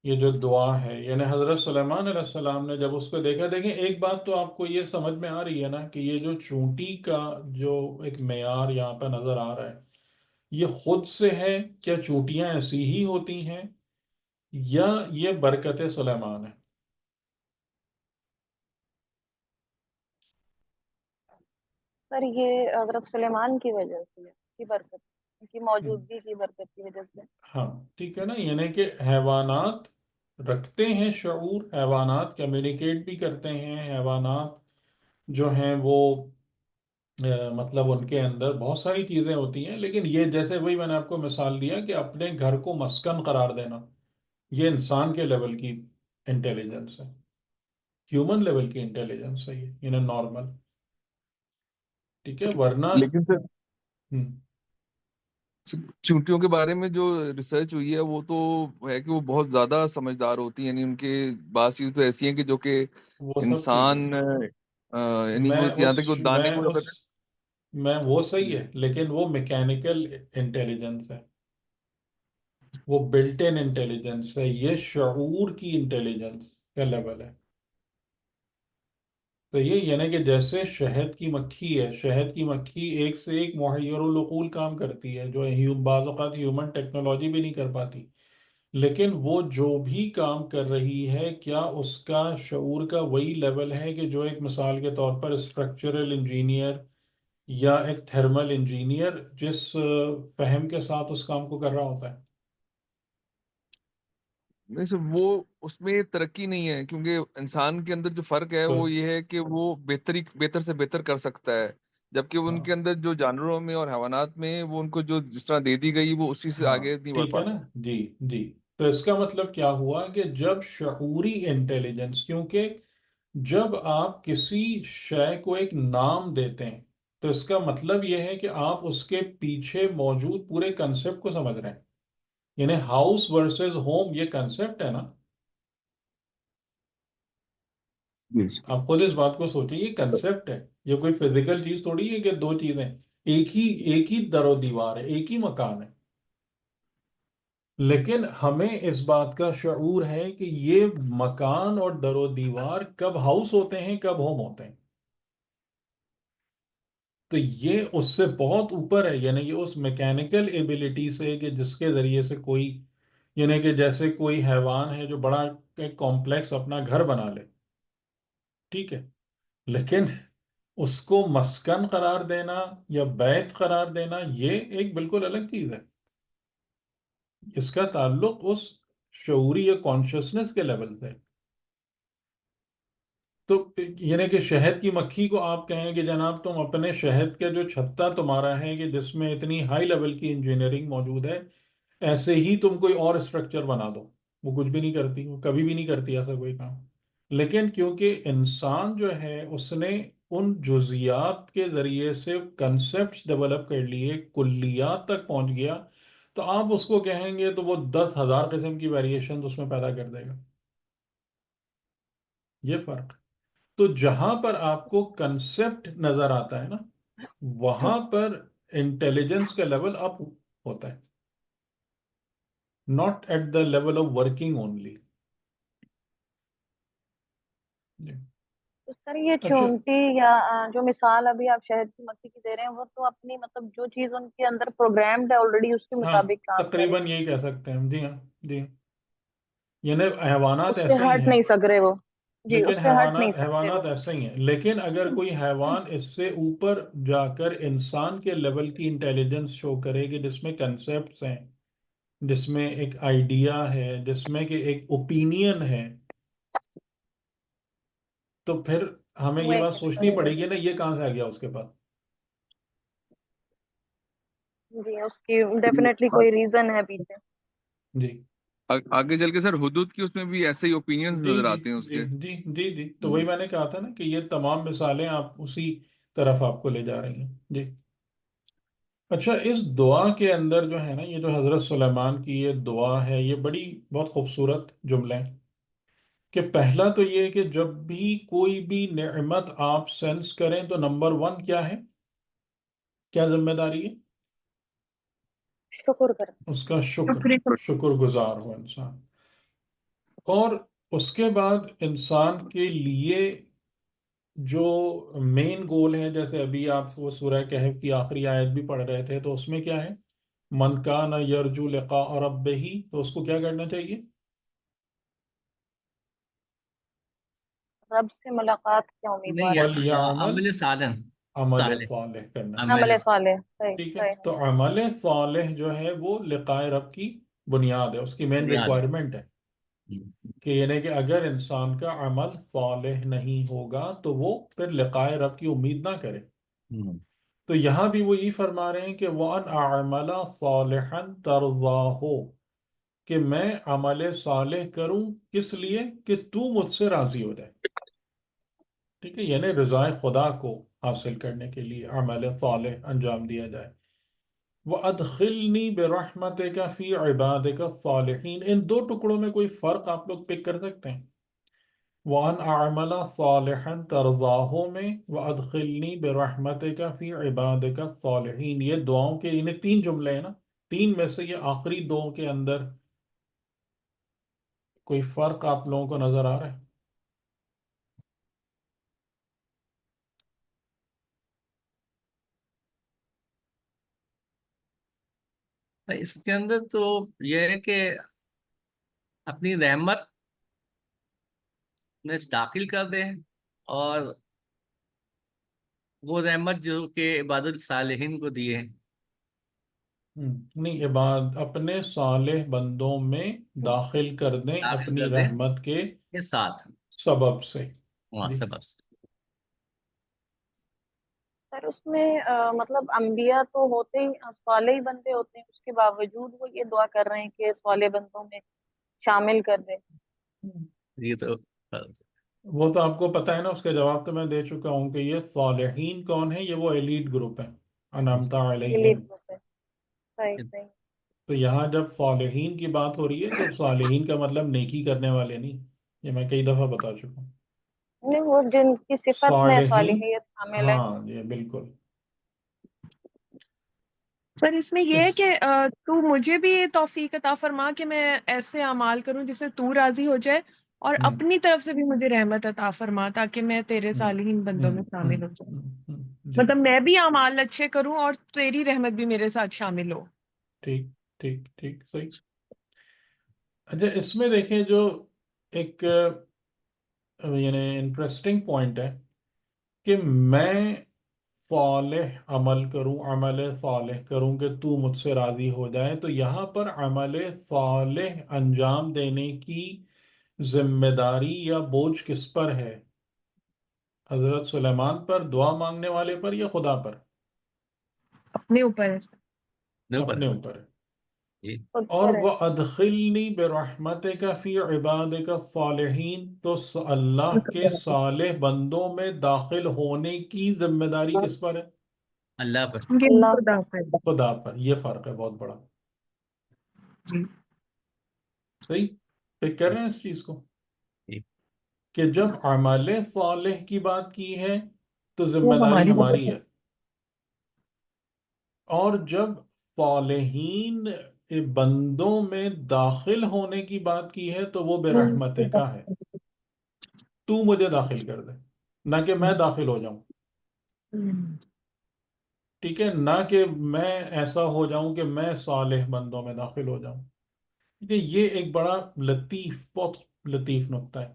یہ جو دعا ہے، یعنی حضرت سلیمان علیہ السلام نے جب اس کو دیکھا، دیکھیں ایک بات تو آپ کو یہ سمجھ میں آ رہی ہے نا کہ یہ جو چونٹی کا جو ایک معیار یہاں پہ نظر آ رہا ہے، یہ خود سے ہے کیا چونٹیاں ایسی ہی ہوتی ہیں، یا یہ برکت سلیمان ہے؟ سر یہ حضرت سلیمان کی وجہ سے ہے، کی برکت، ان کی ہم، موجودگی کی برکت کی وجہ سے. ہاں ٹھیک ہے نا. یعنی کہ حیوانات رکھتے ہیں شعور، حیوانات کمیونیکیٹ بھی کرتے ہیں، حیوانات جو ہیں وہ مطلب ان کے اندر بہت ساری چیزیں ہوتی ہیں، لیکن یہ جیسے وہی میں نے آپ کو مثال دیا کہ اپنے گھر کو مسکن قرار دینا، یہ انسان کے لیول کی انٹیلیجنس ہے، ہیومن لیول کی انٹیلیجنس ہے، یہ نارمل. ٹھیک ہے، ورنہ لیکن سر ہم، چونٹیوں کے بارے میں جو ریسرچ ہوئی ہے وہ تو ہے کہ وہ بہت زیادہ سمجھدار ہوتی ہیں، یعنی ان کے بعض چیزیں تو ایسی ہیں کہ جو کہ وہ سب ٹھیک ہے. انسان یعنی وہ یہاں تک وہ دانے کو اگر میں وہ صحیح ہے، لیکن وہ میکینیکل انٹیلیجنس ہے، وہ بلٹ ان انٹیلیجنس ہے، یہ شعور کی انٹیلیجنس کا لیول ہے. تو یہ یعنی کہ جیسے شہد کی مکھی ہے، شہد کی مکھی ایک سے ایک محیر العقول کام کرتی ہے، جو بعض اوقات ہیومن ٹیکنالوجی بھی نہیں کر پاتی، لیکن وہ جو بھی کام کر رہی ہے کیا اس کا شعور کا وہی لیول ہے کہ جو ایک مثال کے طور پر اسٹرکچرل انجینئر یا ایک تھرمل انجینئر جس فہم کے ساتھ اس کام کو کر رہا ہوتا ہے؟ نہیں سر، وہ اس میں ترقی نہیں ہے، کیونکہ انسان کے اندر جو فرق ہے تو وہ یہ ہے کہ وہ بہتر سے بہتر کر سکتا ہے، جبکہ ان ہاں کے اندر جو جانوروں میں اور حیوانات میں وہ ان کو جو جس طرح دے دی گئی وہ اسی سے ہاں آگے نہیں بڑھ ٹھیک ہے نا. پاتے. جی جی. تو اس کا مطلب کیا ہوا کہ جب شعوری انٹیلیجنس، کیونکہ جب آپ کسی شے کو ایک نام دیتے ہیں تو اس کا مطلب یہ ہے کہ آپ اس کے پیچھے موجود پورے کنسپٹ کو سمجھ رہے ہیں. یعنی ہاؤس ورسز ہوم یہ کنسپٹ ہے نا، آپ خود اس بات کو سوچیں، یہ کنسپٹ ہے، یہ کوئی فزیکل چیز تھوڑی ہے کہ دو چیزیں ایک ہی در و دیوار ہے، ایک ہی مکان ہے. لیکن ہمیں اس بات کا شعور ہے کہ یہ مکان اور در و دیوار کب ہاؤس ہوتے ہیں، کب ہوم ہوتے ہیں. تو یہ اس سے بہت اوپر ہے، یعنی یہ اس میکینیکل ایبلٹی سے کہ جس کے ذریعے سے کوئی، یعنی کہ جیسے کوئی حیوان ہے جو بڑا ایک کمپلیکس اپنا گھر بنا لے، ٹھیک ہے، لیکن اس کو مسکن قرار دینا یا بیت قرار دینا یہ ایک بالکل الگ چیز ہے. اس کا تعلق اس شعوری یا کانشیسنس کے لیول سے. تو یعنی کہ شہد کی مکھی کو آپ کہیں کہ جناب تم اپنے شہد کے جو چھتا تمہارا ہے کہ جس میں اتنی ہائی لیول کی انجینئرنگ موجود ہے، ایسے ہی تم کوئی اور اسٹرکچر بنا دو، وہ کچھ بھی نہیں کرتی، وہ کبھی بھی نہیں کرتی ایسا کوئی کام. لیکن کیونکہ انسان جو ہے اس نے ان جزیات کے ذریعے سے کنسپٹس ڈیولپ کر لیے، کلیات تک پہنچ گیا، تو آپ اس کو کہیں گے تو وہ 10,000 قسم کی ویریشن اس میں پیدا کر دے گا. یہ فرق. تو جہاں پر آپ کو کنسپٹ نظر آتا ہے نا، وہاں پر انٹیلیجنس کا لیول اپ ہوتا ہے، not at the level of working only. تو سر یہ اچھا، چونٹی یا جو مثال ابھی آپ شہد کی مکھی کی دے رہے ہیں، وہ تو اپنی مطلب جو چیز ان کے اندر پروگرامڈ ہے آلریڈی اس کے ہاں مطابق کام کر رہی تقریباً یہی کہہ سکتے ہیں ہم. جی ہاں، جی ہاں. یعنی حیوانات اس سے ایسے ہی ہٹ ہیں. نہیں سک رہے وہ. جی لیکن اس سے ہٹ نہیں حیوانات سکتے وہ. حیوانات ایسے ہی ہیں. لیکن اگر کوئی حیوان اس سے اوپر جا کر انسان کے لیول کی انٹیلیجنس شو کرے کہ جس میں کنسپٹس ہیں، جس میں ایک آئیڈیا ہے، جس میں کہ ایک اوپینین ہے، تو پھر ہمیں وہ یہ ایک بات ایکسٹرا سوچنی پڑے لیول. گی نا یہ کہاں سے آ گیا اس کے پاس. جی اس کی ڈیفینیٹلی کوئی ریزن ہے پیچھے. جی آگے چل کے سر حدود کی اس میں بھی ایسے ہی اوپینینز جی نظر جی آتے ہیں اس جی کے. جی جی جی تو وہی میں نے کہا تھا نا کہ یہ تمام مثالیں آپ اسی طرف آپ کو لے جا رہی ہیں. جی. اچھا، اس دعا کے اندر جو ہے نا، یہ جو حضرت سلیمان کی یہ دعا ہے، یہ بڑی بہت خوبصورت جملے ہیں. کہ پہلا تو یہ کہ جب بھی کوئی بھی نعمت آپ سینس کریں تو نمبر 1 کیا ہے، کیا ذمہ داری ہے؟ شکر کریں. اس کا شکر گزار ہو انسان. اور اس کے بعد انسان کے لیے جو مین گول ہے، جیسے ابھی آپ وہ سورہ کہف کی آخری آیت بھی پڑھ رہے تھے، تو اس میں کیا ہے، من کان یرجو لقاء ربہ، تو اس کو کیا کرنا چاہیے؟ رب سے ملاقات کے نہیں امیدوار ہیں. وَلْيَعْمَلْ عمل صالح. عمل صالح. صالح کرنا ہے. عمل عمل صالح. صحیح ٹھیک ہے. صحیح. تو عمل صالح جو ہے وہ لقائے رب کی بنیاد ہے، اس کی مین بنیاد ہے. ریکوائرمنٹ ہے. کہ یعنی کہ اگر انسان کا عمل صالح نہیں ہوگا تو وہ پھر لقائے رب کی امید نہ کرے. تو یہاں بھی وہ یہی فرما رہے ہیں کہ وَأَنْ أَعْمَلَ صَالِحًا تَرْضَاهُ، کہ میں عمل صالح کروں کس لیے، کہ تو مجھ سے راضی ہو جائے. ٹھیک ہے، یعنی رضائے خدا کو حاصل کرنے کے لیے عمل صالح انجام دیا جائے. وَأَدْخِلْنِي بِرَحْمَتِكَ فِي عِبَادِكَ الصَّالِحِينَ، ان دو ٹکڑوں میں کوئی فرق آپ لوگ پک کر سکتے ہیں؟ وَأَنْ أَعْمَلَ صَالِحًا تَرْضَاهُ میں وَأَدْخِلْنِي بِرَحْمَتِكَ فِي عِبَادِكَ الصَّالِحِينَ، یہ دعاؤں کے انہیں 3 جملے ہیں نا، 3 میں سے یہ آخری 2 کے اندر کوئی فرق آپ لوگوں کو نظر آ رہا ہے؟ اس کے اندر تو یہ ہے کہ اپنی رحمت میں داخل کر دیں، اور وہ رحمت جو کہ عباد الصالحین کو دیے ہیں. نہیں، عباد اپنے صالح بندوں میں داخل کر دیں داخل اپنی کر دیں رحمت کے کے ساتھ سبب سے. وہاں جی سبب سے. سر اس میں مطلب انبیاء تو ہوتے ہی صالح بندے ہوتے ہیں، اس کے باوجود وہ یہ دعا کر رہے ہیں کہ صالح بندوں میں شامل کر دے. یہ تو وہ تو آپ کو پتہ ہے نا، اس کا جواب تو میں دے چکا ہوں کہ یہ صالحین کون ہیں، یہ وہ ایلیٹ گروپ ہیں، انعمت ایلیٹ علیہم. گروپ ہے. صحیح صحیح. تو یہاں جب صالحین کی بات ہو رہی ہے تو صالحین کا مطلب نیکی کرنے والے نہیں، یہ میں کئی دفعہ بتا چکا ہوں. نہیں وہ جن کی صفت میں صالحین، صالحیت شامل ہے. ہاں جی بالکل. پر اس میں یہ ہے کہ تو مجھے بھی یہ توفیق عطا فرما کہ میں ایسے اعمال کروں جس سے تو راضی ہو جائے، اور ہم، اپنی طرف سے بھی مجھے رحمت عطا فرما تاکہ میں تیرے ہم، صالحین بندوں ہم، میں ہم، شامل ہو جاؤں. جی مطلب میں بھی اعمال اچھے کروں اور تیری رحمت بھی میرے ساتھ شامل ہو. ٹھیک ٹھیک ٹھیک صحیح. اچھا، اس میں دیکھیں جو ایک یعنی انٹرسٹنگ پوائنٹ ہے کہ میں صالح عمل کروں، عمل صالح کروں کہ تو مجھ سے راضی ہو جائے، تو یہاں پر عمل صالح انجام دینے کی ذمہ داری یا بوجھ کس پر ہے؟ حضرت سلیمان پر، دعا مانگنے والے پر، یا خدا پر؟ اپنے اوپر ہے سر۔ اپنے اوپر ہے۔ جی خود اور پر ہے۔ وَأَدْخِلْنِي بِرَحْمَتِكَ فِي عِبَادِكَ الصَّالِحِينَ، تو اللہ کے صالح بندوں میں داخل ہونے کی ذمہ داری کس پر ہے؟ اللہ پر۔ یہ اللہ خدا پر۔ خدا پر۔ یہ فرق ہے بہت بڑا۔ جی صحیح پک کر رہے ہیں اس چیز کو جی کہ جب عمل صالح کی بات کی ہے تو وہ ذمہ داری ہماری ہماری ہے، اور جب صالحین بندوں میں داخل ہونے کی بات کی ہے تو وہ برحمت کا ہے، تو مجھے داخل کر دے، نہ کہ میں داخل ہو جاؤں، ٹھیک ہے، نہ کہ میں ایسا ہو جاؤں کہ میں صالح بندوں میں داخل ہو جاؤں۔ ٹھیک ہے، یہ ایک بڑا لطیف، بہت لطیف نقطہ ہے۔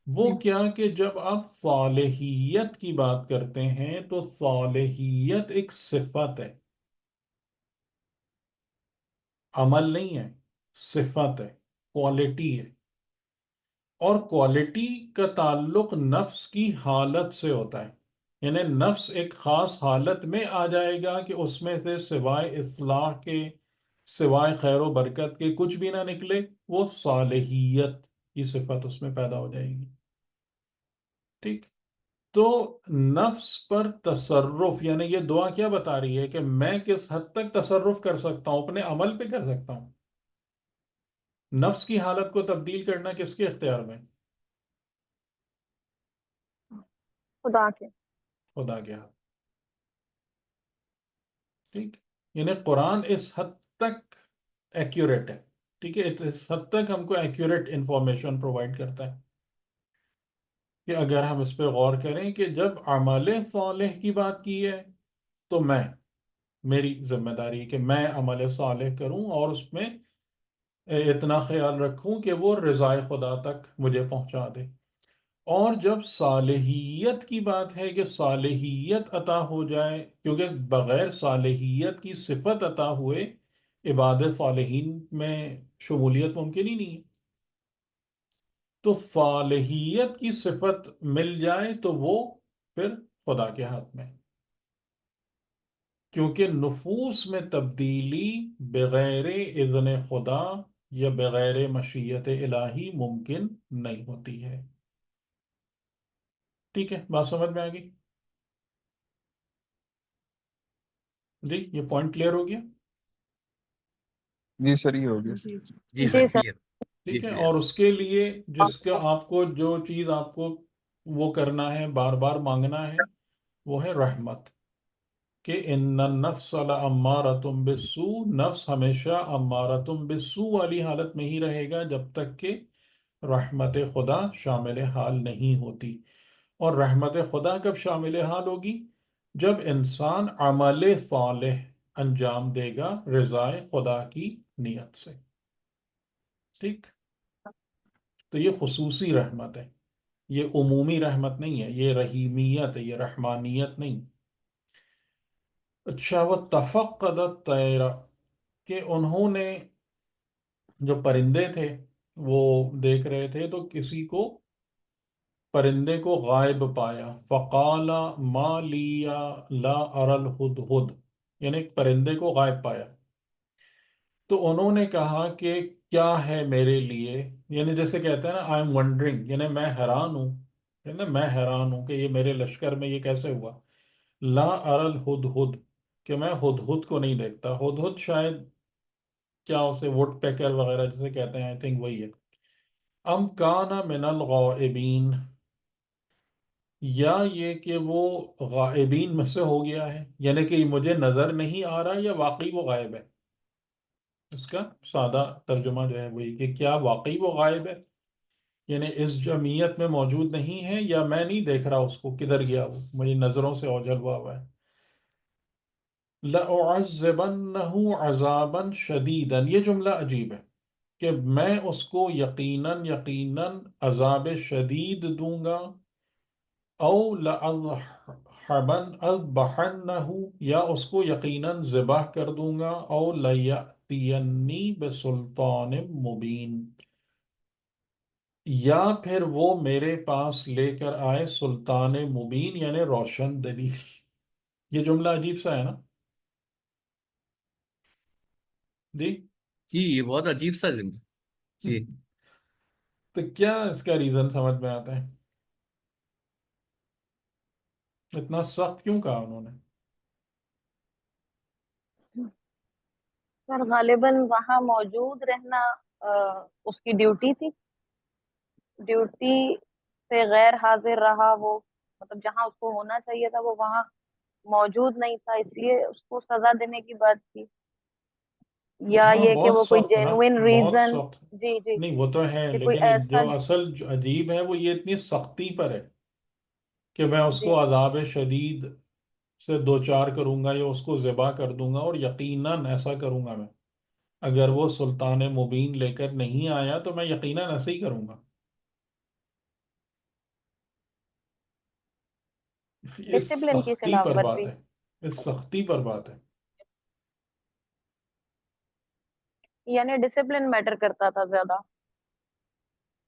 وہ کیا کہ جب آپ صالحیت کی بات کرتے ہیں تو صالحیت ایک صفت ہے، عمل نہیں ہے، صفت ہے، کوالٹی ہے، اور کوالٹی کا تعلق نفس کی حالت سے ہوتا ہے، یعنی نفس ایک خاص حالت میں آ جائے گا کہ اس میں سے سوائے اصلاح کے، سوائے خیر و برکت کے کچھ بھی نہ نکلے، وہ صالحیت کی صفت اس میں پیدا ہو جائے گی۔ ٹھیک، تو نفس پر تصرف، یعنی یہ دعا کیا بتا رہی ہے کہ میں کس حد تک تصرف کر سکتا ہوں، اپنے عمل پہ کر سکتا ہوں۔ نفس کی حالت کو تبدیل کرنا کس کے اختیار میں؟ خدا کے۔ خدا کے ہاتھ۔ ٹھیک، یعنی قرآن اس حد تک ایکیوریٹ ہے، ٹھیک ہے، اس حد تک ہم کو ایکیوریٹ انفارمیشن پرووائڈ کرتا ہے کہ اگر ہم اس پہ غور کریں کہ جب عمل صالح کی بات کی ہے تو میری ذمہ داری ہے کہ میں عمل صالح کروں اور اس میں اتنا خیال رکھوں کہ وہ رضائے خدا تک مجھے پہنچا دے۔ اور جب صالحیت کی بات ہے کہ صالحیت عطا ہو جائے، کیونکہ بغیر صالحیت کی صفت عطا ہوئے عبادت صالحین میں شمولیت ممکن ہی نہیں ہے، تو صالحیت کی صفت مل جائے تو وہ پھر خدا کے ہاتھ میں، کیونکہ نفوس میں تبدیلی بغیر اذن خدا یا بغیر مشیت الہی ممکن نہیں ہوتی ہے۔ ٹھیک ہے، بات سمجھ میں آ گئی؟ جی یہ پوائنٹ کلیئر ہو گیا؟ جی سر، یہ ہو گیا۔ جی جی جی سر، سر۔ کلیئر۔ جی ٹھیک ہے، کلیئر۔ اور اس کے لیے جس کا آپ کو جو چیز آپ کو وہ کرنا ہے، بار بار مانگنا ہے، وہ ہے رحمت، کہ ان النفس لامارۃ بالسوء، نفس ہمیشہ امارۃ بالسوء والی حالت میں ہی رہے گا جب تک کہ رحمت خدا شامل حال نہیں ہوتی۔ اور رحمت خدا کب شامل حال ہوگی؟ جب انسان عمل صالح انجام دے گا رضائے خدا کی نیت سے۔ ٹھیک، تو یہ خصوصی رحمت ہے، یہ عمومی رحمت نہیں ہے، یہ رحیمیت ہے، یہ رحمانیت نہیں۔ اچھا، وہ تفقد الطیر، کہ انہوں نے، جو پرندے تھے وہ دیکھ رہے تھے تو کسی کو، پرندے کو غائب پایا، فقال ما لی لا اری الہدہد، یعنی ایک پرندے کو غائب پایا، تو انہوں نے کہا کہ کیا ہے میرے لیے، یعنی جیسے کہتے ہیں نا آئی ایم ونڈرنگ، یعنی میں حیران ہوں، یعنی میں حیران ہوں کہ یہ میرے لشکر میں یہ کیسے ہوا، لا اری الہدہد، کہ میں ہدہد کو نہیں دیکھتا۔ ہدہد شاید کیا اسے ووڈ پیکر وغیرہ جسے کہتے ہیں، آئی تھنک وہی ہے۔ ام کان من الغائبین، یا یہ کہ وہ غائبین میں سے ہو گیا ہے، یعنی کہ مجھے نظر نہیں آ رہا یا واقعی وہ غائب ہے۔ اس کا سادہ ترجمہ جو ہے وہی کہ کیا واقعی وہ غائب ہے، یعنی اس جمعیت میں موجود نہیں ہے، یا میں نہیں دیکھ رہا اس کو، کدھر گیا وہ، میری نظروں سے اوجھل ہوا ہے۔ لَأُعَذِّبَنَّهُ عَذَابًا شَدِيدًا، یہ جملہ عجیب ہے کہ میں اس کو یقیناً عذاب شدید دوں گا، او لأذبحنہ، یا اس کو یقیناً ذبح کر دوں گا، او لیأتینی بسلطان مبین، یا پھر وہ میرے پاس لے کر آئے سلطان مبین یعنی روشن دلیل۔ یہ جملہ عجیب سا ہے نا جی؟ جی یہ بہت عجیب سا جملہ جی۔ تو کیا اس کا ریزن سمجھ میں آتا ہے؟ اتنا سخت کیوں کہا انہوں نے؟ سر غالباً وہاں موجود رہنا اس کی ڈیوٹی تھی، ڈیوٹی سے غیر حاضر رہا وہ، مطلب جہاں اس کو ہونا چاہیے تھا وہ وہاں موجود نہیں تھا، اس لیے اس کو سزا دینے کی بات تھی، یا ہاں یہ کہ بہت وہ کوئی سخت نا، جینوین بہت ریزن، سخت۔ جی جی نہیں وہ تو ہے، کہ کوئی لیکن ایسا، جو اصل جو عجیب ہے وہ یہ اتنی سختی پر ہے کہ میں اس جی کو عذاب شدید سے دوچار کروں گا یا اس کو ذبح کر دوں گا، اور یقیناً ایسا کروں گا میں۔ اگر وہ سلطان مبین لے کر نہیں آیا تو میں یقیناً ایسے ہی کروں گا۔ اس ڈسپلن کی سختی خلاف پر بات ورزی، ہے، اس سختی پر بات ہے۔ یعنی ڈسپلن میٹر کرتا تھا زیادہ،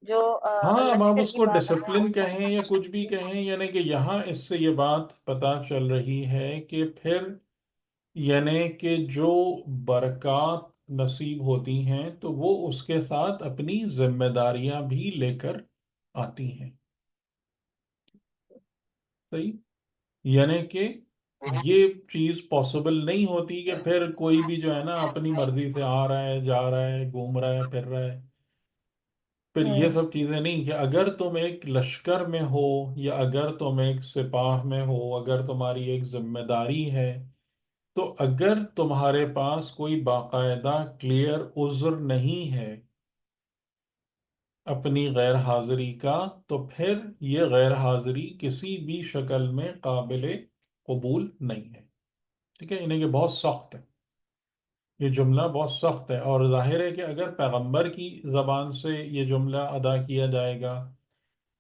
جو ہاں اب آپ لشکر اس کی کو بات ہے ڈسپلن کہیں یا کچھ بھی کہیں، یعنی کہ یہاں اس سے یہ بات پتہ چل رہی ہے کہ پھر یعنی کہ جو برکات نصیب ہوتی ہیں تو وہ اس کے ساتھ اپنی ذمہ داریاں بھی لے کر آتی ہیں، صحیح؟ یعنی کہ یہ چیز پاسبل نہیں ہوتی کہ پھر کوئی بھی جو ہے نا اپنی مرضی سے آ رہا ہے، جا رہا ہے، گھوم رہا ہے، پھر رہا ہے، پھر یہ سب چیزیں نہیں، کہ اگر تم ایک لشکر میں ہو یا اگر تم ایک سپاہ میں ہو، اگر تمہاری ایک ذمہ داری ہے، تو اگر تمہارے پاس کوئی باقاعدہ کلیئر عذر نہیں ہے اپنی غیر حاضری کا، تو پھر یہ غیر حاضری کسی بھی شکل میں قابل قبول نہیں ہے، ٹھیک ہے؟ انہیں کہ بہت سخت ہے، یہ جملہ بہت سخت ہے، اور ظاہر ہے کہ اگر پیغمبر کی زبان سے یہ جملہ ادا کیا جائے گا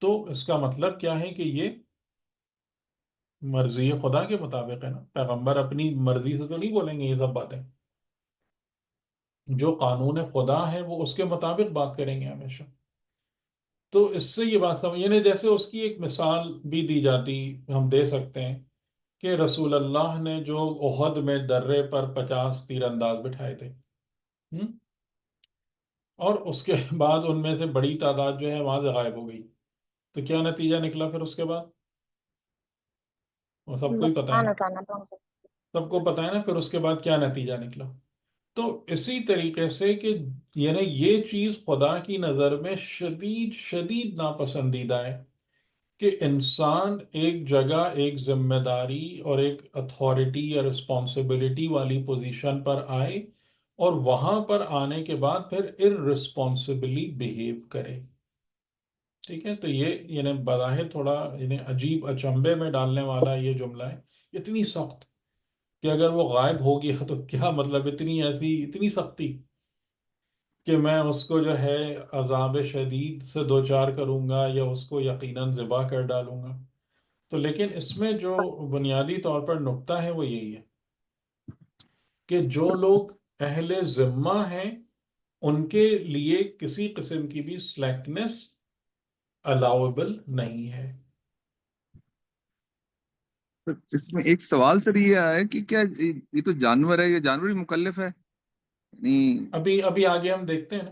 تو اس کا مطلب کیا ہے کہ یہ مرضی خدا کے مطابق ہے نا، پیغمبر اپنی مرضی سے تو نہیں بولیں گے یہ سب باتیں، جو قانون خدا ہے وہ اس کے مطابق بات کریں گے ہمیشہ۔ تو اس سے یہ بات سمجھ، یعنی جیسے اس کی ایک مثال بھی دی جاتی، ہم دے سکتے ہیں کہ رسول اللہ نے جو احد میں درے پر 50 تیر انداز بٹھائے تھے، اور اس کے بعد ان میں سے بڑی تعداد جو ہے وہاں سے غائب ہو گئی، تو کیا نتیجہ نکلا پھر اس کے بعد؟ وہ سب کو ہی پتہ ہے نقصان نا، اٹھانا تھا ان کو۔ سب کو پتہ ہے نا پھر اس کے بعد کیا نتیجہ نکلا۔ تو اسی طریقے سے کہ یعنی یہ چیز خدا کی نظر میں شدید شدید ناپسندیدہ ہے کہ انسان ایک جگہ ایک ذمہ داری اور ایک اتھارٹی یا رسپانسبلٹی والی پوزیشن پر آئے اور وہاں پر آنے کے بعد پھر اررسپانسبلی بیہیو کرے، ٹھیک ہے؟ تو یہ یعنی بظاہر تھوڑا یعنی عجیب اچنبے میں ڈالنے والا یہ جملہ ہے، اتنی سخت کہ اگر وہ غائب ہو گیا تو کیا مطلب، اتنی ایسی اتنی سختی کہ میں اس کو جو ہے عذاب شدید سے دوچار کروں گا یا اس کو یقیناً ذبح کر ڈالوں گا۔ تو لیکن اس میں جو بنیادی طور پر نکتہ ہے وہ یہی ہے کہ جو لوگ اہل ذمہ ہیں ان کے لیے کسی قسم کی بھی سلیکنس الاؤبل نہیں ہے۔ اس میں ایک سوال سر یہ آیا کہ کیا یہ تو جانور ہے، یہ جانور ہی مکلف ہے؟ یعنی ابھی آگے ہم دیکھتے ہیں نا،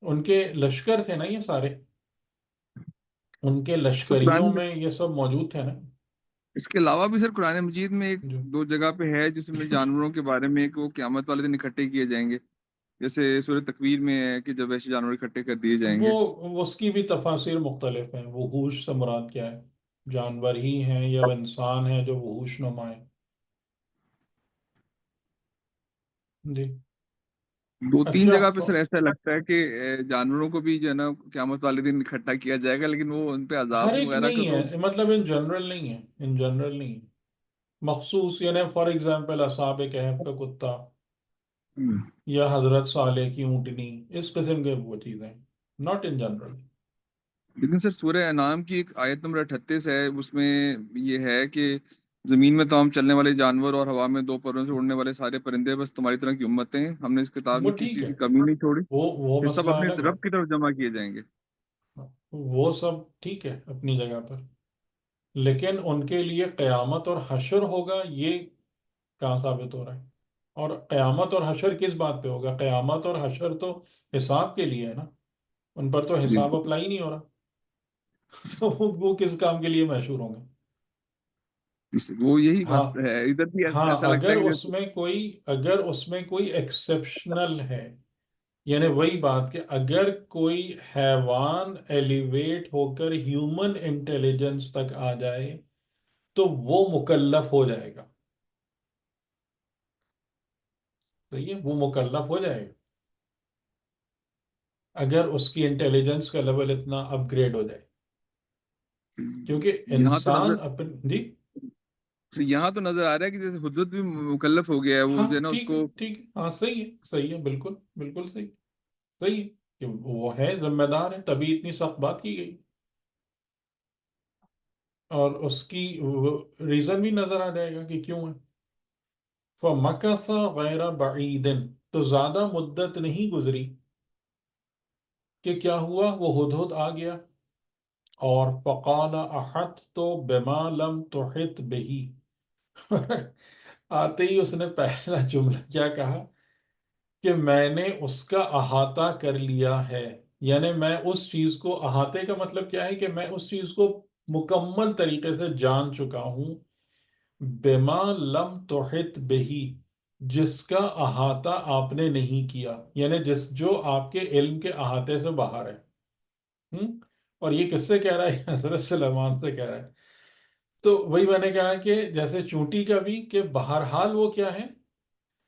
ان کے لشکر تھے نا یہ سارے، ان کے سر قرآن لشکریوں میں یہ سب موجود تھے نا اس کے علاوہ بھی سر قرآن مجید میں ایک جو دو جگہ پہ ہے جس میں جانوروں کے بارے میں کہ وہ قیامت والے دن اکٹھے کیے جائیں گے، جیسے سورۃ تکویر میں ہے کہ جب ایسے جانور اکٹھے کر دیے جائیں وہ گے۔ اس کی بھی تفاسیر مختلف ہیں، وحوش سے مراد کیا ہے، جانور ہی ہیں یا وہ انسان ہیں جو وحوش نما ہیں؟ جی دو تین اچھا جگہ پہ سر ایسا لگتا ہے کہ جانوروں کو بھی جو ہے نا قیامت والے دن اکٹھا کیا جائے گا، لیکن وہ ان پہ عذاب ہر ایک وغیرہ کا نہیں تو ہے، مطلب ان جنرل نہیں ہے، ان جنرل نہیں ہے، مخصوص یعنی فار ایگزامپل اصحاب کہف کا کتا یا حضرت صالح کی اونٹنی، اس قسم کے وہ چیزیں، ناٹ ان جنرل۔ لیکن سر سورہ انعام کی ایک آیت نمبر 38 ہے، اس میں یہ ہے کہ زمین میں تمام چلنے والے جانور اور ہوا میں دو پروں سے اڑنے والے سارے پرندے بس تمہاری طرح کی امتیں ہیں، ہم نے اس کتاب وہ میں کسی ٹھیک چیز ہے، کی کمی نہیں چھوڑی، وہ پھر سب مسئلہ اپنے الگ ہے، رب کی طرف جمع کیے جائیں گے۔ وہ سب ٹھیک ہے اپنی جگہ پر، لیکن ان کے لیے قیامت اور حشر ہوگا یہ کہاں ثابت ہو رہا ہے؟ اور قیامت اور حشر کس بات پہ ہوگا؟ قیامت اور حشر تو حساب کے لیے ہے نا، ان پر تو حساب بالکل، اپلائی نہیں ہو رہا تو وہ کس کام کے لیے محشور ہوں گے؟ وہ یہی ہاں مسئلہ ہے، ادھر بھی ہاں، ایسا لگتا ہے کہ جیسے اگر اس میں کوئی ایکسیپشنل ہے، یعنی وہی بات کہ اگر کوئی حیوان ایلیویٹ ہو کر ہیومن انٹیلیجنس تک آ جائے تو وہ مکلف ہو جائے گا، صحیح ہے، وہ مکلف ہو جائے گا اگر اس کی انٹیلیجنس کا لیول اتنا اپ گریڈ ہو جائے، کیونکہ یہاں تو انسان نظر جی یہاں تو نظر آ رہا ہے کہ جیسے حدود بھی مکلف ہو گیا ہے، وہ ہاں جو ہے نا اس ٹھیک ہے کو ٹھیک ہے، ہاں صحیح ہے بالکل بالکل صحیح، صحیح ہے کہ وہ ہے ذمہ دار ہے، تبھی اتنی سخت بات کی گئی، اور اس کی ریزن بھی نظر آ جائے گا کہ کیوں ہے۔ فَمَكَثَ غَيْرَ بَعِيدٍ، تو زیادہ مدت نہیں گزری کہ کیا ہوا، وہ ہدہد آ گیا، اور فَقَالَ أَحَطْتُ بِمَا لَمْ تُحِطْ بِهِ آتے ہی اس نے پہلا جملہ کیا کہا کہ میں نے اس کا احاطہ کر لیا ہے، یعنی میں اس چیز کو، احاطے کا مطلب کیا ہے کہ میں اس چیز کو مکمل طریقے سے جان چکا ہوں، بما لم تحط بہی، جس کا احاطہ آپ نے نہیں کیا، یعنی جو آپ کے علم کے احاطے سے باہر ہے۔ اور یہ کس سے کہہ رہا ہے؟ حضرت سلیمان سے کہہ رہا ہے۔ تو وہی میں نے کہا کہ جیسے چونٹی کا بھی، کہ بہرحال وہ کیا ہے،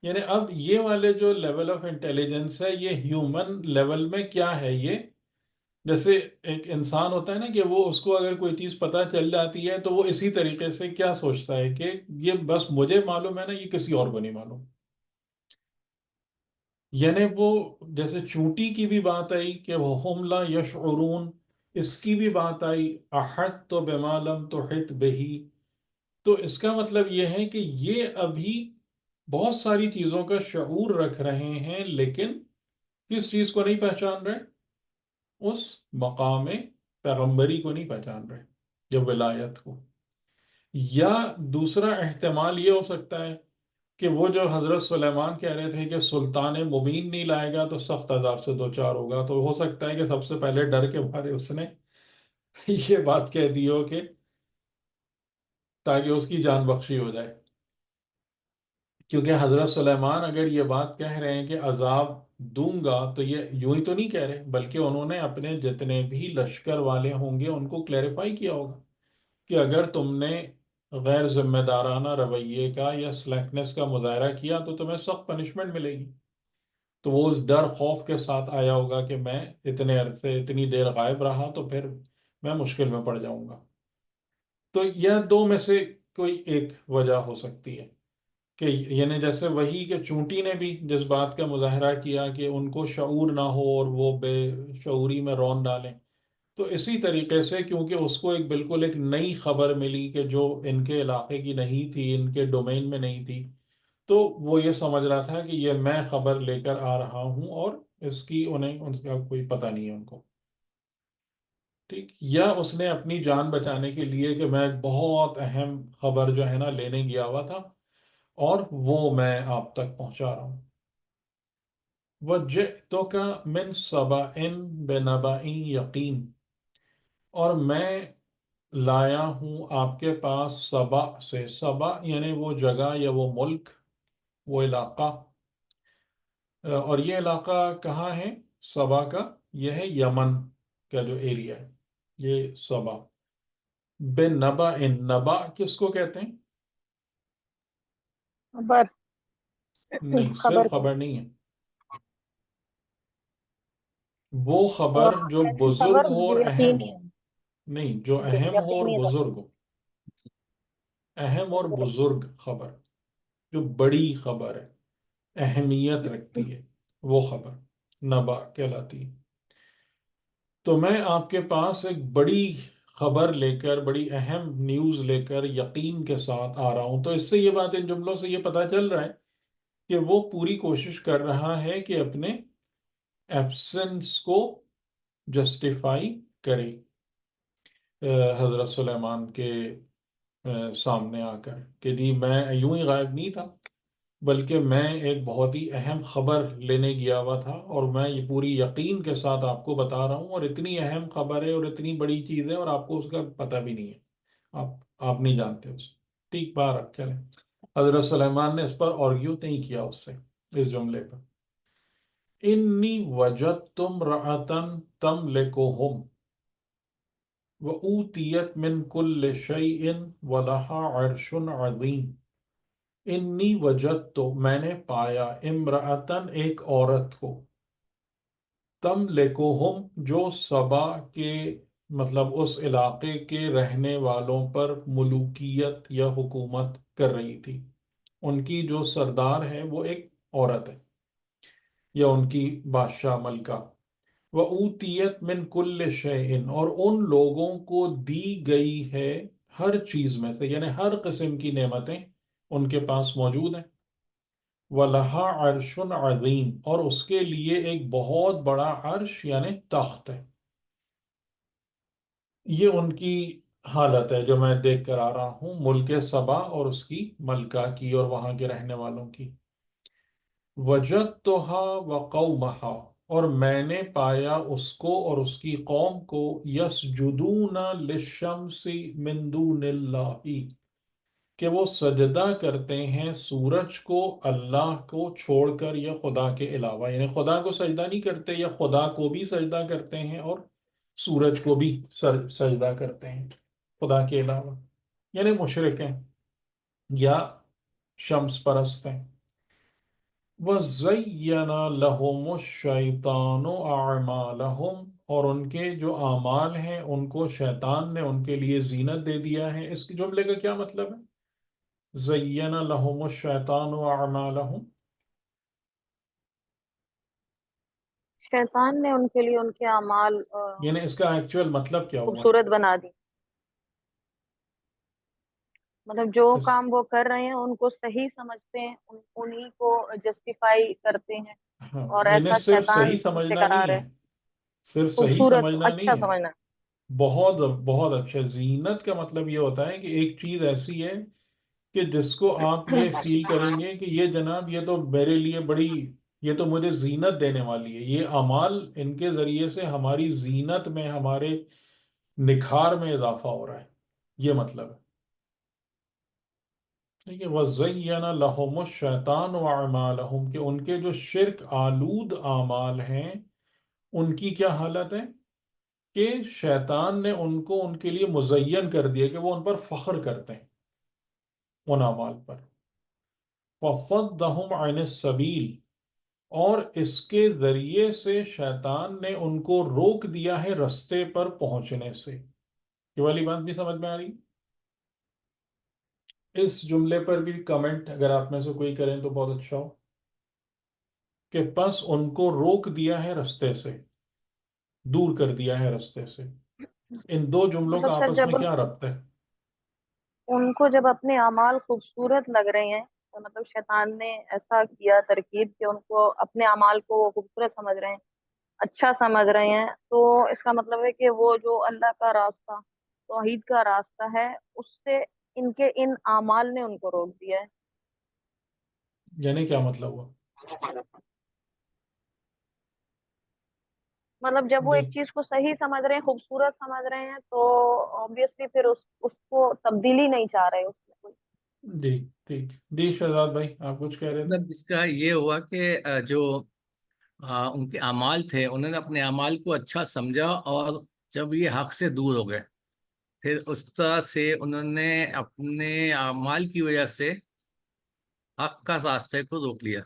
یعنی اب یہ والے جو لیول آف انٹیلیجنس ہے یہ ہیومن لیول میں کیا ہے، یہ جیسے ایک انسان ہوتا ہے نا کہ وہ اس کو اگر کوئی چیز پتہ چل جاتی ہے تو وہ اسی طریقے سے کیا سوچتا ہے کہ یہ بس مجھے معلوم ہے نا، یہ کسی اور کو نہیں معلوم، یعنی وہ جیسے چونٹی کی بھی بات آئی کہ وہ ہم لا یشعرون، اس کی بھی بات آئی احط تو بما لم تحط بہی، تو اس کا مطلب یہ ہے کہ یہ ابھی بہت ساری چیزوں کا شعور رکھ رہے ہیں، لیکن کس چیز کو نہیں پہچان رہے؟ اس مقام پیغمبری کو نہیں پہچان رہے جب ولایت ہو۔ یا دوسرا احتمال یہ ہو سکتا ہے کہ وہ جو حضرت سلیمان کہہ رہے تھے کہ سلطان مبین نہیں لائے گا تو سخت عذاب سے دوچار ہوگا، تو ہو سکتا ہے کہ سب سے پہلے ڈر کے مارے اس نے یہ بات کہہ دی ہو کہ تاکہ اس کی جان بخشی ہو جائے، کیونکہ حضرت سلیمان اگر یہ بات کہہ رہے ہیں کہ عذاب دوں گا تو یہ یوں ہی تو نہیں کہہ رہے، بلکہ انہوں نے اپنے جتنے بھی لشکر والے ہوں گے ان کو کلیریفائی کیا ہوگا کہ اگر تم نے غیر ذمہ دارانہ رویے کا یا سلیکنس کا مظاہرہ کیا تو تمہیں سخت پنشمنٹ ملے گی، تو وہ اس ڈر خوف کے ساتھ آیا ہوگا کہ میں اتنے عرصے اتنی دیر غائب رہا تو پھر میں مشکل میں پڑ جاؤں گا۔ تو یہ دو میں سے کوئی ایک وجہ ہو سکتی ہے کہ یعنی جیسے وہی کہ چونٹی نے بھی جس بات کا مظاہرہ کیا کہ ان کو شعور نہ ہو اور وہ بے شعوری میں رون ڈالیں، تو اسی طریقے سے کیونکہ اس کو ایک بالکل ایک نئی خبر ملی کہ جو ان کے علاقے کی نہیں تھی، ان کے ڈومین میں نہیں تھی، تو وہ یہ سمجھ رہا تھا کہ یہ میں خبر لے کر آ رہا ہوں اور اس کی انہیں ان کا کوئی پتہ نہیں ہے ان کو، ٹھیک، یا اس نے اپنی جان بچانے کے لیے کہ میں بہت اہم خبر جو ہے نا لینے گیا ہوا تھا اور وہ میں آپ تک پہنچا رہا ہوں۔ وَجِئْتُكَ مِنْ سَبَإٍ بِنَبَإٍ یقین، اور میں لایا ہوں آپ کے پاس سبا سے، سبا یعنی وہ جگہ یا وہ ملک، وہ علاقہ، اور یہ علاقہ کہاں ہے سبا کا؟ یہ ہے یمن کا جو ایریا ہے، یہ سبا۔ بِنَبَإٍ، نبا کس کو کہتے ہیں؟ خبر، نہیں، خبر صرف کو، خبر نہیں ہے، وہ اور خبر جو ایسی بزرگ خبر ہو اور اہم ہو، یقینی ہے، نہیں جو جو اہم ہو اور یقینی خبر، بزرگ ہو، اہم اور بزرگ خبر، جو بڑی خبر ہے، اہمیت رکھتی ہے، وہ خبر نبا کہلاتی ہے۔ تو میں آپ کے پاس ایک بڑی خبر لے کر، بڑی اہم نیوز لے کر یقین کے ساتھ آ رہا ہوں. تو اس سے یہ بات، ان جملوں سے یہ پتہ چل رہا ہے کہ وہ پوری کوشش کر رہا ہے کہ اپنے ایبسنس کو جسٹیفائی کرے حضرت سلیمان کے سامنے آ کر، کہ جی میں یوں ہی غائب نہیں تھا، بلکہ میں ایک بہت ہی اہم خبر لینے گیا ہوا تھا، اور میں یہ پوری یقین کے ساتھ آپ کو بتا رہا ہوں، اور اتنی اہم خبر ہے اور اتنی بڑی چیز ہے، اور آپ کو اس کا پتہ بھی نہیں ہے، آپ نہیں جانتے اس. ٹھیک، بات چلیں. حضرت سلیمان نے اس پر آرگیو نہیں کیا اس سے، اس جملے پر. انی وجدت امرأة تملکہم وَأُوتِيَتْ مِنْ كُلِّ شَيْءٍ وَلَهَا عَرْشٌ عَظِيمٌ. انی وجدت، میں نے پایا، امرأتن، ایک عورت کو، تملکہم، جو سبا کے مطلب اس علاقے کے رہنے والوں پر ملوکیت یا حکومت کر رہی تھی. ان کی جو سردار ہے وہ ایک عورت ہے، یا ان کی بادشاہ ملکہ. وَأُوتِيَتْ مِنْ كُلِّ شَيْءٍ، اور ان لوگوں کو دی گئی ہے ہر چیز میں سے، یعنی ہر قسم کی نعمتیں ان کے پاس موجود ہیں. وَلَهَا عَرْشٌ عَظِيمٌ، اور اس کے لیے ایک بہت بڑا عرش یعنی تخت ہے. یہ ان کی حالت ہے جو میں دیکھ کر آ رہا ہوں، ملک سبا اور اس کی ملکہ کی اور وہاں کے رہنے والوں کی. وَجَدتُّهَا وَقَوْمَهَا، اور میں نے پایا اس کو اور اس کی قوم کو، یسجدون للشمس من دون اللہ، کہ وہ سجدہ کرتے ہیں سورج کو اللہ کو چھوڑ کر یا خدا کے علاوہ، یعنی خدا کو سجدہ نہیں کرتے، یا خدا کو بھی سجدہ کرتے ہیں اور سورج کو بھی سجدہ کرتے ہیں خدا کے علاوہ، یعنی مشرک ہیں یا شمس پرست ہیں. وَزَيَّنَ لَهُمُ الشَّيْطَانُ أَعْمَالَهُمْ، اور ان کے جو اعمال ہیں ان کو شیطان نے ان کے لیے زینت دے دیا ہے. اس جملے کا کیا مطلب ہے؟ زَيَّنَ لَهُمُ الشَّيْطَانُ أَعْمَالَهُمْ، شیطان نے ان کے لیے ان کے اعمال یعنی اس کا ایکچوئل مطلب کیا ہوا؟ خوبصورت بنا دی. مطلب جو اس کام وہ کر رہے ہیں ان کو صحیح سمجھتے ہیں، انہی کو جسٹیفائی کرتے ہیں، ہاں، اور یعنی ایسا صرف شیطان صحیح ان سے سمجھنا کرا نہیں رہے. ہے، صرف صحیح خوبصورت، سمجھنا اچھا نہیں ہے، سمجھنا. بہت بہت اچھا. زینت کا مطلب یہ ہوتا ہے کہ ایک چیز ایسی ہے کہ جس کو آپ یہ فیل کریں گے کہ یہ جناب یہ تو میرے لیے بڑی، یہ تو مجھے زینت دینے والی ہے. یہ اعمال ان کے ذریعے سے ہماری زینت میں، ہمارے نکھار میں اضافہ ہو رہا ہے، یہ مطلب ہے. ٹھیک ہے. وَزَيَّنَ لَهُمُ الشَّيْطَانُ أَعْمَالَهُمْ، کہ ان کے جو شرک آلود اعمال ہیں ان کی کیا حالت ہے کہ شیطان نے ان کو ان کے لیے مزین کر دیا کہ وہ ان پر فخر کرتے ہیں ان اعمال پر. وَصَدَّهُمْ عَنِ السَّبِيلِ، اور اس کے ذریعے سے شیطان نے ان کو روک دیا ہے رستے پر پہنچنے سے. یہ والی بات بھی سمجھ میں آ رہی؟ اس جملے پر بھی کمنٹ اگر آپ میں سے کوئی کریں تو بہت اچھا ہو. کہ پس ان کو روک دیا ہے رستے سے، دور کر دیا ہے رستے سے. ان دو جملوں مطلب کا سر آپس جب میں کیا ربط ہے؟ ان کو جب اپنے اعمال خوبصورت لگ رہے ہیں، تو مطلب شیطان نے ایسا کیا ترکیب کہ ان کو اپنے اعمال کو وہ خوبصورت سمجھ رہے ہیں، اچھا سمجھ رہے ہیں، تو اس کا مطلب ہے کہ وہ جو اللہ کا راستہ، توحید کا راستہ ہے، اس سے ان کے ان اعمال نے ان کو روک دیا ہے. یعنی کیا مطلب ہوا؟ مطلب جب وہ جی ایک چیز کو صحیح سمجھ رہے ہیں، خوبصورت سمجھ رہے ہیں، تو obviously پھر اس کو تبدیلی نہیں چاہ رہے اس میں کوئی. جی ٹھیک. جی شہزاد بھائی آپ کچھ کہہ رہے تھے؟ مطلب اس کا یہ ہوا کہ جو ان کے اعمال تھے، انہوں نے اپنے اعمال کو اچھا سمجھا، اور جب یہ حق سے دور ہو گئے، پھر اس طرح سے انہوں نے اپنے اعمال کی وجہ سے حق کا راستے کو روک لیا.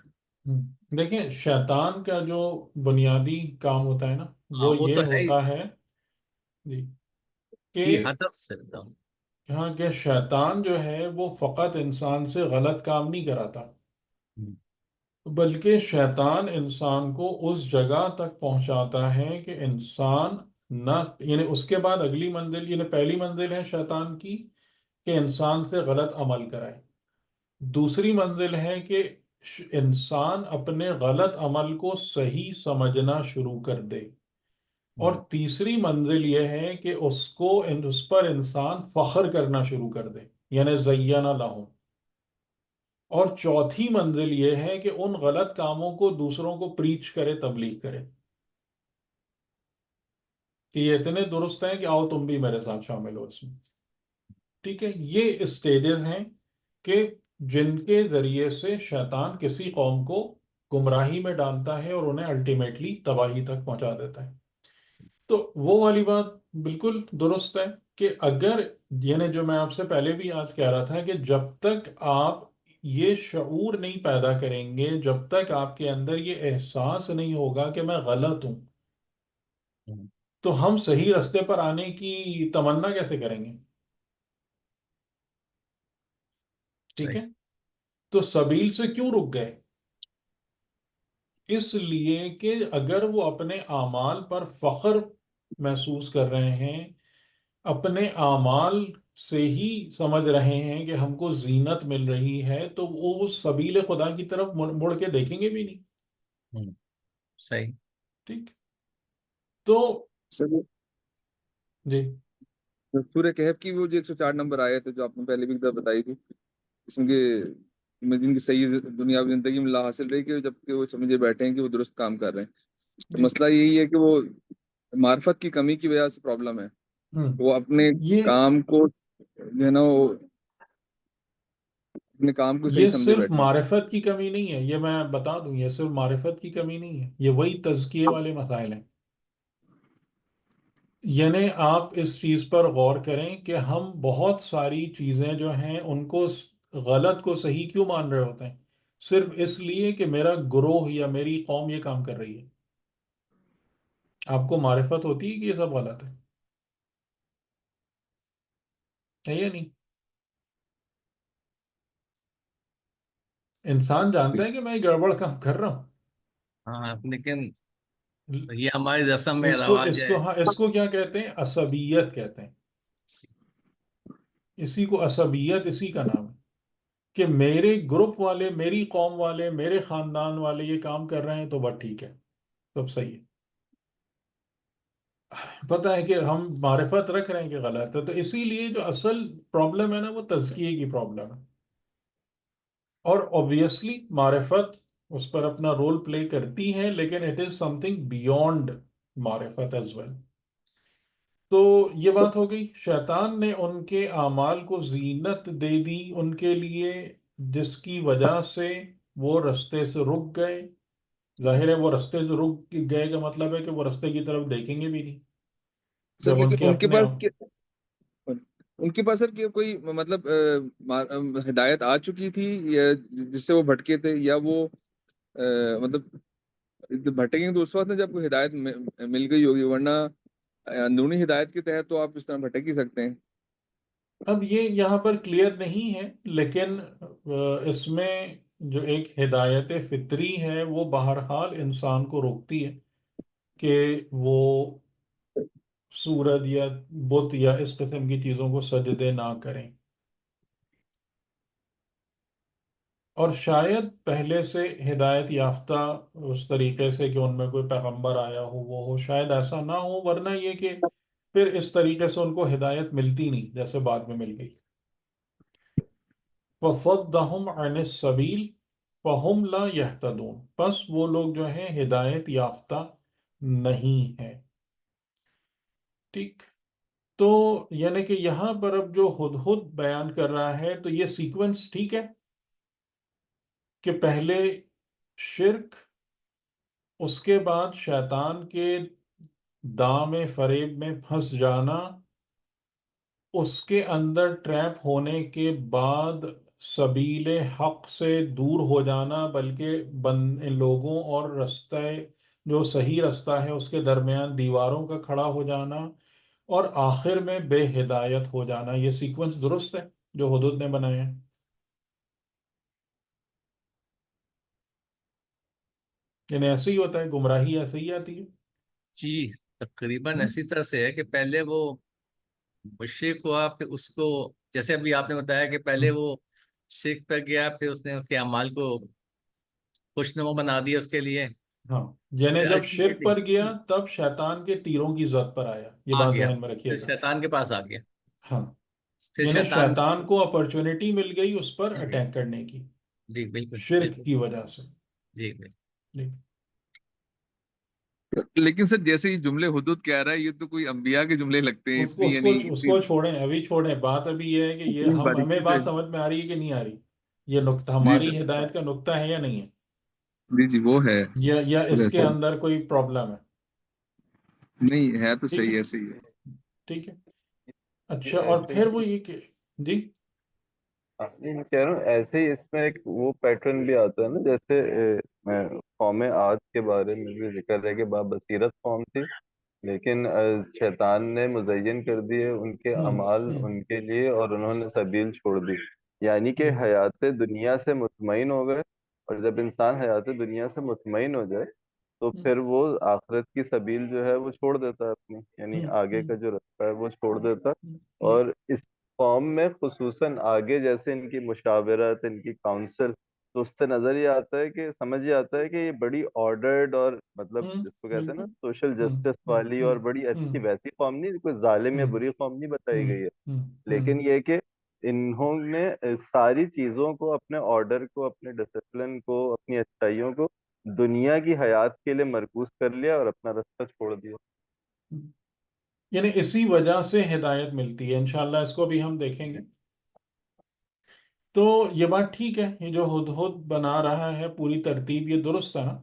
دیکھیں، شیطان کا جو بنیادی کام ہوتا ہے نا، ہاں وہ وہ یہ تو ہے ہی. ہوتا ہے جی کہ جی ہدف سے بتاؤں. ہاں، کہ شیطان جو ہے وہ فقط انسان سے غلط کام نہیں کراتا، بلکہ شیطان انسان کو اس جگہ تک پہنچاتا ہے کہ انسان نہ یعنی اس کے بعد اگلی منزل، یعنی پہلی منزل ہے شیطان کی کہ انسان سے غلط عمل کرائے، دوسری منزل ہے کہ انسان اپنے غلط عمل کو صحیح سمجھنا شروع کر دے، اور تیسری منزل یہ ہے کہ اس پر انسان فخر کرنا شروع کر دے، یعنی زینا لہم، اور چوتھی منزل یہ ہے کہ ان غلط کاموں کو دوسروں کو پریچ کرے، تبلیغ کرے کہ یہ اتنے درست ہیں کہ آؤ تم بھی میرے ساتھ شامل ہو اس میں. ٹھیک ہے، یہ اسٹیجز ہیں کہ جن کے ذریعے سے شیطان کسی قوم کو گمراہی میں ڈالتا ہے اور انہیں الٹیمیٹلی تباہی تک پہنچا دیتا ہے. تو وہ والی بات بالکل درست ہے کہ اگر، یعنی جو میں آپ سے پہلے بھی آج کہہ رہا تھا کہ جب تک آپ یہ شعور نہیں پیدا کریں گے، جب تک آپ کے اندر یہ احساس نہیں ہوگا کہ میں غلط ہوں، تو ہم صحیح رستے پر آنے کی تمنا کیسے کریں گے؟ ٹھیک ہے، تو سبیل سے کیوں رک گئے؟ اس لیے کہ اگر وہ اپنے اعمال پر فخر محسوس کر رہے ہیں، اپنے اعمال سے ہی سمجھ رہے ہیں کہ ہم کو زینت مل رہی ہے، تو وہ اس سبیل خدا کی طرف مڑ کے دیکھیں گے بھی نہیں. صحیح. ٹھیک، تو سر جی سورہ کہف کی وہ جو 104 نمبر آیت ہے جو آپ نے پہلے بھی ایک دفعہ بتائی تھی، اس میں کہ جن کی صحیح دنیاوی زندگی میں لا حاصل رہی کہ جب کہ وہ سمجھے بیٹھے ہیں کہ وہ درست کام کر رہے ہیں. تو جی مسئلہ یہی ہے کہ وہ معرفت کی کمی کی وجہ سے پرابلم ہے. وہ اپنے یہ کام کو جو ہے نا وہ اپنے کام کو صحیح یہ سمجھے صرف بیٹھے ہیں. معرفت کی کمی نہیں ہے، یہ میں بتا دوں، یہ صرف معرفت کی کمی نہیں ہے، یہ وہی تزکیے والے مسائل ہیں. یعنی آپ اس چیز پر غور کریں کہ ہم بہت ساری چیزیں جو ہیں ان کو غلط کو صحیح کیوں مان رہے ہوتے ہیں؟ صرف اس لیے کہ میرا گروہ یا میری قوم یہ کام کر رہی ہے. آپ کو معرفت ہوتی ہے کہ یہ سب غلط ہے یا نہیں؟ انسان جانتا ہے کہ میں یہ گڑبڑ کام کر رہا ہوں. ہاں لیکن یہ ہماری رسم میں اس کو رواج اس ہے. کو ہاں اس کو کیا کہتے ہیں؟ عصبیت کہتے ہیں. اسی کو عصبیت اسی کا نام ہے کہ میرے گروپ والے، میری قوم والے، میرے خاندان والے یہ کام کر رہے ہیں تو بس ٹھیک ہے، سب صحیح ہے. پتہ ہے کہ ہم معرفت رکھ رہے ہیں کہ غلط ہے، تو اسی لیے جو اصل پرابلم ہے نا وہ تزکیے کی پرابلم ہے. اور obviously معرفت اس پر اپنا رول پلے کرتی ہے، لیکن it is something beyond معرفت as well. تو یہ بات ہو گئی، شیطان نے ان کے اعمال کو زینت دے دی ان کے لیے، جس کی وجہ سے وہ رستے سے رک گئے. ظاہر ہے وہ رستے سے رک گئے کا مطلب ہے کہ وہ رستے کی طرف دیکھیں گے بھی نہیں سر جب ان لیکن کے اپنے ان کے پاس سر کوئی مطلب ہدایت آ چکی تھی یا جس سے وہ بھٹکے تھے، یا وہ مطلب بھٹکیں گے تو اس وقت نا جب کوئی ہدایت مل گئی ہوگی، ورنہ اندرونی ہدایت کے تحت تو آپ اس طرح بھٹک ہی سکتے ہیں. اب یہ یہاں پر کلیئر نہیں ہے، لیکن اس میں جو ایک ہدایت فطری ہے وہ بہرحال انسان کو روکتی ہے کہ وہ سورج یا بت یا اس قسم کی چیزوں کو سجدے نہ کریں. اور شاید پہلے سے ہدایت یافتہ اس طریقے سے کہ ان میں کوئی پیغمبر آیا ہو وہ ہو، شاید ایسا نہ ہو، ورنہ یہ کہ پھر اس طریقے سے ان کو ہدایت ملتی نہیں جیسے بعد میں مل گئی. وَصَدَّهُمْ عَنِ السَّبِيلِ فَهُمْ لَا يَهْتَدُونَ، پس وہ لوگ جو ہیں ہدایت یافتہ نہیں ہیں. ٹھیک، تو یعنی کہ یہاں پر اب جو ہدہد بیان کر رہا ہے تو یہ سیکوینس ٹھیک ہے کہ پہلے شرک، اس کے بعد شیطان کے دام فریب میں پھنس جانا، اس کے اندر ٹریپ ہونے کے بعد سبیل حق سے دور ہو جانا، بلکہ ان لوگوں اور رستہ جو صحیح رستہ ہے اس کے درمیان دیواروں کا کھڑا ہو جانا، اور آخر میں بے ہدایت ہو جانا. یہ سیکوینس درست ہے جو حدود نے بنایا ہے؟ یعنی ایسے ہی ہوتا ہے، گمراہی ایسے ہی آتی ہے. جی تقریباً ایسی طرح سے ہے کہ پہلے وہ مشرک ہوا، پھر اس کو جیسے ابھی آپ نے بتایا کہ پہلے وہ شرک پر گیا، پھر اس نے اس کے اعمال کو خوشنما بنا دیا اس کے لیے، ہاں، یعنی پھر جب شرک ultimately پر گیا تب شیطان کے تیروں کی زد پر آیا، یہ آ بات گیا، ذہن میں پھر رکھیے گا. شیطان کے پاس آ گیا، ہاں، پھر یعنی شیطان شیطان کو اپرچونٹی مل گئی اس پر جی اٹیک کرنے کی، جی بالکل شرک بالکل کی وجہ سے. جی بالکل. جی. لیکن سر جیسے یہ جملے حدود کہہ رہا ہے، یہ تو کوئی انبیاء کے جملے لگتے ہیں، اتنی یعنی اس اتنی کو چھوڑیں، ابھی چھوڑیں. بات ابھی یہ ہے کہ یہ اتنی ہمیں باریکی سے. بات سمجھ میں آ رہی ہے کہ نہیں آ رہی؟ یہ نقطہ جی ہماری سر، ہدایت کا نقطہ ہے یا نہیں ہے؟ جی جی وہ ہے یا سر، اس کے ایسا اندر کوئی پرابلم ہے؟ نہیں ہے تو ٹھیک صحیح ہے، ایسے ہی ہے. ٹھیک ہے. یہ اچھا، اور ایسے پھر ہی وہ یہ کہ جی نہیں، میں کہہ رہا ہوں ایسے ہی اس میں ایک وہ پیٹرن بھی آتا ہے نا، جیسے قوم عاد کے بارے میں بھی ذکر ہے کہ بصیرت قوم تھی، لیکن شیطان نے مزین کر دیے ان کے اعمال ان کے لیے، اور انہوں نے سبیل چھوڑ دی، یعنی کہ حیات دنیا سے مطمئن ہو گئے. اور جب انسان حیات دنیا سے مطمئن ہو جائے تو پھر وہ آخرت کی سبیل جو ہے وہ چھوڑ دیتا ہے اپنی، یعنی آگے کا جو رستہ ہے وہ چھوڑ دیتا ہے. اور اس قوم میں خصوصاً آگے جیسے ان کی مشاورت، ان کی کاؤنسل، تو اس سے نظر یہ آتا ہے کہ سمجھ یہ آتا ہے کہ یہ بڑی آرڈرڈ اور مطلب جس کو کہتے ہیں نا بالکل. سوشل جسٹس والی اور بڑی اچھی ویسی قوم نہیں، کوئی ظالم یا بری قوم نہیں بتائی گئی ہے. لیکن یہ کہ انہوں نے ساری چیزوں کو، اپنے آرڈر کو، اپنے ڈسپلن کو، اپنی اچھائیوں کو دنیا کی حیات کے لیے مرکوز کر لیا اور اپنا رستہ چھوڑ دیا. یعنی اسی وجہ سے ہدایت ملتی ہے، انشاءاللہ اس کو بھی ہم دیکھیں گے. تو یہ بات ٹھیک ہے، یہ جو ہدہد بنا رہا ہے پوری ترتیب، یہ درست ہے نا،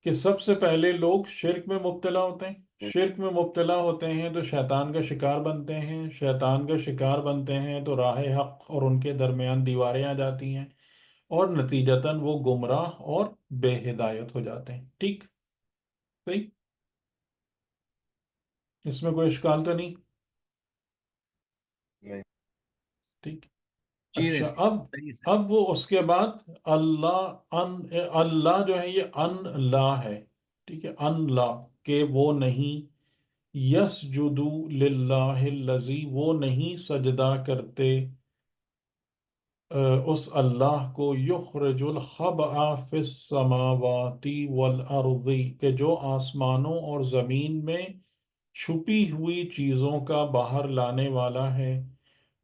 کہ سب سے پہلے لوگ شرک میں مبتلا ہوتے ہیں، شرک میں مبتلا ہوتے ہیں تو شیطان کا شکار بنتے ہیں، شیطان کا شکار بنتے ہیں تو راہ حق اور ان کے درمیان دیواریں آ جاتی ہیں، اور نتیجتاً وہ گمراہ اور بے ہدایت ہو جاتے ہیں. ٹھیک، صحیح، اس میں کوئی اشکال تو نہیں؟ نہیں. ٹھیک. جی اچھا، نہیں صحیح ہے. اب وہ اس کے بعد اللہ جو ہے یہ ان لا ہے. ٹھیک ہے، ان لا، کہ وہ نہیں، یسجدو للہ الذی، وہ نہیں سجدہ کرتے اس اللہ کو، یخرج الخبء فی السماوات والارض، کہ جو آسمانوں اور زمین میں چھپی ہوئی چیزوں کا باہر لانے والا ہے.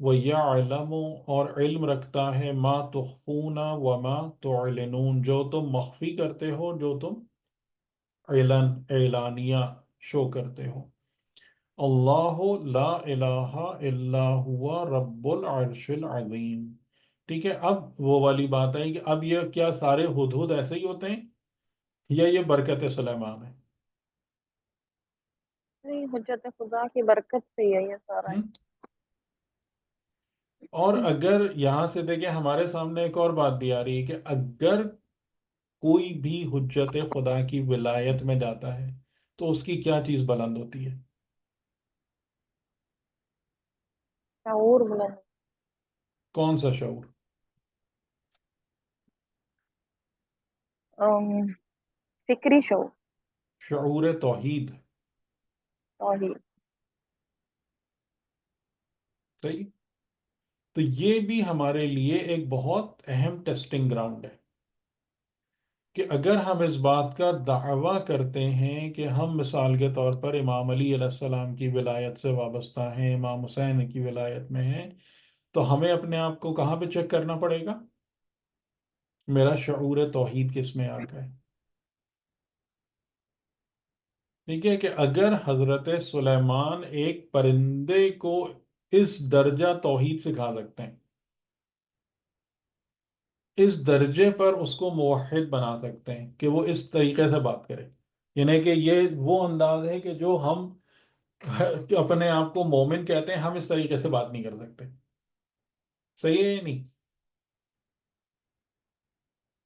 وَيَعْلَمُ، اور علم رکھتا ہے، مَا تُخْفُونَ وَمَا تُعْلِنُونَ، جو تم مخفی کرتے ہو، جو تم اعلانیہ شو کرتے ہو. اللہ لا الہ الا ہوا رب العرش العظیم. ٹھیک ہے، اب وہ والی بات آئی کہ اب یہ کیا سارے ہدہد ایسے ہی ہوتے ہیں یا یہ برکت سلیمان ہے؟ نہیں، حجت خدا کی برکت سے ہی ہے یہ سارا. ہم؟ اور اگر یہاں سے دیکھیں ہمارے سامنے ایک اور بات بھی آ رہی ہے کہ اگر کوئی بھی حجت خدا کی ولایت میں جاتا ہے تو اس کی کیا چیز بلند ہوتی ہے؟ شعور بلند. کون سا شعور؟ فکری شعور. شعور توحید. توحید. صحیح. تو یہ بھی ہمارے لیے ایک بہت اہم ٹیسٹنگ گراؤنڈ ہے کہ اگر ہم اس بات کا دعویٰ کرتے ہیں کہ ہم مثال کے طور پر امام علی علیہ السلام کی ولایت سے وابستہ ہیں، امام حسین کی ولایت میں ہیں، تو ہمیں اپنے آپ کو کہاں پہ چیک کرنا پڑے گا؟ میرا شعور توحید کس میں آ گیا ہے. ٹھیک ہے، کہ اگر حضرت سلیمان ایک پرندے کو اس درجہ توحید سکھا سکتے ہیں، اس درجے پر اس کو موحد بنا سکتے ہیں کہ وہ اس طریقے سے بات کرے، یعنی کہ یہ وہ انداز ہے کہ جو ہم اپنے آپ کو مومن کہتے ہیں، ہم اس طریقے سے بات نہیں کر سکتے. صحیح ہے یا نہیں؟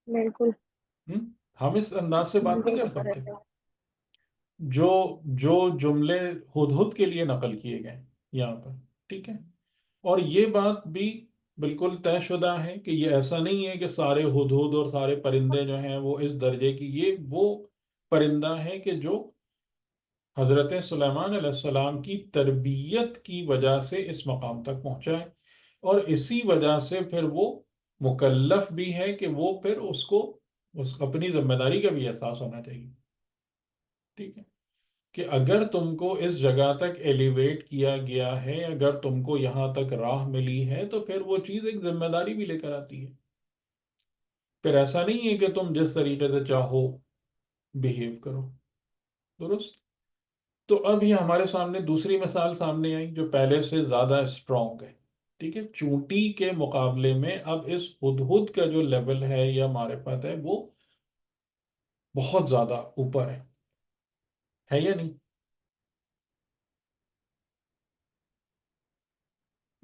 بالکل. ہم اس انداز سے بات نہیں بالکل کر اوپر سکتے ہے. جو جو جملے ہدہد کے لیے نقل کیے گئے یہاں پر. ٹھیک ہے، اور یہ بات بھی بالکل طے شدہ ہے کہ یہ ایسا نہیں ہے کہ سارے ہدہد اور سارے پرندے جو ہیں وہ اس درجے کی، یہ وہ پرندہ ہے کہ جو حضرت سلیمان علیہ السلام کی تربیت کی وجہ سے اس مقام تک پہنچا ہے، اور اسی وجہ سے پھر وہ مکلف بھی ہے کہ وہ پھر اس کو اپنی ذمہ داری کا بھی احساس ہونا چاہیے. ٹھیک ہے، کہ اگر تم کو اس جگہ تک ایلیویٹ کیا گیا ہے، اگر تم کو یہاں تک راہ ملی ہے، تو پھر وہ چیز ایک ذمہ داری بھی لے کر آتی ہے. پھر ایسا نہیں ہے کہ تم جس طریقے سے چاہو بیہیو کرو. درست. تو اب یہ ہمارے سامنے دوسری مثال سامنے آئی جو پہلے سے زیادہ اسٹرانگ ہے. ٹھیک ہے، چونٹی کے مقابلے میں اب اس ہدہد کا جو لیول ہے یا معرفت ہے وہ بہت زیادہ اوپر ہے یا نہیں؟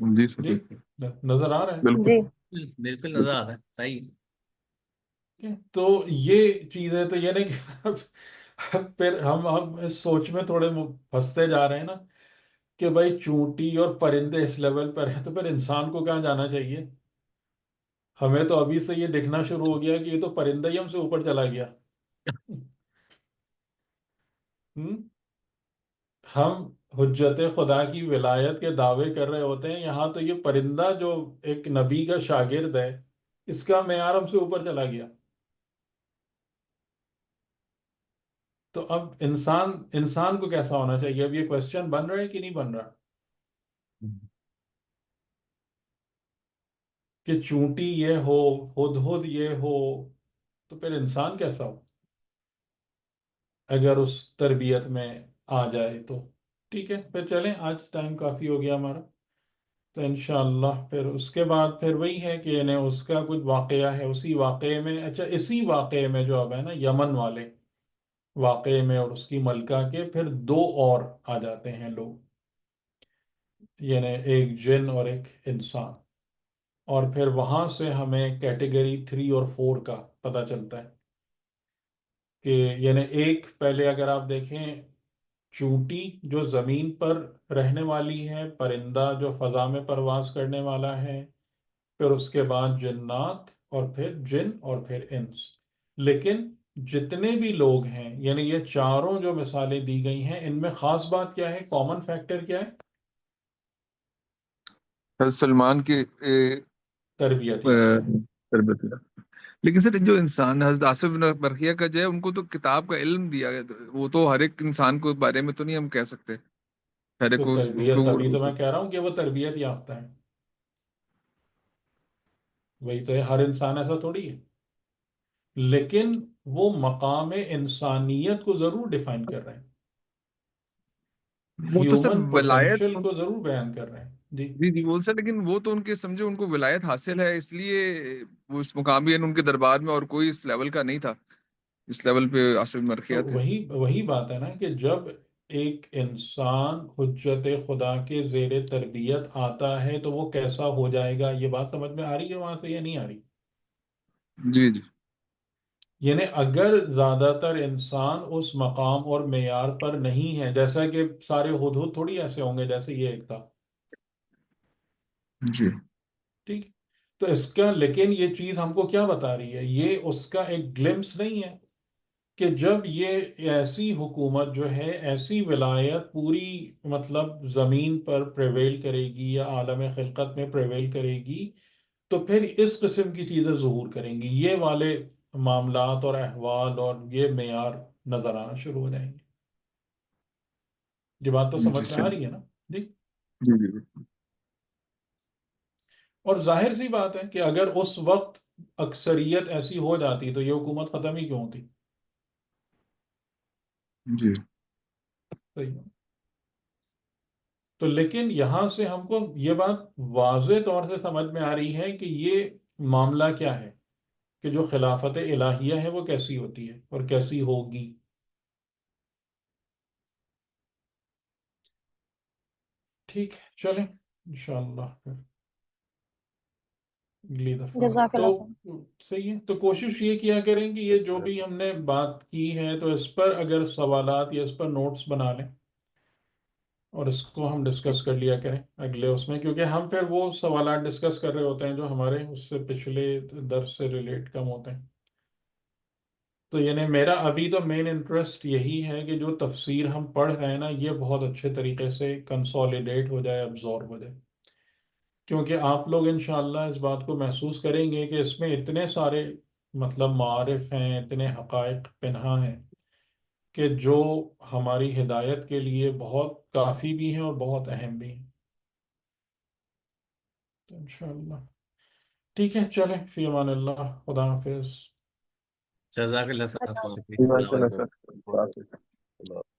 جی سر جی، بالکل نظر آ رہا ہے. بالکل جی بالکل نظر آ رہا ہے صحیح. تو یہ چیزیں تو یہ نہیں کہ پھر ہم اس سوچ میں تھوڑے پھنستے جا رہے ہیں نا کہ بھائی چونٹی اور پرندے اس لیول پر ہیں تو پھر انسان کو کہاں جانا چاہیے. ہمیں تو ابھی سے یہ دکھنا شروع ہو گیا کہ یہ تو پرندہ ہی ہم سے اوپر چلا گیا. ہم ہم حجت خدا کی ولایت کے دعوے کر رہے ہوتے ہیں، یہاں تو یہ پرندہ جو ایک نبی کا شاگرد ہے اس کا معیار ہم سے اوپر چلا گیا. تو اب انسان کو کیسا ہونا چاہیے؟ اب یہ کوشچن بن رہا ہے کہ نہیں بن رہا کہ چونٹی یہ ہو، ہدہد یہ ہو، تو پھر انسان کیسا ہو اگر اس تربیت میں آ جائے تو. ٹھیک ہے، پھر چلیں، آج ٹائم کافی ہو گیا ہمارا. تو انشاءاللہ پھر اس کے بعد پھر وہی ہے کہ یعنی اس کا کچھ واقعہ ہے، اسی واقعے میں، اچھا اسی واقعے میں جو اب ہے نا یمن والے واقعے میں اور اس کی ملکہ کے پھر دو اور آ جاتے ہیں لوگ، یعنی ایک جن اور ایک انسان. اور پھر وہاں سے ہمیں کیٹیگری 3 اور 4 کا پتہ چلتا ہے کہ یعنی ایک پہلے اگر آپ دیکھیں چونٹی جو زمین پر رہنے والی ہے، پرندہ جو فضا میں پرواز کرنے والا ہے، پھر اس کے بعد جنات، اور پھر جن، اور پھر انس. لیکن جتنے بھی لوگ ہیں یعنی یہ چاروں جو مثالیں دی گئی ہیں ان میں خاص بات کیا ہے، کامن فیکٹر کیا ہے؟ حضرت سلمان کی تربیت یافتہ. تربیت. لیکن سر جو انسان حضرت آصف بن برقیہ کا جو ہے ان کو تو کتاب کا علم دیا گیا، وہ تو ہر ایک انسان کو بارے میں تو نہیں ہم کہہ سکتے ہر ایک تو کو تربیت، تبھی تو میں کہہ رہا ہوں کہ وہ تربیت یافتہ ہے. وہی تو ہے، ہر انسان ایسا تھوڑی ہے، لیکن وہ مقام انسانیت کو ضرور ڈیفائن کر رہے ہیں، وہ تو سر ہیومن ولایت. پوٹینشل کو ضرور بیان کر رہے ہیں. جی جی جی وہ سر، لیکن وہ تو ان کے سمجھو ان کو ولایت حاصل ہے اس لیے وہ اس مقام ان کے دربار میں اور کوئی اس لیول کا نہیں تھا، اس لیول پہ آصف بن برقیہ تو تھے. وہی بات ہے نا کہ جب ایک انسان حجت خدا کے زیر تربیت آتا ہے تو وہ کیسا ہو جائے گا. یہ بات سمجھ میں آ رہی ہے وہاں سے یا نہیں آ رہی؟ جی جی یعنی اگر زیادہ تر انسان اس مقام اور معیار پر نہیں ہے، جیسا کہ سارے ہدہد تھوڑی ایسے ہوں گے جیسے یہ ایک تھا. جی ٹھیک، تو اس کا لیکن یہ چیز ہم کو کیا بتا رہی ہے، یہ اس کا ایک گلمس نہیں ہے کہ جب یہ ایسی حکومت جو ہے، ایسی ولایت پوری مطلب زمین پر پریویل کرے گی یا عالم خلقت میں پریویل کرے گی تو پھر اس قسم کی چیزیں ظہور کریں گی، یہ والے معاملات اور احوال اور یہ معیار نظر آنا شروع ہو جائیں گے. یہ بات تو جی سمجھ میں سر. آ رہی ہے نا؟ جی. جی جی اور ظاہر سی بات ہے کہ اگر اس وقت اکثریت ایسی ہو جاتی تو یہ حکومت ختم ہی کیوں ہوتی. جی صحیح. تو لیکن یہاں سے ہم کو یہ بات واضح طور سے سمجھ میں آ رہی ہے کہ یہ معاملہ کیا ہے، کہ جو خلافت الہیہ ہے وہ کیسی ہوتی ہے اور کیسی ہوگی. ٹھیک ہے، چلیں انشاءاللہ پھر اگلی دفعہ. جزاک تو اللہ خیر. صحیح ہے، تو کوشش یہ کیا کریں کہ یہ جو بھی ہم نے بات کی ہے تو اس پر اگر سوالات یا اس پر نوٹس بنا لیں اور اس کو ہم ڈسکس کر لیا کریں اگلے اس میں، کیونکہ ہم پھر وہ سوالات ڈسکس کر رہے ہوتے ہیں جو ہمارے اس سے پچھلے درس سے ریلیٹ کم ہوتے ہیں. تو یعنی میرا ابھی تو مین انٹرسٹ یہی ہے کہ جو تفسیر ہم پڑھ رہے ہیں نا یہ بہت اچھے طریقے سے کنسولیڈیٹ ہو جائے، ابزورب ہو جائے، کیونکہ آپ لوگ انشاءاللہ اس بات کو محسوس کریں گے کہ اس میں اتنے سارے مطلب معارف ہیں، اتنے حقائق پنہا ہیں کہ جو ہماری ہدایت کے لیے بہت کافی بھی ہیں اور بہت اہم بھی ہیں. تو انشاءاللہ ٹھیک ہے، چلیں فی امان اللہ، خدا حافظ. جزاک اللہ صاحب، اللہ شکریہ. جزاک اللہ جزاک سر. اللہ خیر.